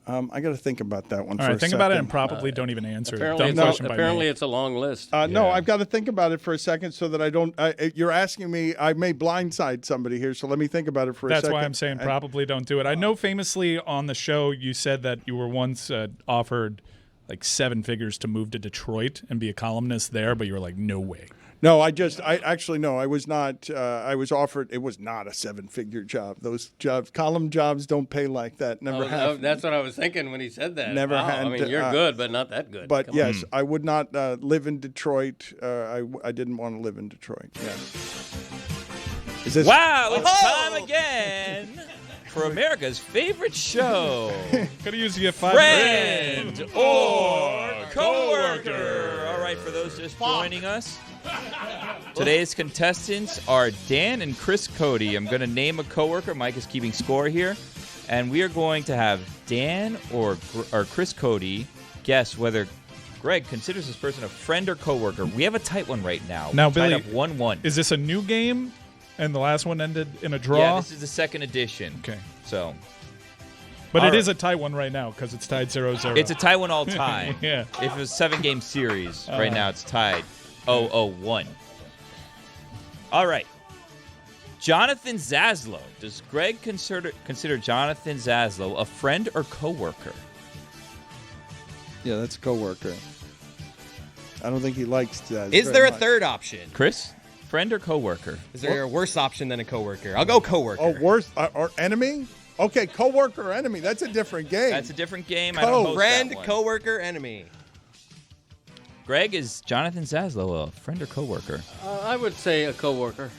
I got to think about that one All for right, a think second. about it and probably don't even answer it. Dumb Apparently, question by me. it's a long list. No, I've got to think about it for a second so that I don't. You're asking me. I may blindside somebody here, so let me think about it for a second. That's why I'm saying probably don't do it. I know famously on the show you said that you were once offered like 7 figures to move to Detroit and be a columnist there, but you were like, no way. No, I was not. I was offered. It was not a 7-figure job. Those jobs, column jobs, don't pay like that. Never have. That's what I was thinking when he said that. Never wow. had. I mean, you're good, but not that good. But Come yes, on. I would not live in Detroit. I didn't want to live in Detroit. Yes. Is this? Wow, it's time again for America's favorite show. Could have used you 5 Friend or coworker. All right, for those just joining us, today's contestants are Dan and Chris Cody. I'm going to name a coworker. Mike is keeping score here. And we are going to have Dan or Chris Cody guess whether Greg considers this person a friend or coworker. We have a tight one right now. Now, We're tied Billy, up 1-1. Is this a new game and the last one ended in a draw? Yeah, this is the second edition. Okay. So, But all it right. is a tight one right now because it's tied 0-0. It's a tie one all time. Yeah. If it was a 7-game series, right now it's tied 0-0-1. All right. Jonathan Zaslow. Does Greg consider Jonathan Zaslow a friend or coworker? Yeah, that's a coworker. I don't think he likes that. Is there a third option? Chris, friend or coworker? Is there a worse option than a coworker? I'll go coworker. Oh, worse or enemy? Okay, coworker or enemy. That's a different game. That's a different game. I don't host Friend, that one. coworker, enemy. Greg, is Jonathan Zaslow a friend or coworker? I would say a coworker,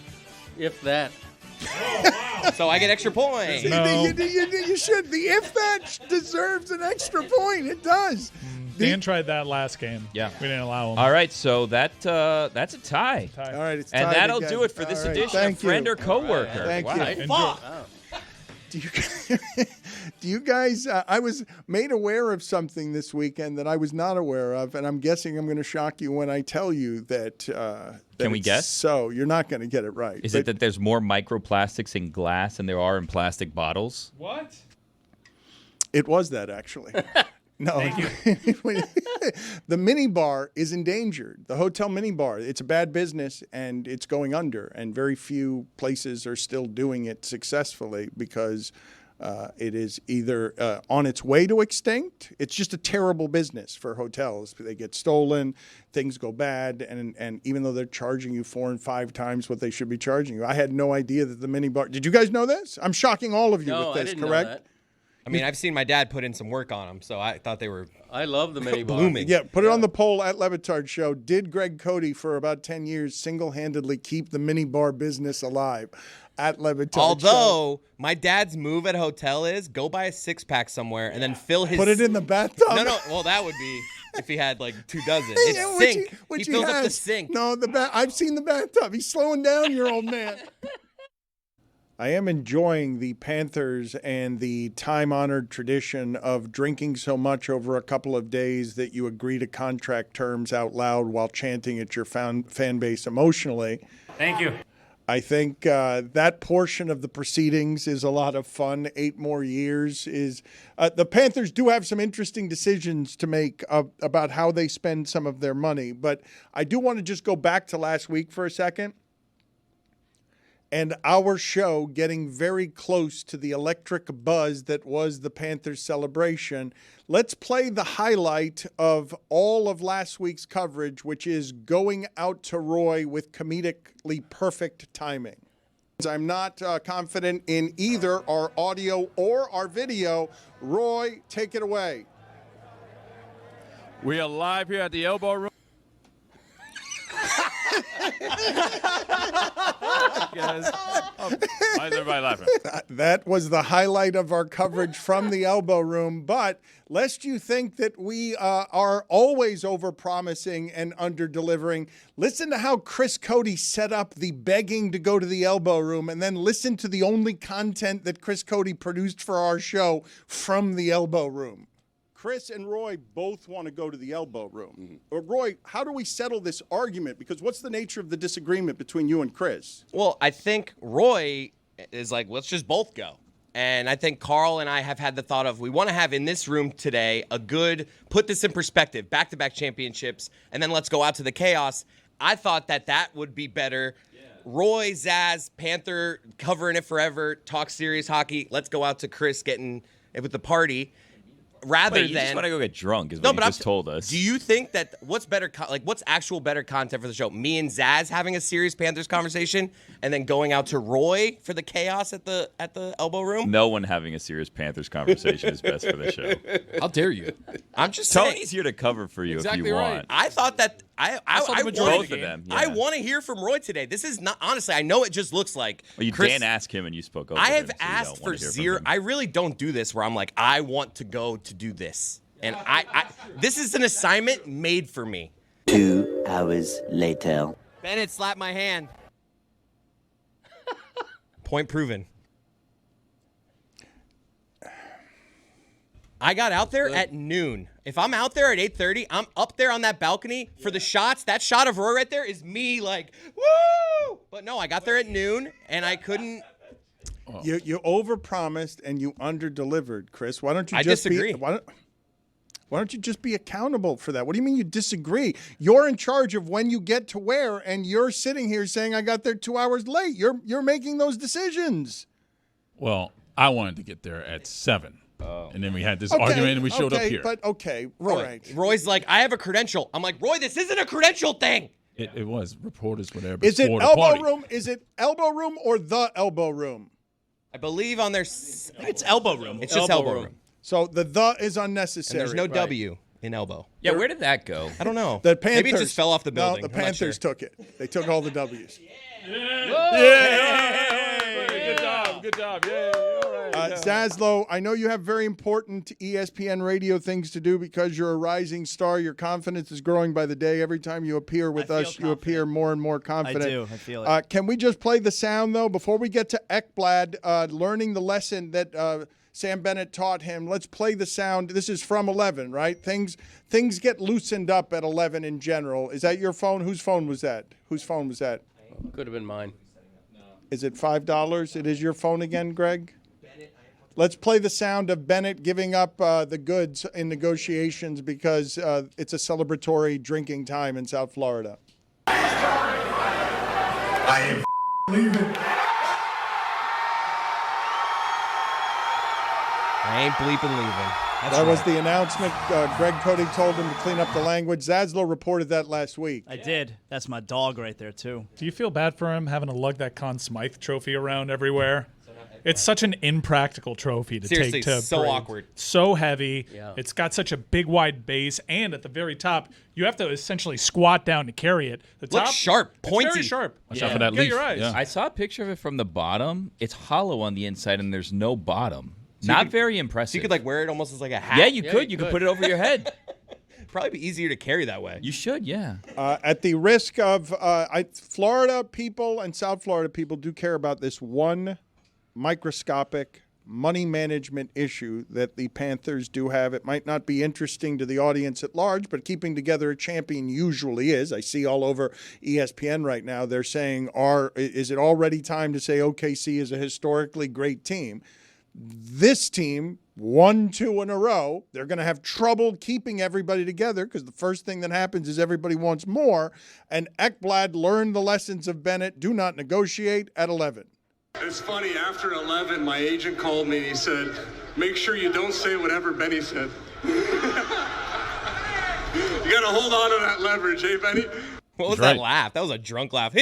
if that. So I get extra points. See, you should. The if that deserves an extra point. It does. Dan tried that last game. Yeah. We didn't allow him. All right, so that's a tie. All right, it's And tied that'll again. do it for this All right, edition thank of Friend you. or Coworker. Thank Wow. you. Wow. Do you guys? I was made aware of something this weekend that I was not aware of, and I'm guessing I'm going to shock you when I tell you that. Can we it's guess? So you're not going to get it right. Is it that there's more microplastics in glass than there are in plastic bottles? What? It was that actually. No, the mini bar is endangered. The hotel mini bar, it's a bad business and it's going under. And very few places are still doing it successfully because it is either on its way to extinct. It's just a terrible business for hotels. They get stolen, things go bad, and even though they're charging you 4 and 5 times what they should be charging you, I had no idea that the mini bar. Did you guys know this? I'm shocking all of you No, with this. I didn't Correct? know that. I mean, I've seen my dad put in some work on them, so I thought they were I love the mini bar. blooming. Yeah, put it on the poll at LeBatard Show. Did Greg Cody, for about 10 years, single-handedly keep the mini bar business alive? At LeBatard Show. Although my dad's move at a hotel is go buy a 6-pack somewhere and then fill his. Put it in the bathtub. No. Well, that would be if he had like 2 dozen. Yeah, It's which sink. which He fills up the has. sink. No, I've seen the bathtub. He's slowing down, your old man. I am enjoying the Panthers and the time-honored tradition of drinking so much over a couple of days that you agree to contract terms out loud while chanting at your fan base emotionally. Thank you. I think that portion of the proceedings is a lot of fun. 8 more years is the Panthers do have some interesting decisions to make about how they spend some of their money. But I do want to just go back to last week for a second. And our show getting very close to the electric buzz that was the Panthers celebration. Let's play the highlight of all of last week's coverage, which is going out to Roy with comedically perfect timing. I'm not confident in either our audio or our video. Roy, take it away. We are live here at the Elbo Room. Why is everybody laughing? That was the highlight of our coverage from the Elbow Room. But lest you think that we are always over-promising and under-delivering, listen to how Chris Cody set up the begging to go to the Elbow Room, and then listen to the only content that Chris Cody produced for our show from the Elbow Room. Chris and Roy both want to go to the Elbow Room. Roy, how do we settle this argument? Because what's the nature of the disagreement between you and Chris? Well, I think Roy is like, let's just both go. And I think Carl and I have had the thought of, we want to have in this room today a good, put this in perspective, back-to-back championships, and then let's go out to the chaos. I thought that would be better. Yeah. Roy, Zaz, Panther, covering it forever, talk serious hockey. Let's go out to Chris getting it with the party. Rather you just want to go get drunk is what you just told us. Do you think that what's better, what's actual better content for the show? Me and Zaz having a serious Panthers conversation, and then going out to Roy for the chaos at the Elbow Room? No one having a serious Panthers conversation is best for the show. How dare you? I'm just saying. Tony's here to cover for you if you right. want. I thought that I both of them. Yeah. I want to hear from Roy today. This is not honestly. I know it just looks like. Well, you Chris, Dan asked him and you spoke over I him, have so you asked don't for wanna hear from zero. him. I really don't do this where I'm like, I want to go to do this, and I this is an assignment made for me. 2 hours later. Bennett slapped my hand. Point proven. I got out there at noon. If I'm out there at 8:30, I'm up there on that balcony for the shots. That shot of Roy right there is me like, woo! But no, I got there at noon, and I couldn't. You overpromised and you underdelivered, Chris. Why don't you I just disagree. Why don't you just be accountable for that? What do you mean you disagree? You're in charge of when you get to where, and you're sitting here saying I got there 2 hours late. You're making those decisions. Well, I wanted to get there at 7. And then we had this argument and we showed up here. But okay, Roy. all right. Roy's like, I have a credential. I'm like, Roy, this isn't a credential thing. It was reporters, whatever. Is it for the Elbow party. Room? Is it Elbow Room or the Elbow Room? I believe on their. It's Elbow Room. It's just Elbow Room. So the is And unnecessary. there's no right? W in elbow. Yeah, where did that go? I don't know. The Panthers, Maybe it just fell off the building. No, the I'm not Panthers sure. took it. They took all the W's. Good job. Good job. Yay. All right. Zaslow, I know you have very important ESPN radio things to do because you're a rising star. Your confidence is growing by the day. Every time you appear with us, you appear more and more confident. I do. I feel it. Can we just play the sound, though, before we get to Ekblad, learning the lesson that Sam Bennett taught him? Let's play the sound. This is from 11, right? Things get loosened up at 11 in general. Is that your phone? Whose phone was that? Whose phone was that? Could have been mine. Is it $5? It is your phone again, Greg? Let's play the sound of Bennett giving up the goods in negotiations because it's a celebratory drinking time in South Florida. I am leaving. I ain't bleeping leaving. That was the announcement. Greg Cody told him to clean up the language. Zaslow reported that last week. I did. That's my dog right there, too. Do you feel bad for him having to lug that Conn Smythe trophy around everywhere? It's such an impractical trophy to Seriously, take to so parade. awkward. So heavy. Yeah. It's got such a big, wide base, and at the very top, you have to essentially squat down to carry it. The top, Looks sharp, it's pointy. very sharp. Watch out for that Get leaf. your eyes. Yeah. I saw a picture of it from the bottom. It's hollow on the inside, and there's no bottom. Not very impressive. So you could wear it almost as like a hat. Yeah, you could. You could put it over your head. Probably be easier to carry that way. You should, yeah. At the risk of Florida people and South Florida people do care about this one microscopic money management issue that the Panthers do have. It might not be interesting to the audience at large, but keeping together a champion usually is. I see all over ESPN right now, they're saying, is it already time to say OKC is a historically great team? This team won 2 in a row. They're going to have trouble keeping everybody together because the first thing that happens is everybody wants more. And Ekblad learned the lessons of Bennett. Do not negotiate at 11. It's funny, after 11, my agent called me and he said, make sure you don't say whatever Benny said. You got to hold on to that leverage, eh, Benny? What was that laugh? That was a drunk laugh.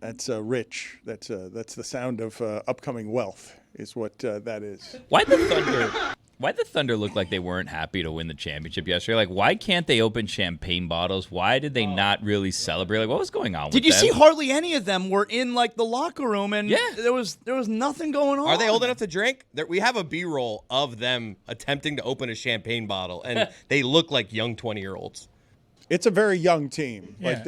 That's rich. That's the sound of upcoming wealth is what that is. Why the Thunder? Why'd the Thunder look like they weren't happy to win the championship yesterday? Like, why can't they open champagne bottles? Why did they not really celebrate? Like, what was going on with them? Did you see hardly any of them were in, like, the locker room, and there was nothing going on. Are they old enough to drink? We have a B-roll of them attempting to open a champagne bottle, and they look like young 20-year-olds. It's a very young team. Yeah,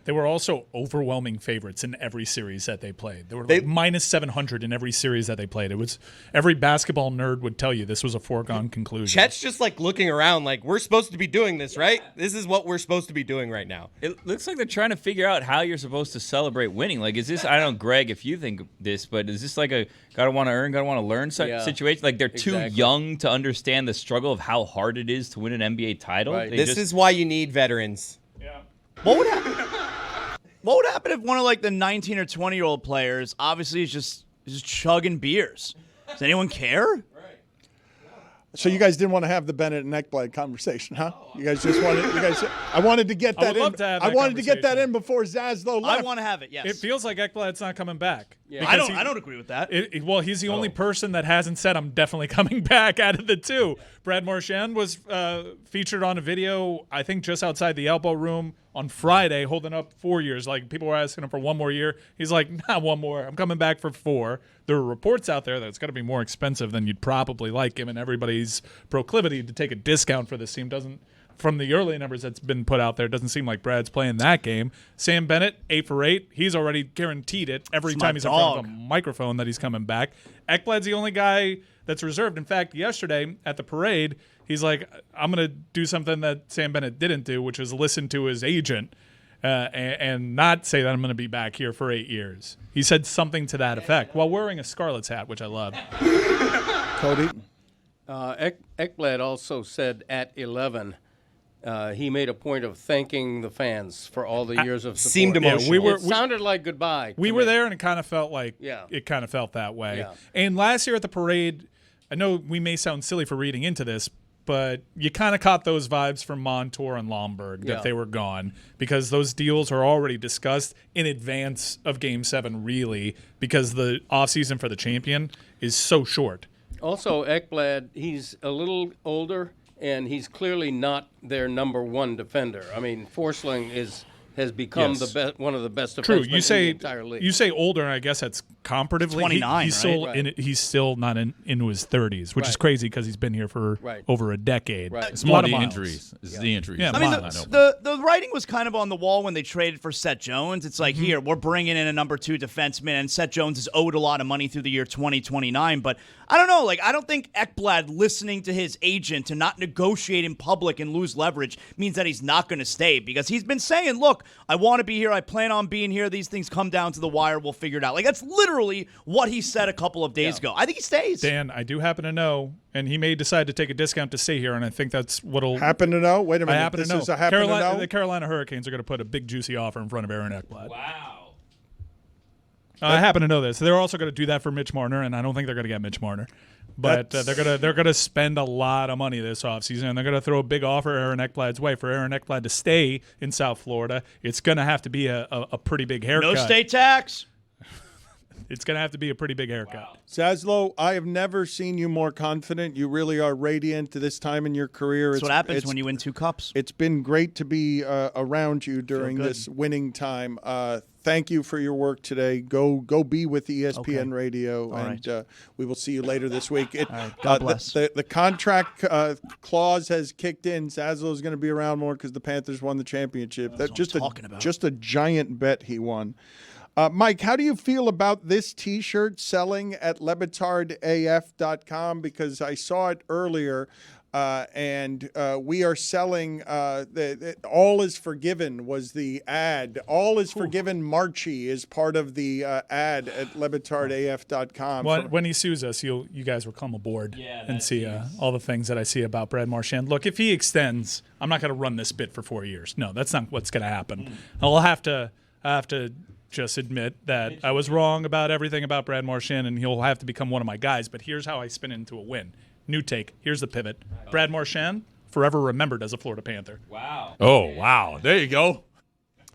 they were also overwhelming favorites in every series that they played. They were like minus 700 in every series that they played. It was every basketball nerd would tell you this was a foregone conclusion. Chet's just like looking around like, we're supposed to be doing this, right? This is what we're supposed to be doing right now. It looks like they're trying to figure out how you're supposed to celebrate winning. Like, is this, I don't know, Greg, if you think this, but is this like a gotta want to earn, gotta want to learn situation? Like, they're too young to understand the struggle of how hard it is to win an NBA title? Right. This is why you need veterans. Yeah. What would happen? What would happen if one of like the 19 or 20-year-old players obviously is just chugging beers? Does anyone care? So you guys didn't want to have the Bennett and Ekblad conversation, huh? You guys just wanted. I wanted to get that in. I wanted to get that in before Zaslow left. I want to have it. Yes. It feels like Ekblad's not coming back. Yeah. I don't agree with that. Well, he's the only person that hasn't said I'm definitely coming back out of the two. Brad Marchand was featured on a video, I think, just outside the Elbo Room on Friday, holding up 4 years. Like, people were asking him for one more year. He's like, nah, one more. I'm coming back for 4. There are reports out there that it's going to be more expensive than you'd probably like, given everybody's proclivity to take a discount for this team. From the early numbers that's been put out there, it doesn't seem like Brad's playing that game. Sam Bennett, 8 for 8. He's already guaranteed it every time he's in front of a microphone that he's coming back. Ekblad's the only guy that's reserved. In fact, yesterday at the parade, he's like, I'm going to do something that Sam Bennett didn't do, which is listen to his agent and not say that I'm going to be back here for 8 years. He said something to that effect while wearing a Scarlet's hat, which I love. Cody? Ekblad also said at 11, he made a point of thanking the fans for all the years of support. Seemed emotional. It sounded like goodbye. We were there, and it kind of felt like it kind of felt that way. Yeah. And last year at the parade, I know we may sound silly for reading into this, but you kind of caught those vibes from Montour and Lomberg that they were gone, because those deals are already discussed in advance of Game 7, really, because the offseason for the champion is so short. Also, Ekblad, he's a little older, and he's clearly not their number one defender. I mean, Forsling has become one of the best defenders in the entire league. You say older, and I guess that's comparatively. 29, he's still he's still not into his 30s, which is crazy because he's been here for over a decade. Right. It's more the injuries. It's the injuries. Yeah, I mean, the writing was kind of on the wall when they traded for Seth Jones. It's like, here, we're bringing in a number 2 defenseman, and Seth Jones is owed a lot of money through the year 2029. But I don't know. Like, I don't think Ekblad listening to his agent to not negotiate in public and lose leverage means that he's not going to stay, because he's been saying, look, I want to be here. I plan on being here. These things come down to the wire. We'll figure it out. Like, that's literally what he said a couple of days ago. I think he stays. Dan, I do happen to know, and he may decide to take a discount to stay here, and I think that's what'll happen to know. Wait a minute, I happen this to know. is a happen to know. The Carolina Hurricanes are going to put a big juicy offer in front of Aaron Ekblad. Wow. I happen to know this. They're also going to do that for Mitch Marner, and I don't think they're going to get Mitch Marner. But they're gonna spend a lot of money this offseason, and they're gonna throw a big offer Aaron Ekblad's way. For Aaron Ekblad to stay in South Florida, it's gonna have to be a pretty big haircut. No state tax. It's gonna have to be a pretty big haircut. Wow. Zaslow, I have never seen you more confident. You really are radiant to this time in your career. That's what happens when you win 2 cups. It's been great to be around you during this winning time. Thank you for your work today. Go be with ESPN Radio, and we will see you later this week. God bless. The contract clause has kicked in. Zaslow is going to be around more because the Panthers won the championship. That's just a giant bet he won. Mike, how do you feel about this T-shirt selling at LeBatardAF.com? Because I saw it earlier. And we are selling All Is Forgiven was the ad. All Is Forgiven Marchie is part of the ad at LeBatardAF.com. When he sues us, you guys will come aboard and see all the things that I see about Brad Marchand. Look, if he extends, I'm not going to run this bit for 4 years. No, that's not what's going to happen. I'll have to just admit that I was wrong about everything about Brad Marchand, and he'll have to become one of my guys. But here's how I spin into a win. New take. Here's the pivot. Brad Marchand, forever remembered as a Florida Panther. Wow. Oh, wow. There you go.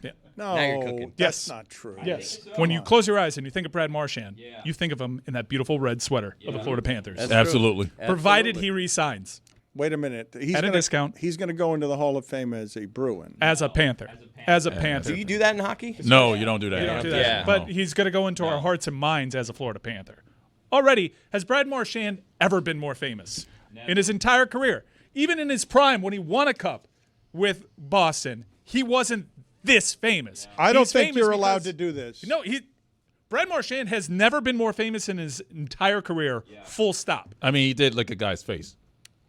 Yeah. No, Now you're cooking. that's not true. Yes. When you close your eyes and you think of Brad Marchand, you think of him in that beautiful red sweater of the Florida Panthers. That's Absolutely. true. Provided he resigns Wait a minute. He's at a gonna, discount He's going to go into the Hall of Fame as a Bruin. as a Panther. As a Panther. Do you do that in hockey? No, you don't do that. You don't do that. Yeah. But he's going to go into our hearts and minds as a Florida Panther. Already, has Brad Marchand ever been more famous in his entire career? Even in his prime, when he won a cup with Boston, he wasn't this famous. I don't He's think famous you're allowed because- to do this. No, Brad Marchand has never been more famous in his entire career, full stop. I mean, he did lick a guy's face.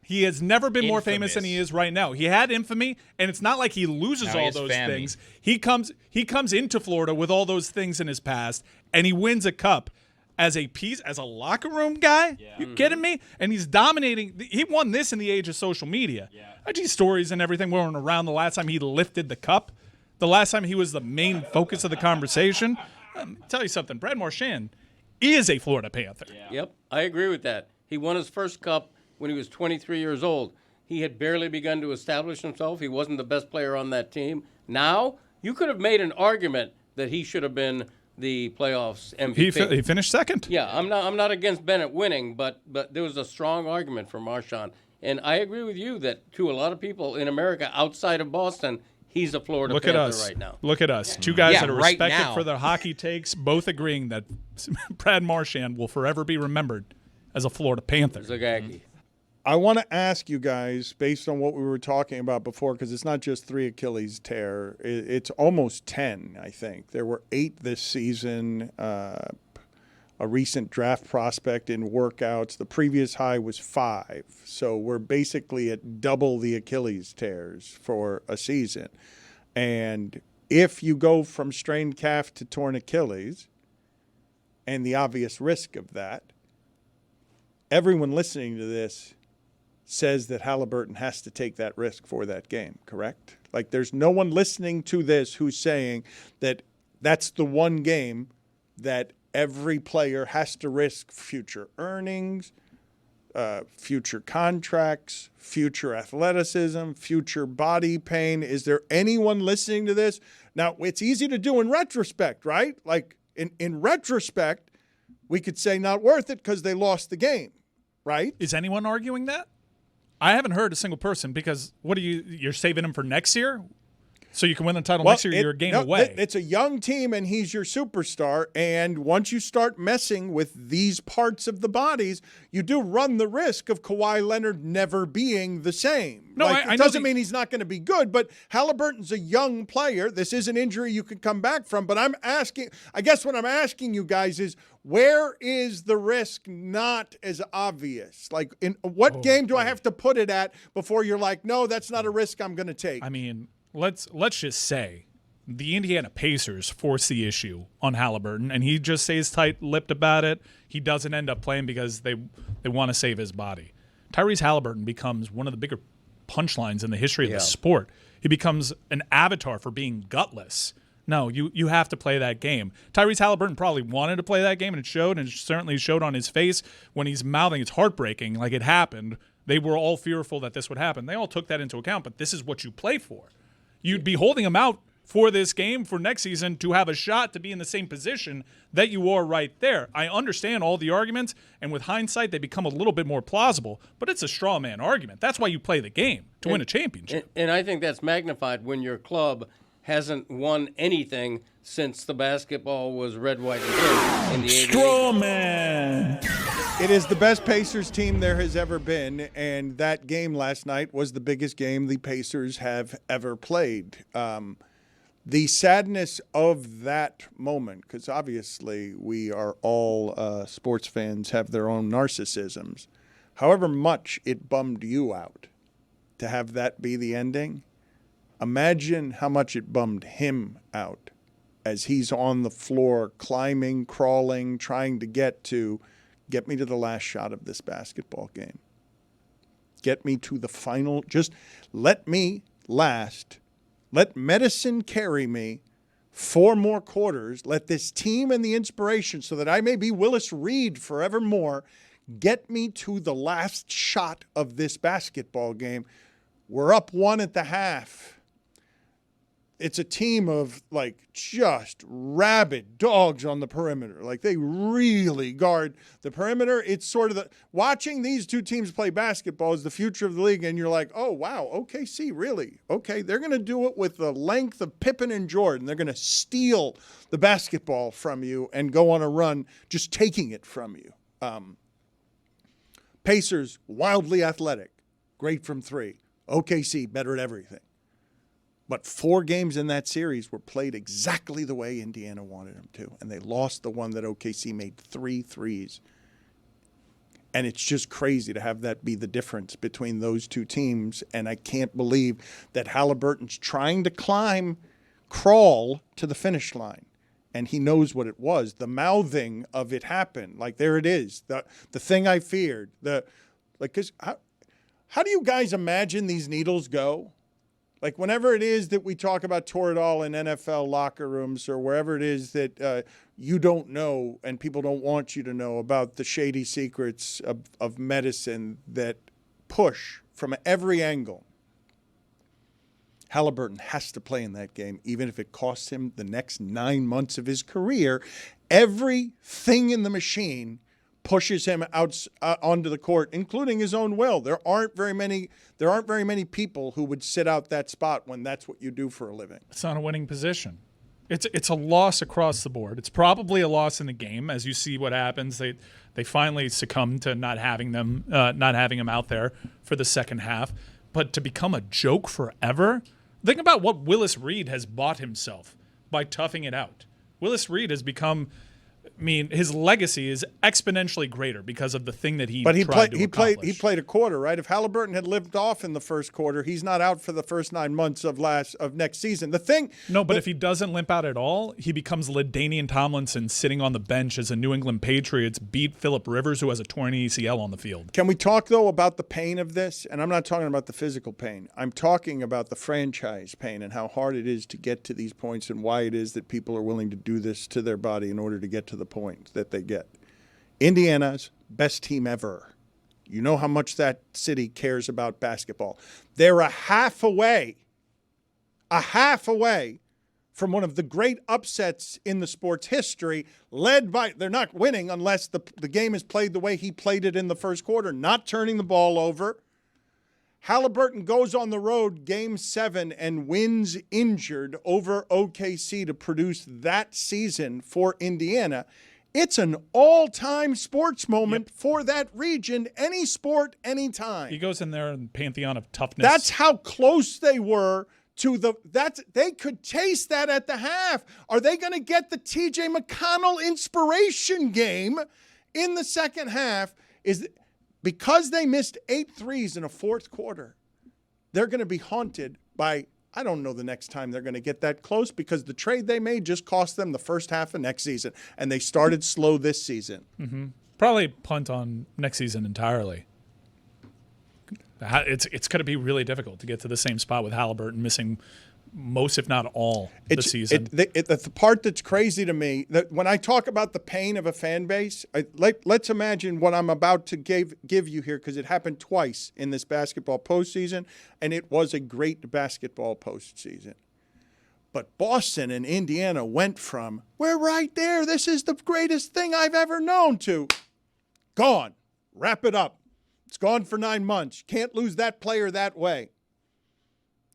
He has never been more famous than Infamous. he is right now. He had infamy, and it's not like he loses Now he all has those fammy. things. He comes into Florida with all those things in his past, and he wins a cup as a locker room guy. You kidding me? And he's dominating. He won this in the age of social media. IG stories and everything weren't around the last time he lifted the cup. The last time he was the main focus of the conversation. Tell you something, Brad Marchand is a Florida Panther. Yep, I agree with that. He won his first cup when he was 23 years old. He had barely begun to establish himself. He wasn't the best player on that team. Now, you could have made an argument that he should have been the playoffs MVP. He finished second. Yeah, I'm not against Bennett winning, but there was a strong argument for Marchand. And I agree with you that to a lot of people in America outside of Boston, he's a Florida Look at Panther us right now. Look at us. Two guys Yeah, that are right respected now. for their hockey takes, both agreeing that Brad Marchand will forever be remembered as a Florida Panther. Zagacki. I want to ask you guys, based on what we were talking about before, because it's not just 3 Achilles tear. It's almost 10, I think. There were 8 this season. A recent draft prospect in workouts. The previous high was 5. So we're basically at double the Achilles tears for a season. And if you go from strained calf to torn Achilles, and the obvious risk of that, everyone listening to this says that Haliburton has to take that risk for that game, correct? Like, there's no one listening to this who's saying that that's the one game that every player has to risk future earnings, future contracts, future athleticism, future body pain. Is there anyone listening to this? Now, it's easy to do in retrospect, right? Like, in retrospect, we could say not worth it because they lost the game, right? Is anyone arguing that? I haven't heard a single person, because you're saving him for next year? So you can win the title next year, you're a game away. It's a young team, and he's your superstar. And once you start messing with these parts of the bodies, you do run the risk of Kawhi Leonard never being the same. No, like, I it know doesn't mean he's not going to be good, but Haliburton's a young player. This is an injury you can come back from. But I guess what I'm asking you guys is, where is the risk not as obvious? Like, in what game do I have to put it at before you're like, no, that's not a risk I'm going to take? I mean, let's just say the Indiana Pacers force the issue on Haliburton, and he just stays tight-lipped about it. He doesn't end up playing because they want to save his body. Tyrese Haliburton becomes one of the bigger punchlines in the history of the sport. He becomes an avatar for being gutless. No, you have to play that game. Tyrese Haliburton probably wanted to play that game, and it showed, and it certainly showed on his face when he's mouthing. It's heartbreaking, like it happened. They were all fearful that this would happen. They all took that into account, but this is what you play for. You'd be holding him out for this game for next season to have a shot to be in the same position that you are right there. I understand all the arguments, and with hindsight, they become a little bit more plausible, but it's a straw man argument. That's why you play the game, to win a championship. And I think that's magnified when your club hasn't won anything since the basketball was red, white, and blue in the 80s. Straw man. It is the best Pacers team there has ever been, and that game last night was the biggest game the Pacers have ever played. The sadness of that moment, because obviously we are all sports fans, have their own narcissisms. However much it bummed you out to have that be the ending, imagine how much it bummed him out as he's on the floor, climbing, crawling, trying to get me to the last shot of this basketball game. Get me to the final. Just let me last. Let medicine carry me 4 more quarters. Let this team and the inspiration, so that I may be Willis Reed forevermore, get me to the last shot of this basketball game. We're up 1 at the half. it's a team of like just rabid dogs on the perimeter. Like they really guard the perimeter. It's sort of watching these two teams play basketball is the future of the league. And you're like, oh, wow, OKC, really? Okay, they're going to do it with the length of Pippen and Jordan. They're going to steal the basketball from you and go on a run, just taking it from you. Pacers, wildly athletic, great from three. OKC, better at everything. But 4 games in that series were played exactly the way Indiana wanted them to, and they lost the one that OKC made 3 threes. And it's just crazy to have that be the difference between those two teams, and I can't believe that Haliburton's trying to crawl to the finish line, and he knows what it was. The mouthing of it happened. Like, there it is, the thing I feared. Because how do you guys imagine these needles go? Like, whenever it is that we talk about Toradol in NFL locker rooms or wherever it is that you don't know and people don't want you to know about the shady secrets of medicine that push from every angle, Haliburton has to play in that game, even if it costs him the next 9 months of his career. Everything in the machine pushes him out onto the court, including his own will. There aren't very many people who would sit out that spot when that's what you do for a living. It's not a winning position. It's a loss across the board. It's probably a loss in the game, as you see what happens. They finally succumb to not having him out there for the second half. But to become a joke forever, think about what Willis Reed has bought himself by toughing it out. Willis Reed has become. I mean, his legacy is exponentially greater because of the thing that he tried to accomplish. He played a quarter, right? If Haliburton had lived off in the first quarter, he's not out for the first 9 months of next season. But if he doesn't limp out at all, he becomes LaDainian Tomlinson sitting on the bench as a New England Patriots beat Phillip Rivers, who has a torn ACL on the field. Can we talk, though, about the pain of this? And I'm not talking about the physical pain. I'm talking about the franchise pain and how hard it is to get to these points and why it is that people are willing to do this to their body in order to get to the point that they get. Indiana's best team ever. You know how much that city cares about basketball. They're a half away from one of the great upsets in the sport's history, they're not winning unless the game is played the way he played it in the first quarter, not turning the ball over. Haliburton goes on the road Game 7 and wins injured over OKC to produce that season for Indiana. It's an all-time sports moment for that region, any sport, anytime. He goes in there in the pantheon of toughness. That's how close they were to they could taste that at the half. Are they going to get the TJ McConnell inspiration game in the second half? Because they missed 8 threes in a fourth quarter, they're going to be haunted by, I don't know the next time they're going to get that close, because the trade they made just cost them the first half of next season, and they started slow this season. Mm-hmm. Probably punt on next season entirely. It's going to be really difficult to get to the same spot with Haliburton missing most, if not all, the season. The part that's crazy to me, that when I talk about the pain of a fan base, let's imagine what I'm about to give you here, because it happened twice in this basketball postseason, and it was a great basketball postseason. But Boston and Indiana went from, we're right there, this is the greatest thing I've ever known, to gone. Wrap it up. It's gone for 9 months. Can't lose that player that way.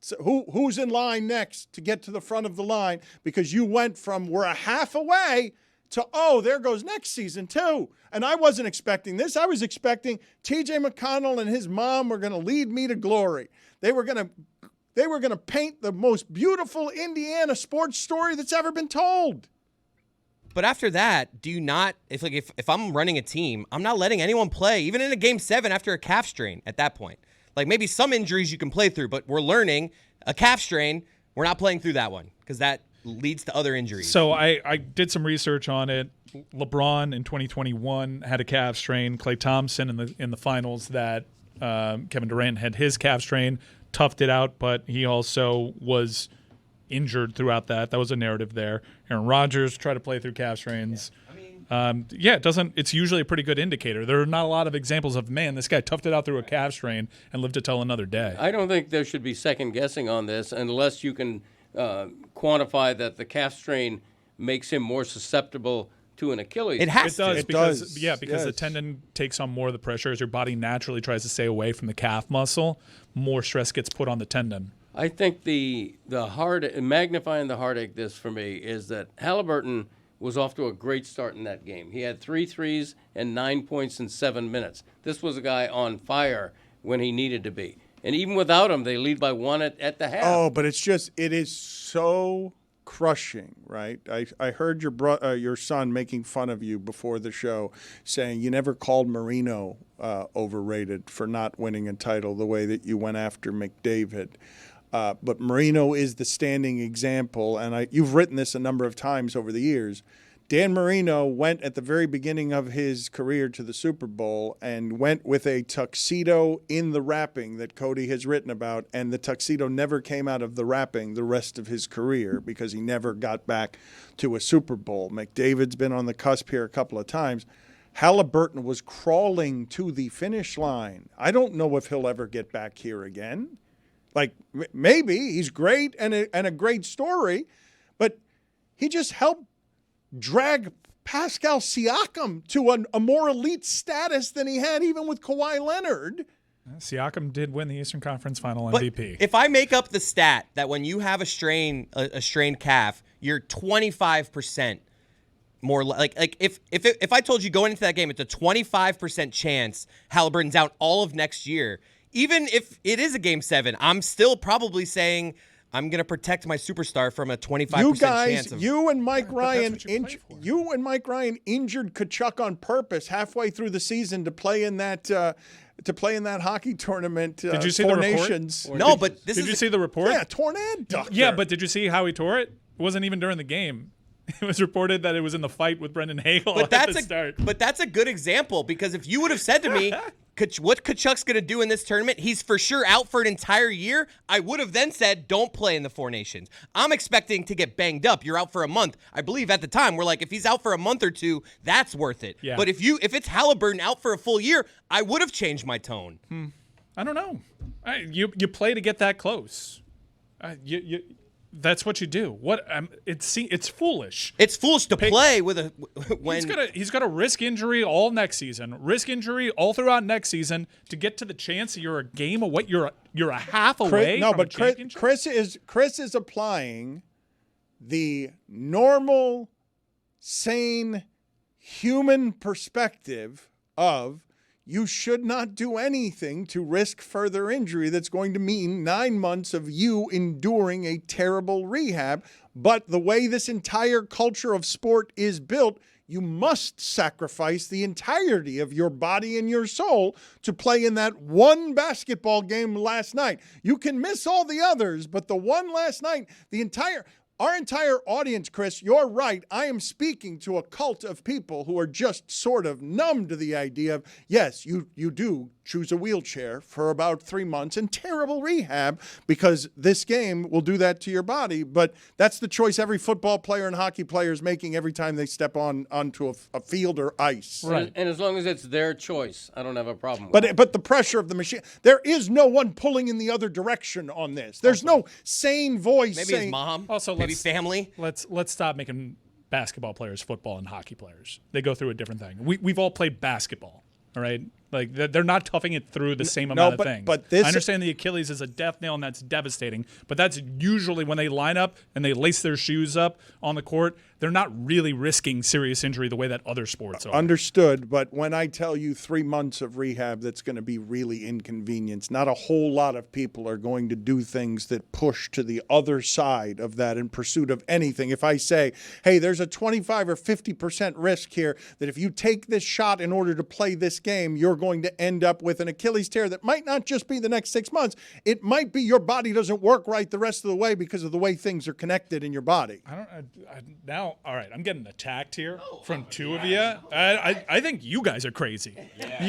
So who's in line next to get to the front of the line? Because you went from we're a half away to, oh, there goes next season too. And I wasn't expecting this. I was expecting TJ McConnell and his mom were going to lead me to glory. They were going to paint the most beautiful Indiana sports story that's ever been told. But after that, do you not, if I'm running a team, I'm not letting anyone play, even in a Game 7 after a calf strain at that point. Like, maybe some injuries you can play through, but we're learning a calf strain, we're not playing through that one because that leads to other injuries. So I did some research on it. LeBron in 2021 had a calf strain. Klay Thompson in the finals that Kevin Durant had his calf strain, toughed it out, but he also was injured throughout that. That was a narrative there. Aaron Rodgers tried to play through calf strains. It doesn't. It's usually a pretty good indicator. There are not a lot of examples of, man, this guy toughed it out through a calf strain and lived to tell another day. I don't think there should be second guessing on this unless you can quantify that the calf strain makes him more susceptible to an Achilles. It does because yes. the tendon takes on more of the pressure as your body naturally tries to stay away from the calf muscle. More stress gets put on the tendon. I think the magnifying the heartache this for me is that Haliburton was off to a great start in that game. He had 3 threes and 9 points in 7 minutes. This was a guy on fire when he needed to be. And even without him, they lead by 1 at the half. Oh, but it is so crushing, right? I heard your son making fun of you before the show, saying you never called Marino overrated for not winning a title the way that you went after McDavid. But Marino is the standing example, and you've written this a number of times over the years. Dan Marino went at the very beginning of his career to the Super Bowl and went with a tuxedo in the wrapping that Cody has written about, and the tuxedo never came out of the wrapping the rest of his career because he never got back to a Super Bowl. McDavid's been on the cusp here a couple of times. Haliburton was crawling to the finish line. I don't know if he'll ever get back here again. Like, maybe he's great and a great story, but he just helped drag Pascal Siakam to a more elite status than he had even with Kawhi Leonard. Siakam did win the Eastern Conference Final MVP. If I make up the stat that when you have a strained calf, you're 25% more like if I told you going into that game, it's a 25% chance Haliburton's out all of next year. Even if it is a Game 7, I'm still probably saying I'm going to protect my superstar from a 25% chance. You and Mike Ryan injured Kachuk on purpose halfway through the season to play in that hockey tournament. Did you see Four the report? Nations. No, but did you see the report? Yeah, torn adductor. Yeah, but did you see how he tore it? It wasn't even during the game. It was reported that it was in the fight with Brendan Hagel at the start. But that's a good example because if you would have said to me, what Kachuk's going to do in this tournament, he's for sure out for an entire year, I would have then said, don't play in the Four Nations. I'm expecting to get banged up. You're out for a month. I believe at the time, we're like, if he's out for a month or two, that's worth it. Yeah. But if it's Haliburton out for a full year, I would have changed my tone. I don't know. You play to get that close. That's what you do. It's foolish. It's foolish to play with when he's got to risk injury all next season, risk injury all throughout next season to get to the chance that you're a game away. You're a half away. From a championship. Chris is applying the normal, sane, human perspective of you should not do anything to risk further injury that's going to mean 9 months of you enduring a terrible rehab. But the way this entire culture of sport is built, you must sacrifice the entirety of your body and your soul to play in that one basketball game last night. You can miss all the others, but the one last night, our entire audience, Chris, you're right. I am speaking to a cult of people who are just sort of numb to the idea of, yes, you do choose a wheelchair for about 3 months and terrible rehab because this game will do that to your body. But that's the choice every football player and hockey player is making every time they step onto a field or ice. Right. And as long as it's their choice, I don't have a problem with it. But the pressure of the machine, there is no one pulling in the other direction on this. There's no sane voice maybe saying, his mom, also maybe family. Let's stop making basketball players football and hockey players. They go through a different thing. We've all played basketball, all right? Like they're not toughing it through the same amount of things. But this, I understand the Achilles is a death nail and that's devastating, but that's usually when they line up and they lace their shoes up on the court, they're not really risking serious injury the way that other sports are. Understood, but when I tell you 3 months of rehab that's going to be really inconvenienced, not a whole lot of people are going to do things that push to the other side of that in pursuit of anything. If I say, hey, there's a 25 or 50% risk here that if you take this shot in order to play this game, you're going to end up with an Achilles tear that might not just be the next 6 months. It might be your body doesn't work right the rest of the way because of the way things are connected in your body. Now, all right, I'm getting attacked here from two of you. I think you guys are crazy.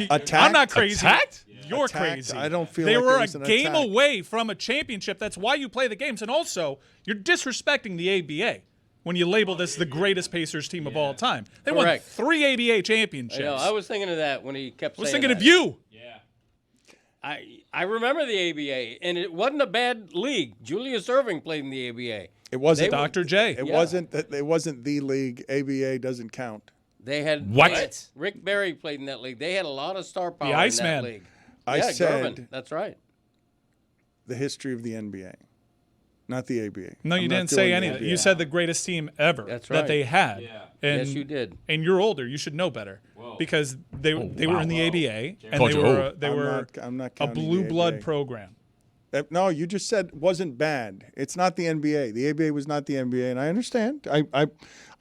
Attacked? I'm not crazy. Attacked? You're Attacked? crazy. I don't feel they like were it was a an game attack. away from a championship. That's why you play the games. And also, you're disrespecting the ABA when you label this the greatest Pacers team of all time. They won Correct. 3 ABA championships. I was thinking of that when he kept saying I was thinking that. of you. I remember the ABA, and it wasn't a bad league. Julius Erving played in the ABA. It wasn't Dr. J. It wasn't. It wasn't the league. ABA doesn't count. They had What? Rick Barry played in that league. They had a lot of star power The in Iceman. that league. I said Gervin, that's right. the history of the NBA, not the ABA. No, you I'm not didn't say doing the any of it. ABA. You said the greatest team ever That's that right. they had. Yeah. And, Yes, you did. And you're older. You should know better because they were in the ABA and Told they you. were I'm not a counting blue the blood ABA. program. No, you just said wasn't bad. It's not the NBA. The ABA was not the NBA, and I understand.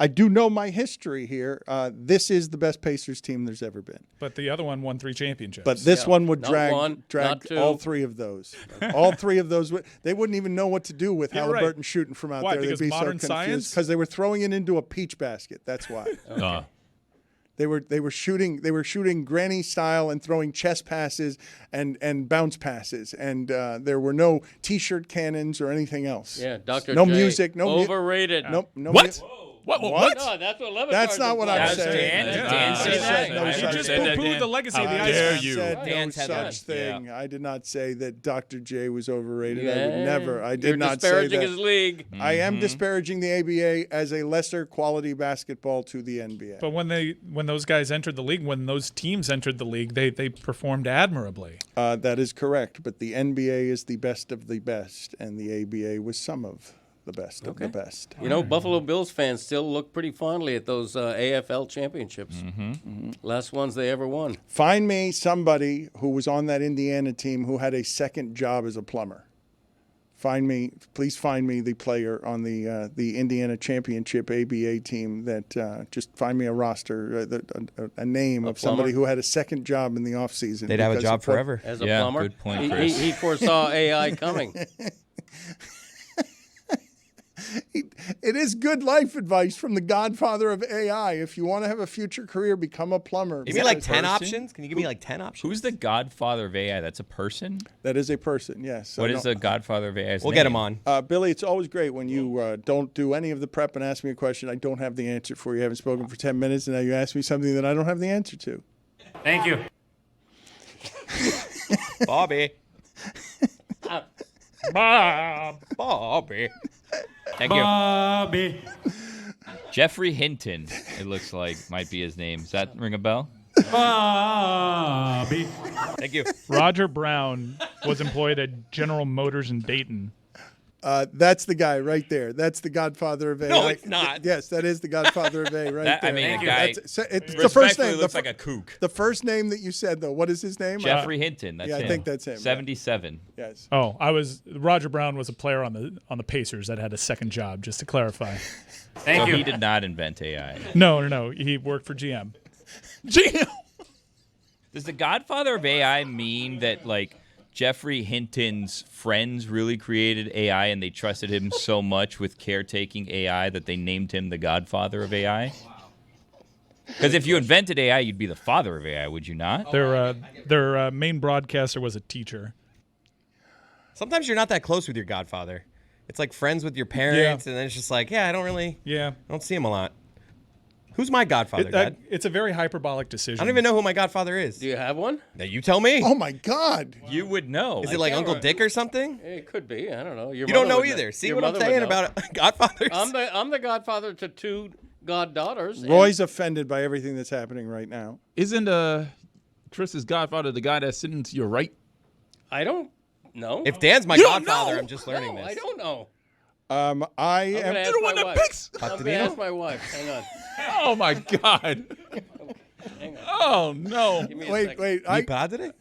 I do know my history here. This is the best Pacers team there's ever been. But the other one won 3 championships. But this one would Not drag one, not two. all 3 of those. All 3 of those. They wouldn't even know what to do with You're Haliburton right. shooting from out Why, there. They'd because be so modern confused science? because they were throwing it into a peach basket. That's why. They were shooting granny style and throwing chest passes and bounce passes, and there were no T-shirt cannons or anything else. Yeah, Dr. No J. music. No Overrated. Nope. No What? What? No, that's what Le Batard That's not what I'm implied. saying. Dan I say said that? no I such just thing. poo-pooed the legacy of the I Iceman. said no Dan's such headline. thing. I did not say that Dr. J was overrated. I Yeah, would never. I You're did not say disparaging that. his league. I am disparaging the ABA as a lesser quality basketball to the NBA. But when those guys entered the league, when those teams entered the league, they performed admirably. That is correct. But the NBA is the best of the best, and the ABA was some of the best of the best. You know, Buffalo Bills fans still look pretty fondly at those AFL championships. Last ones they ever won. Find me somebody who was on that Indiana team who had a second job as a plumber. Please find me the player on the Indiana championship ABA team that just find me a roster, a name of somebody who had a second job in the offseason. They'd have a job forever. As a plumber, good point, Chris. he foresaw AI coming. It is good life advice from the Godfather of AI. If you want to have a future career, become a plumber. Give me like 10 options. Can you give me like 10 options? Who's the Godfather of AI? That's a person? That is a person, yes. What is the Godfather of AI's We'll name? get him on. Billy, it's always great when you don't do any of the prep and ask me a question I don't have the answer for. You haven't spoken for 10 minutes, and now you ask me something that I don't have the answer to. Thank you. Bobby. Bobby. Thank you. Bobby. Jeffrey Hinton, it looks like, might be his name. Does that ring a bell? Bobby. Thank you. Roger Brown was employed at General Motors in Dayton. That's the guy right there. That's the Godfather of AI. No, it's not. Yes, that is the Godfather of AI right That- I there. mean, the guy It's the first respectfully name. looks like a kook. The first name that you said, though, what is his name? Jeffrey Hinton. That's yeah, him. I think that's him. 77. Yes. Oh, Roger Brown was a player on the Pacers that had a second job, just to clarify. Thank you. He did not invent AI. No. He worked for GM. GM. Does the Godfather of AI mean that, like, Jeffrey Hinton's friends really created AI and they trusted him so much with caretaking AI that they named him the Godfather of AI? Because if you invented AI, you'd be the father of AI, would you not? Their main broadcaster was a teacher. Sometimes you're not that close with your godfather. It's like friends with your parents, and then it's just like, I don't see him a lot. Who's my godfather, Dad? It's a very hyperbolic decision. I don't even know who my godfather is. Do you have one? Now you tell me. Oh, my God. You would know. Is it like Uncle Dick or something? It could be. I don't know. You don't know either. See what I'm saying about godfathers? I'm the godfather to 2 goddaughters. Roy's offended by everything that's happening right now. Isn't Chris's godfather the guy that's sitting to your right? I don't know. If Dan's my godfather, I'm just learning this. I don't know. I I'm am. gonna ask my wife. I'm going to ask my wife. Hang on. Oh, my God. Hang on. Oh, no. Give me a Wait. second. Mi padre?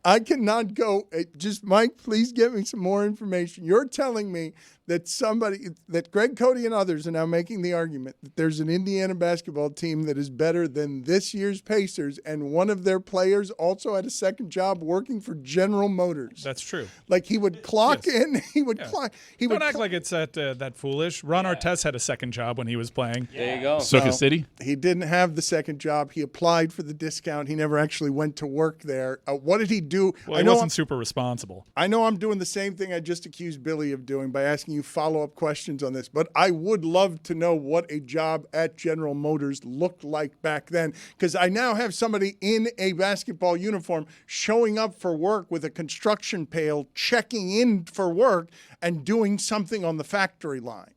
I cannot go. Just Mike, please give me some more information. You're telling me that Greg Cody and others are now making the argument that there's an Indiana basketball team that is better than this year's Pacers, and one of their players also had a second job working for General Motors. That's true. Like he would clock in, he would clock. Don't act like it's that foolish. Ron Artest had a second job when he was playing. There you go. Circuit City? He didn't have the second job. He applied for the discount. He never actually went to work there. What did he do? Well, he wasn't super responsible. I know I'm doing the same thing I just accused Billy of doing by asking you follow-up questions on this, but I would love to know what a job at General Motors looked like back then, because I now have somebody in a basketball uniform showing up for work with a construction pail, checking in for work, and doing something on the factory line.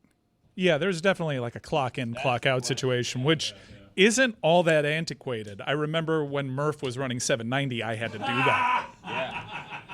Yeah, there's definitely like a clock in, clock out situation, which isn't all that antiquated. I remember when Murph was running 790, I had to do that.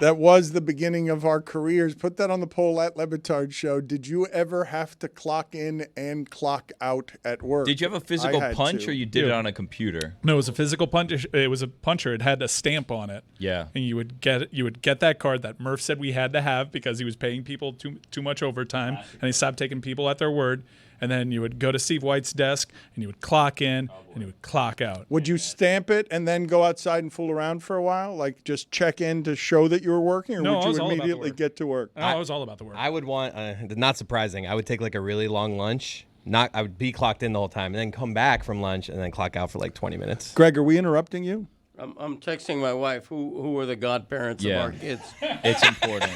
That was the beginning of our careers. Put that on the poll at Le Batard Show. Did you ever have to clock in and clock out at work? Did you have a physical punch or you did it on a computer? No, it was a physical punch. It was a puncher. It had a stamp on it. Yeah. And you would get that card that Murph said we had to have because he was paying people too much overtime, and he stopped taking people at their word. And then you would go to Steve White's desk, and you would clock in, and you would clock out. Would you stamp it and then go outside and fool around for a while? Like just check in to show that you were working? Or No, would I was you all about the immediately work. get to work? No, I was all about the work. I would want, not surprising, I would take like a really long lunch. I would be clocked in the whole time and then come back from lunch and then clock out for like 20 minutes. Greg, are we interrupting you? I'm texting my wife who are the godparents of our kids. It's important.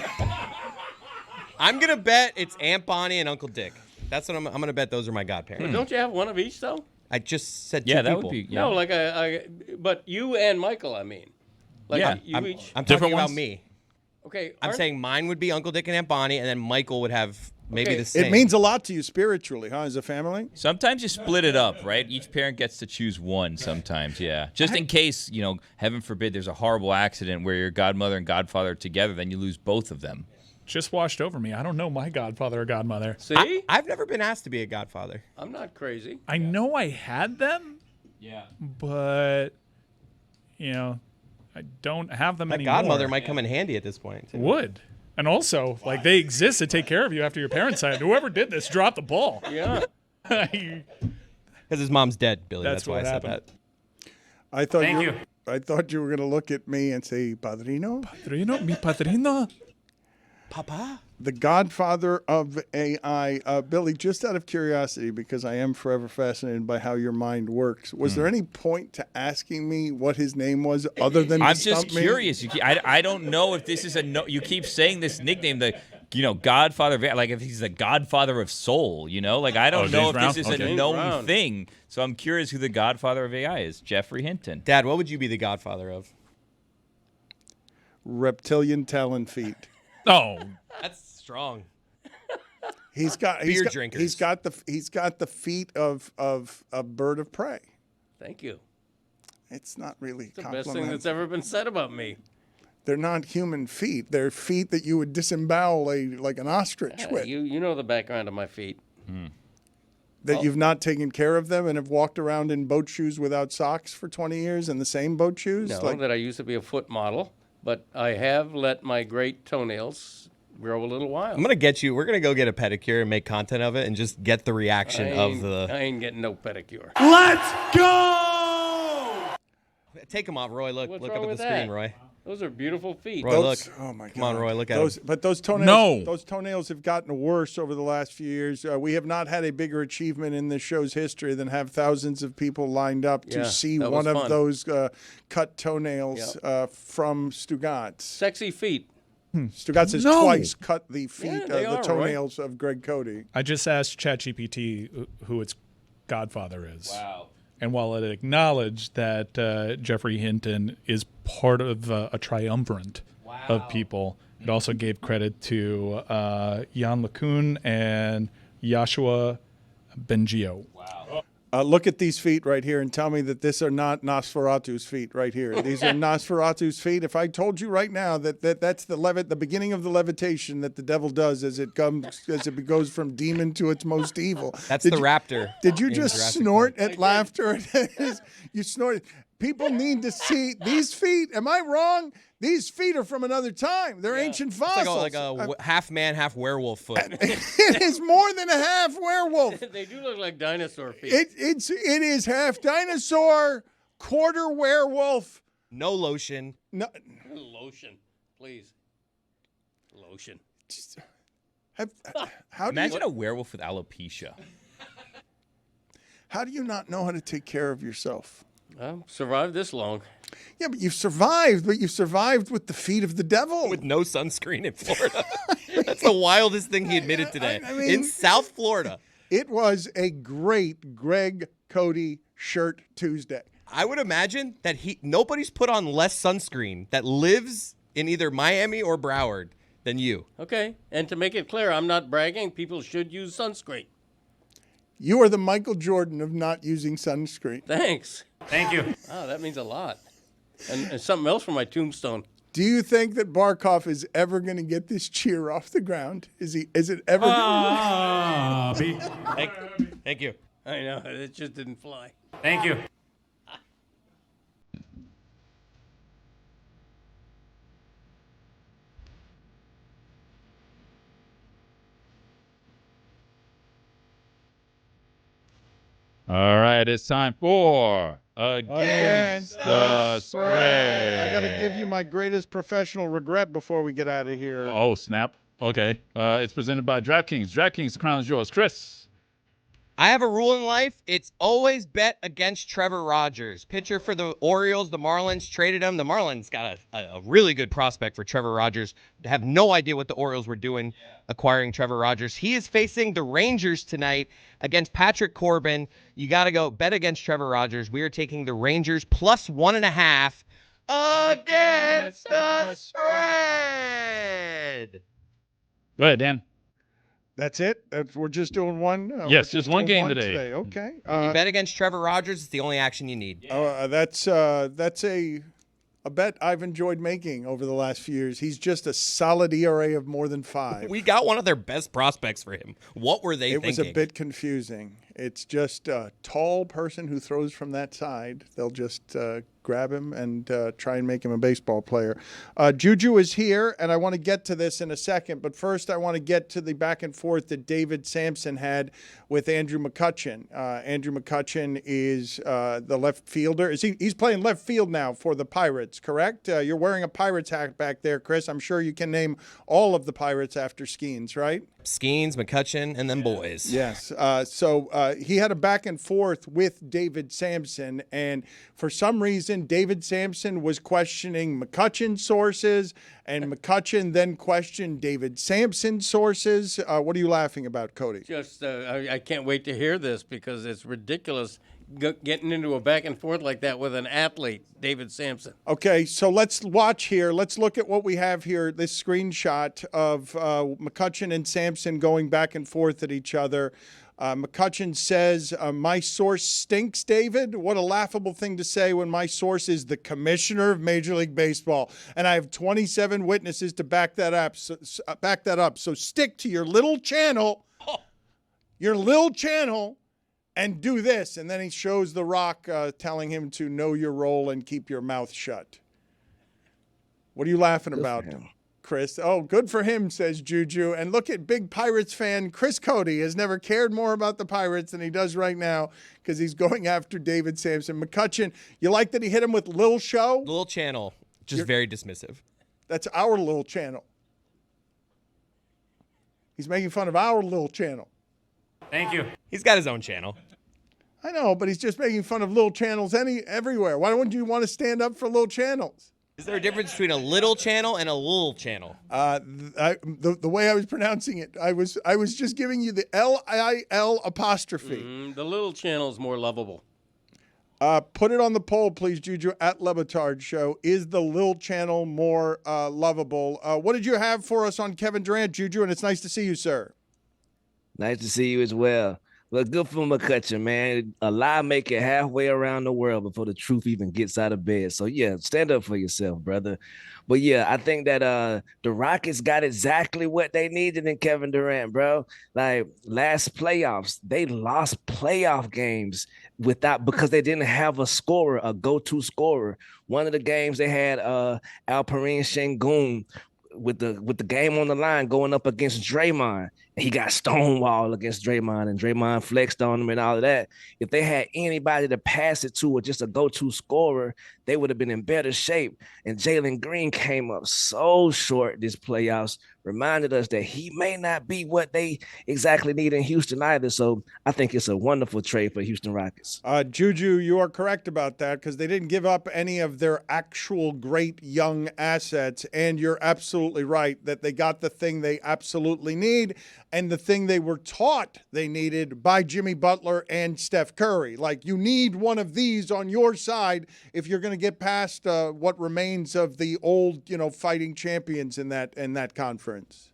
I'm going to bet it's Aunt Bonnie and Uncle Dick. That's what I'm going to bet those are my godparents. But don't you have one of each, though? I just said two Yeah, that people. would be. Yeah. No, like but you and Michael, I mean. Like Yeah, you each. I'm Different talking about ones? me. Okay. I'm saying mine would be Uncle Dick and Aunt Bonnie, and then Michael would have maybe Okay. the same. It means a lot to you spiritually, huh, as a family? Sometimes you split it up, right? Each parent gets to choose one sometimes, yeah. Just in case, heaven forbid, there's a horrible accident where your godmother and godfather are together, then you lose both of them. Just washed over me. I don't know my godfather or godmother. See? I've never been asked to be a godfather. I'm not crazy. I know I had them. Yeah. But, I don't have them My anymore. godmother might come in handy at this point. too. Would. And also, like, they exist to take care of you after your parents died. Whoever did this dropped the ball. Yeah. Because his mom's dead, Billy. That's That's why I what said happened. that. I thought you were going to look at me and say, Padrino? Padrino, mi padrino. Papa? The Godfather of AI. Billy, just out of curiosity, because I am forever fascinated by how your mind works, was there any point to asking me what his name was other than I'm to just stump me? curious. I don't know if this is you keep saying this nickname, the Godfather of AI, like if he's the Godfather of Soul, Like I don't know if James this Brown? is Okay. a known Brown. thing. So I'm curious who the Godfather of AI is. Jeffrey Hinton. Dad, what would you be the godfather of? Reptilian talon feet. Oh, That's strong. He's got Beer drinkers. He's got the feet of a bird of prey. Thank you. It's not really It's the compliment. best thing that's ever been said about me. They're not human feet. They're feet that you would disembowel like an ostrich with. You know the background of my feet. That you've not taken care of them and have walked around in boat shoes without socks for 20 years and the same boat shoes? No, that I used to be a foot model, but I have let my great toenails grow a little while. I'm going to get you. We're going to go get a pedicure and make content of it and just get the reaction of the. I ain't getting no pedicure. Let's go! Take them off, Roy. Look What's up wrong at the with screen, that? Roy. Those are beautiful feet. Roy, look. Oh my God! Come on, Roy. Look at those. them. But those toenails. No. Those toenails have gotten worse over the last few years. We have not had a bigger achievement in this show's history than have thousands of people lined up to Yeah, see that one was of fun. those cut toenails from Stugotz. Sexy feet. Stugotz has No. twice cut the feet, Yeah, they the are, Roy. toenails of Greg Cody. I just asked ChatGPT who its godfather is. Wow. And while it acknowledged that Jeffrey Hinton is part of a triumvirate of people, it also gave credit to Jan LeCun and Joshua Bengio. Wow. Look at these feet right here and tell me that these are not Nosferatu's feet right here. These are Nosferatu's feet. If I told you right now that's the beginning of the levitation that the devil does as it goes from demon to its most evil. That's the raptor. Did you in just Jurassic snort Park. at laughter? You snorted. People need to see these feet. Am I wrong? These feet are from another time. They're ancient It's fossils. like a half man, half werewolf foot. It is more than a half werewolf. They do look like dinosaur feet. It is half dinosaur, quarter werewolf. No lotion. No, Lotion, please. Lotion. how do Imagine a werewolf with alopecia. how do you not know how to take care of yourself? Survived this long. Yeah, but you've survived. But you've survived with the feet of the devil. With no sunscreen in Florida. That's the wildest thing he admitted today. I mean, in South Florida. It was a great Greg Cody Shirt Tuesday. I would imagine that nobody's put on less sunscreen that lives in either Miami or Broward than you. Okay, and to make it clear, I'm not bragging. People should use sunscreen. You are the Michael Jordan of not using sunscreen. Thanks. Thank you. Oh, that means a lot. And something else for my tombstone. Do you think that Barkov is ever going to get this cheer off the ground? Is it ever going to... Thank you. I know, it just didn't fly. Thank you. All right, it's time for Against the Spread. I got to give you my greatest professional regret before we get out of here. Oh, snap. Okay. It's presented by DraftKings. DraftKings, the crown is yours. Chris. I have a rule in life. It's always bet against Trevor Rogers. Pitcher for the Orioles, the Marlins traded him. The Marlins got a really good prospect for Trevor Rogers. I have no idea what the Orioles were doing acquiring Trevor Rogers. He is facing the Rangers tonight against Patrick Corbin. You got to go bet against Trevor Rogers. We are taking the Rangers plus 1.5 against the spread. Go ahead, Dan. That's it? We're just doing one? Yes, just one game today. Okay. You bet against Trevor Rogers. It's the only action you need. That's a bet I've enjoyed making over the last few years. He's just a solid ERA of more than 5. We got one of their best prospects for him. What were they thinking? It was a bit confusing. It's just a tall person who throws from that side. They'll just grab him and try and make him a baseball player. Juju is here, and I want to get to this in a second. But first, I want to get to the back and forth that David Samson had with Andrew McCutchen. Andrew McCutchen is the left fielder. He's playing left field now for the Pirates, correct? You're wearing a Pirates hat back there, Chris. I'm sure you can name all of the Pirates after Skeens, right? Skeens, McCutchen, and then boys. Yes. So he had a back and forth with David Samson, and for some reason, David Samson was questioning McCutchen's sources, and McCutchen then questioned David Samson's sources. What are you laughing about, Cody? Just, I can't wait to hear this because it's ridiculous getting into a back and forth like that with an athlete, David Samson. Okay, so let's watch here. Let's look at what we have here, this screenshot of McCutchen and Samson going back and forth at each other. McCutchen says, my source stinks, David. What a laughable thing to say when my source is the commissioner of Major League Baseball. And I have 27 witnesses to back that up. So stick to your little channel, and do this. And then he shows The Rock telling him to know your role and keep your mouth shut. What are you laughing about, Chris? Oh, good for him, says Juju. And look at big Pirates fan Chris Cody has never cared more about the Pirates than he does right now because he's going after David Samson. McCutchen, you like that he hit him with Lil Show? Lil Channel, just very dismissive. That's our Lil Channel. He's making fun of our Lil Channel. Thank you. He's got his own channel. I know, but he's just making fun of little channels everywhere. Why wouldn't you want to stand up for little channels? Is there a difference between a little channel and a little channel? The way I was pronouncing it, I was just giving you the L-I-L apostrophe. The little channel is more lovable. Put it on the poll, please, Juju, at Le Batard Show. Is the Lil Channel more lovable? What did you have for us on Kevin Durant, Juju? And it's nice to see you, sir. Nice to see you as well. Well, good for McCutchen, man. A lie make it halfway around the world before the truth even gets out of bed. So, yeah, stand up for yourself, brother. But, yeah, I think that the Rockets got exactly what they needed in Kevin Durant, bro. Like, last playoffs, they lost playoff games because they didn't have a scorer, a go-to scorer. One of the games they had Alperen Sengun with the game on the line going up against Draymond. he got stonewalled against Draymond, and Draymond flexed on him and all of that. If they had anybody to pass it to or just a go-to scorer, they would have been in better shape. And Jalen Green came up so short this playoffs, reminded us that he may not be what they exactly need in Houston either. So I think it's a wonderful trade for Houston Rockets. Juju, you are correct about that because they didn't give up any of their actual great young assets. And you're absolutely right that they got the thing they absolutely need and the thing they were taught they needed by Jimmy Butler and Steph Curry. Like, you need one of these on your side if you're going to get past what remains of the old, fighting champions in that conference.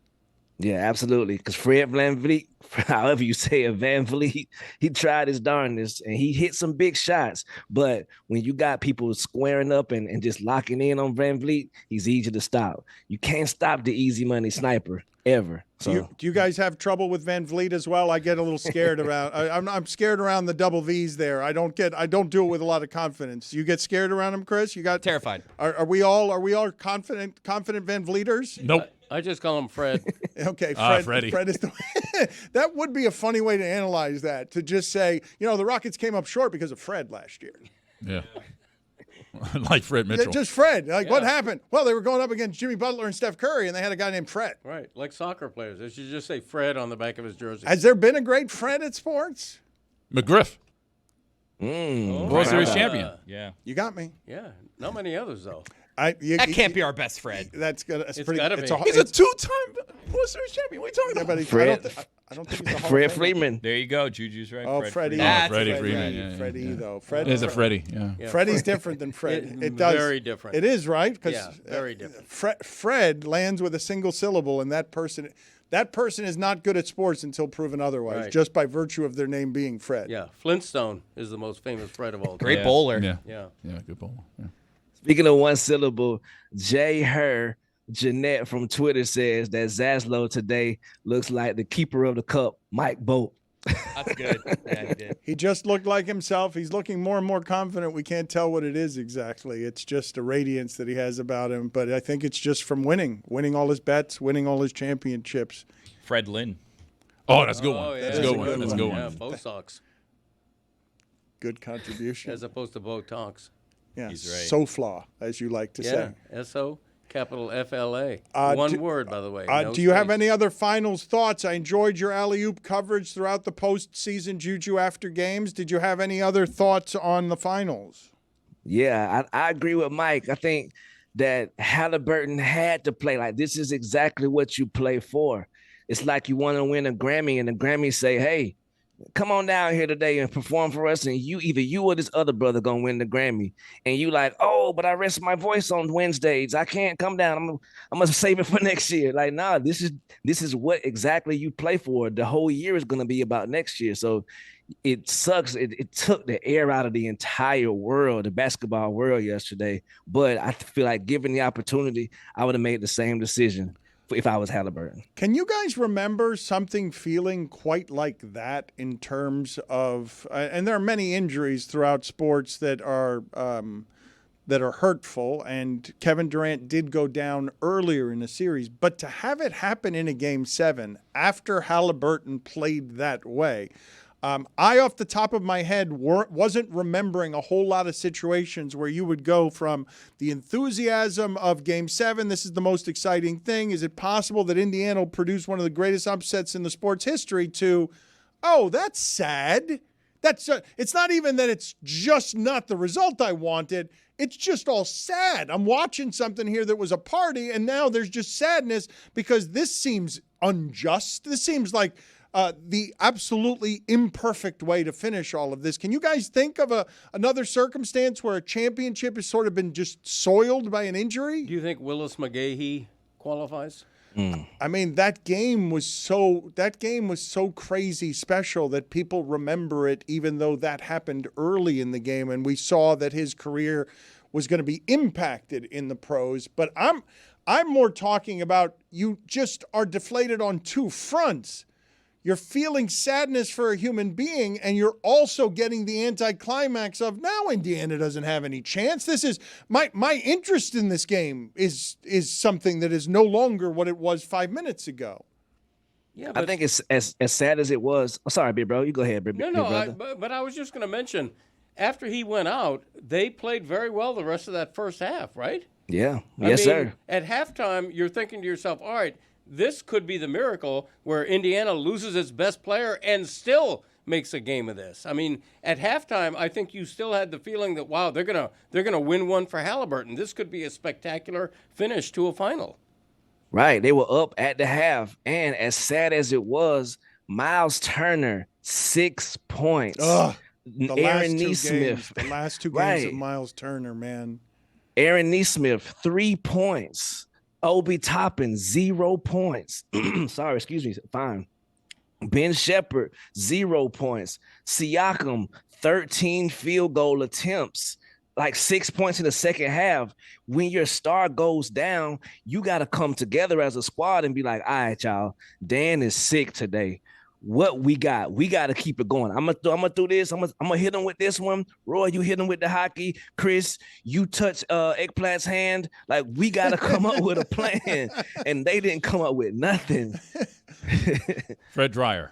Yeah, absolutely. Because Fred VanVleet, however you say it, VanVleet, he tried his darndest and he hit some big shots. But when you got people squaring up and just locking in on VanVleet, he's easy to stop. You can't stop the easy money sniper ever. So Do you guys have trouble with VanVleet as well? I get a little scared around. I'm scared around the double V's there. I don't do it with a lot of confidence. You get scared around him, Chris? You got terrified. Are we all confident VanVleeters? Nope. I just call him Fred. Okay, Fred. Freddie. Fred is the that would be a funny way to analyze that. To just say, the Rockets came up short because of Fred last year. Yeah. Like Fred Mitchell. Just Fred. What happened? Well, they were going up against Jimmy Butler and Steph Curry, and they had a guy named Fred. Right, like soccer players. They should just say Fred on the back of his jersey. Has there been a great Fred at sports? McGriff. World Series champion. Yeah. You got me. Yeah, not many others, though. That can't be our best Fred. That's good. It's gotta be. He's a two-time World Series champion. What are you talking about? I don't think he's a Hall Fred of Famer. Freeman. There you go. Juju's right. Oh, Fred Freddie. Freeman. Freddie Freeman. Yeah, Freddie, though. It is a Freddie. Yeah. Freddie's different than Fred. It does. Very different. It is, right? Yeah, very different. Fred lands with a single syllable, and that person is not good at sports until proven otherwise, just by virtue of their name being Fred. Yeah, Flintstone is the most famous Fred of all time. Great bowler. Yeah, good bowler. Yeah. Speaking of one syllable, Jeanette from Twitter says that Zaslow today looks like the keeper of the cup, Mike Bolt. That's good. Yeah, he did. He just looked like himself. He's looking more and more confident. We can't tell what it is exactly. It's just a radiance that he has about him. But I think it's just from winning all his bets, winning all his championships. Fred Lynn. Oh, that's a good one. Oh, yeah. That's a good one. That's a good Yeah, one. Bo Sox Good contribution. as opposed to Botox. Yeah, He's right. SoFla, as you like to say. S-O, capital F-L-A. One word, by the way. No Do you have space. any other finals thoughts? I enjoyed your alley-oop coverage throughout the postseason, Juju, after games. Did you have any other thoughts on the finals? Yeah, I agree with Mike. I think that Haliburton had to play. Like, this is exactly what you play for. It's like you want to win a Grammy, and the Grammy say, hey, come on down here today and perform for us, and either you or this other brother gonna win the Grammy. And you like, oh, but I rest my voice on Wednesdays. I can't come down. I'm gonna save it for next year. Like, nah, this is what exactly you play for. The whole year is gonna be about next year. So it sucks. It took the air out of the entire world, the basketball world yesterday. But I feel like given the opportunity, I would have made the same decision if I was Haliburton. Can you guys remember something feeling quite like that in terms of, and there are many injuries throughout sports that are hurtful, and Kevin Durant did go down earlier in the series, but to have it happen in a Game 7 after Haliburton played that way, I, off the top of my head, wasn't remembering a whole lot of situations where you would go from the enthusiasm of Game 7, this is the most exciting thing, is it possible that Indiana will produce one of the greatest upsets in the sport's history, to, oh, that's sad. It's not even that it's just not the result I wanted. It's just all sad. I'm watching something here that was a party, and now there's just sadness because this seems unjust. This seems like the absolutely imperfect way to finish all of this. Can you guys think of another circumstance where a championship has sort of been just soiled by an injury? Do you think Willis McGahee qualifies? I mean, that game was so crazy special that people remember it, even though that happened early in the game, and we saw that his career was going to be impacted in the pros. But I'm more talking about you just are deflated on two fronts. You're feeling sadness for a human being, and you're also getting the anticlimax of now Indiana doesn't have any chance. This is my interest in this game is something that is no longer what it was 5 minutes ago. Yeah, I think it's as sad as it was. Oh, sorry, big bro. You go ahead, big brother. but I was just going to mention, after he went out, they played very well the rest of that first half, right? Yeah. I Yes, mean, sir. At halftime, you're thinking to yourself, all right, this could be the miracle where Indiana loses its best player and still makes a game of this. I mean, at halftime, I think you still had the feeling that, wow, they're gonna win one for Haliburton. This could be a spectacular finish to a final. Right. They were up at the half. And as sad as it was, Miles Turner, 6 points. Ugh, the Aaron Neesmith. the last two games Right. of Miles Turner, man. Aaron Neesmith, 3 points. Obi Toppin, 0 points. Sorry, excuse me. Fine. Ben Shepherd, 0 points. Siakam, 13 field goal attempts. Like 6 points in the second half. When your star goes down, you got to come together as a squad and be like, all right, y'all, Dan is sick today. What we got to keep it going. I'm gonna do this. I'm gonna hit him with this one. Roy, you hit him with the hockey. Chris, you touch Eggplant's hand. Like, we got to come up with a plan. And they didn't come up with nothing. Fred Dreyer.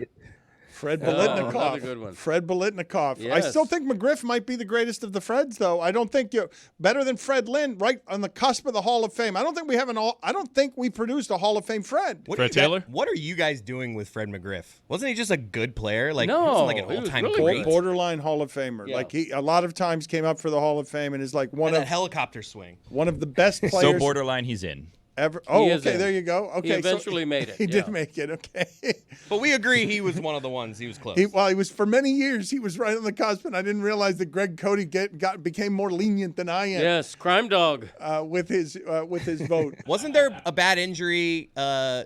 Fred another Biletnikoff. good one. Fred Biletnikoff. I Yes. still think McGriff might be the greatest of the Freds, though. I don't think you're better than Fred Lynn, right on the cusp of the Hall of Fame. I don't think we produced a Hall of Fame Fred. Fred Taylor? What are you guys doing with Fred McGriff? Wasn't he just a good player? Like, No, he wasn't like an he was all-time really great. Borderline Hall of Famer. Yeah. Like, he a lot of times came up for the Hall of Fame and is like one And of that helicopter swing. one of the best players So borderline, he's in. ever. Oh, He is okay, in. there you go. Okay, He eventually made it, He did yeah. make it. Okay. But we agree he was one of the ones. He was close. He was for many years. He was right on the cusp, and I didn't realize that Greg Cody became more lenient than I am. Yes, crime dog. With his vote. Wasn't there a bad injury,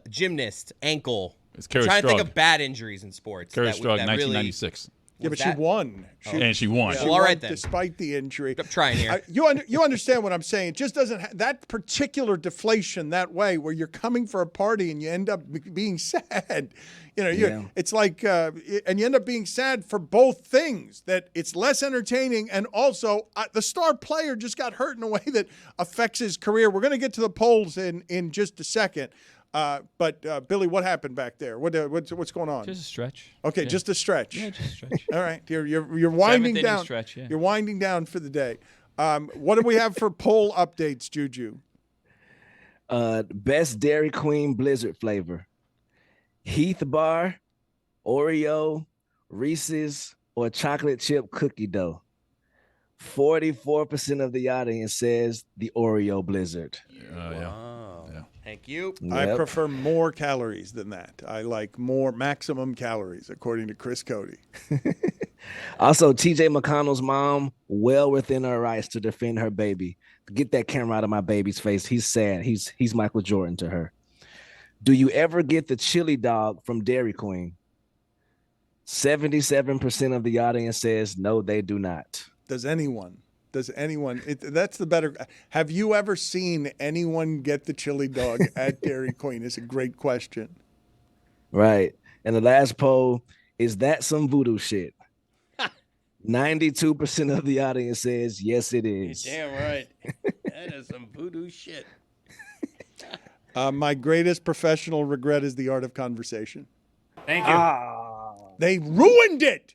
gymnast, ankle? It's Kerry trying to think Strug. of bad injuries in sports. Kerry that Strug, that really- 1996. Yeah, but that- she won. And she won. She Well, all won right then. Despite the injury. I'm trying here. You understand what I'm saying? It just doesn't that particular deflation that way where you're coming for a party and you end up being sad. You know, it's like, and you end up being sad for both things. That it's less entertaining, and also the star player just got hurt in a way that affects his career. We're going to get to the polls in just a second. But Billy, what happened back there? What's going on? Just a stretch. Okay, Yeah. just a stretch. Yeah, just a stretch. All right, you're winding inning down. stretch, yeah. You're winding down for the day. What do we have for poll updates, Juju? Best Dairy Queen Blizzard flavor: Heath Bar, Oreo, Reese's, or chocolate chip cookie dough. 44% of the audience says the Oreo Blizzard. Yeah. Thank you. I Yep. prefer more calories than that. I like more maximum calories, according to Chris Cody. Also, TJ McConnell's mom, well within her rights to defend her baby. Get that camera out of my baby's face. He's sad. He's Michael Jordan to her. Do you ever get the chili dog from Dairy Queen? 77% of the audience says no, they do not. Does anyone? That's the better. Have you ever seen anyone get the chili dog at Dairy Queen? It's a great question. Right. And the last poll, is that some voodoo shit? 92% of the audience says yes, it is. Damn right. That is some voodoo shit. My greatest professional regret is the art of conversation. Thank you. They ruined it.